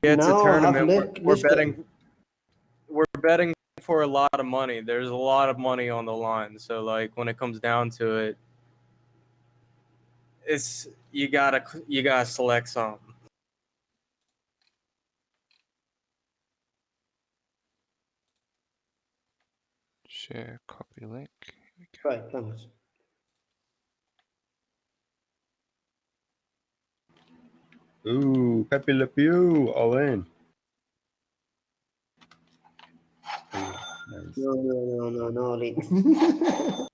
Yeah, it's a Now I have tournament. We're less betting. We're betting for a lot of money. There's a lot of money on the line. So like when it comes down to it, it's you gotta select something. share, copy link. Right, thanks. Ooh, Pepe Le Pew, all in. Ooh, nice. No, Lin.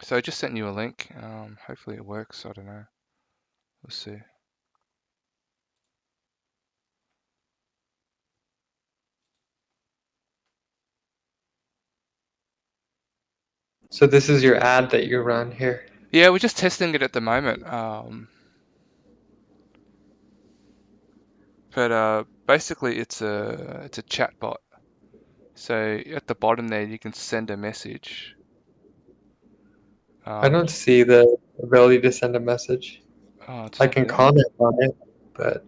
So I just sent you a link. Hopefully it works. I don't know. We'll see. So this is your ad that you run here. Yeah, we're just testing it at the moment. But basically it's a chat bot. So at the bottom there you can send a message. I don't see the ability to send a message. It's I not can there? comment on it, but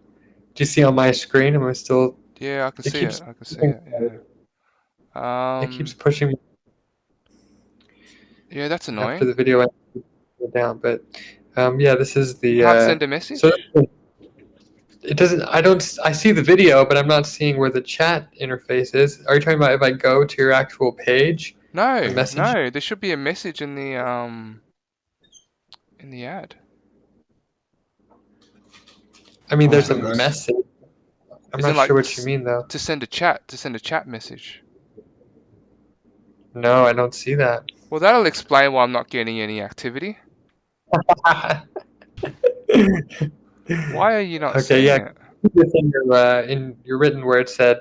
do you see on my screen? Am I still? Yeah, I can It see keeps it. I can see it. Yeah. It keeps pushing me Yeah, that's after annoying. the video went down, but yeah, this is the. Can't send a message? So it doesn't. I see the video, but I'm not seeing where the chat interface is. Are you talking about if I go to your actual page? No, the message? no. There should be a message in the ad. I mean, there's a Okay, guys. message. I'm Is it not like sure what you mean though. To send a chat message. No, I don't see that. Well, that'll explain why I'm not getting any activity. Why are you not Okay, seeing yeah. it? This in your written where it said,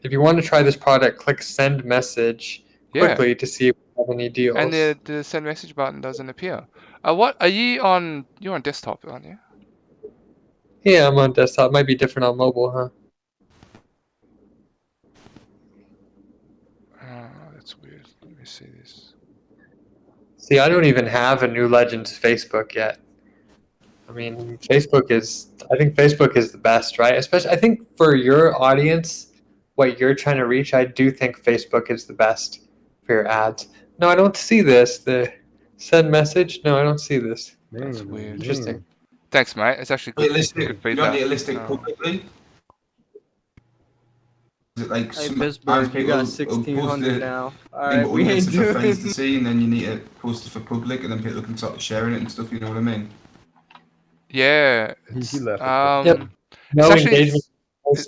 if you want to try this product, click send message Yeah. quickly to see if we have any deals. And the send message button doesn't appear. What are you on? You're on desktop, aren't you? Yeah, I'm on desktop. Might be different on mobile, huh? Oh, that's weird. Let me see this. See, I don't even have a New Legends Facebook yet. I mean, I think Facebook is the best, right? Especially, I think for your audience, what you're trying to reach, I do think Facebook is the best for your ads. No, I don't see this. The send message. No, I don't see this. That's weird. Interesting. Thanks, mate. It's actually Wait, good, list good it. You feedback. don't need to list it publicly. Is it like Hey, some Pittsburgh, you got post 1600 it, now. thing, Alright, but we only ain't list it for friends to doing. see, and then you need to post it for public, and then people can start sharing it and stuff. You know what I mean? Yeah. He It's, left. Yep. No actually- engagement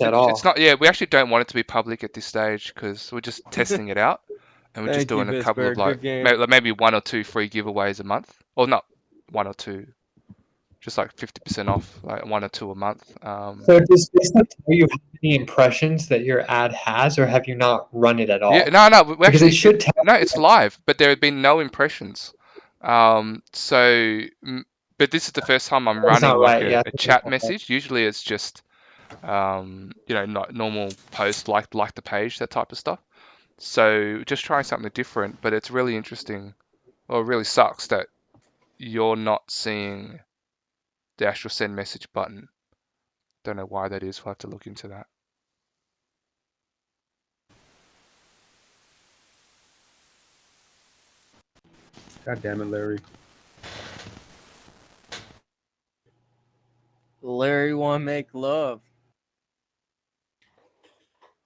at all. It's not. Yeah, we actually don't want it to be public at this stage because we're just testing it out, and we're just Thank you, doing a couple of Pittsburgh. Good game. maybe 1 or 2 free giveaways a month, or not 1 or 2, just like 50% off, like 1 or 2 a month. So does Facebook tell you how many impressions that your ad has, or have you not run it at all? Yeah, no, we Because actually it should tell. no, it's live, but there have been no impressions. But this is the first time I'm That's running not like right, yeah. a chat message. Usually it's just not normal post like the page, that type of stuff. So just trying something different, but it's really interesting. Well, it really sucks that you're not seeing the actual send message button. Don't know why that is. We'll have to look into that. God damn it, Larry. Larry wanna make love.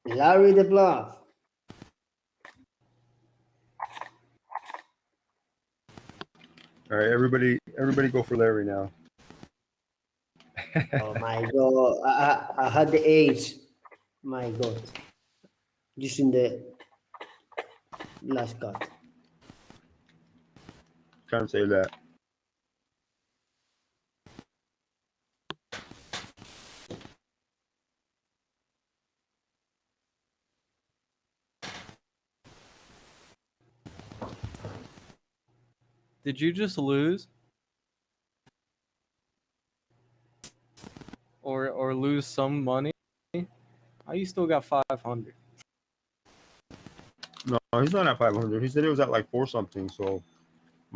Larry the Bluff. All right, everybody go for Larry now. Oh my God. I had the ace. My God. Using the last cut. Can't say that. Did you just lose? Or lose some money? How you still got 500? No, he's not at 500. He said it was at like 4 something. So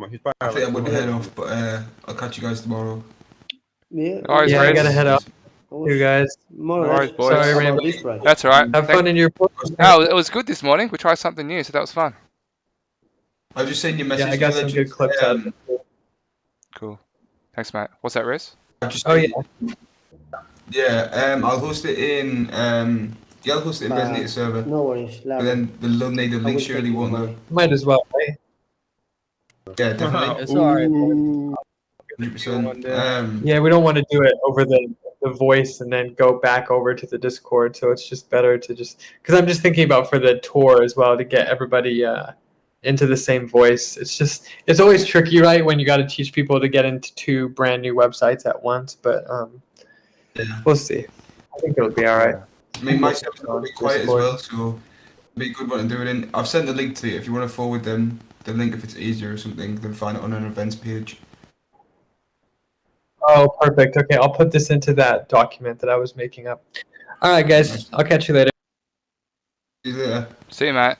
he's probably I at think like I'm gonna 400. head off, but I'll catch you guys tomorrow. Yeah. All right, Yeah, I Grace. gotta head out. You guys. More or All less right, boys. Sorry, about Rainbow. this project. That's all right. Have fun in your. No, it was good this morning. We tried something new, so that was fun. I've just sent you a message. Yeah, I got some good clips out. Cool. Thanks, mate. What's that, Riz? Oh yeah. Yeah, I'll host it in I'll host it in Resonator server. No worries, But Larry. then the native I link will surely take won't your know. money. Might as well, right? Yeah, definitely. It's alright, Ooh. 100%. Yeah, we don't want to do it over the voice and then go back over to the Discord. So it's just better to just because I'm just thinking about for the tour as well to get everybody into the same voice. It's always tricky, right, when you got to teach people to get into 2 brand new websites at once. But we'll see. I think it'll be all right. I mean, my server's a bit quiet as well, so it'll be a good one to do it in. I've sent the link to it if you want to forward them the link if it's easier or something. Then find it on an events page. Oh, perfect. Okay, I'll put this into that document that I was making up. All right, guys. I'll catch you later. See you later. See you, mate.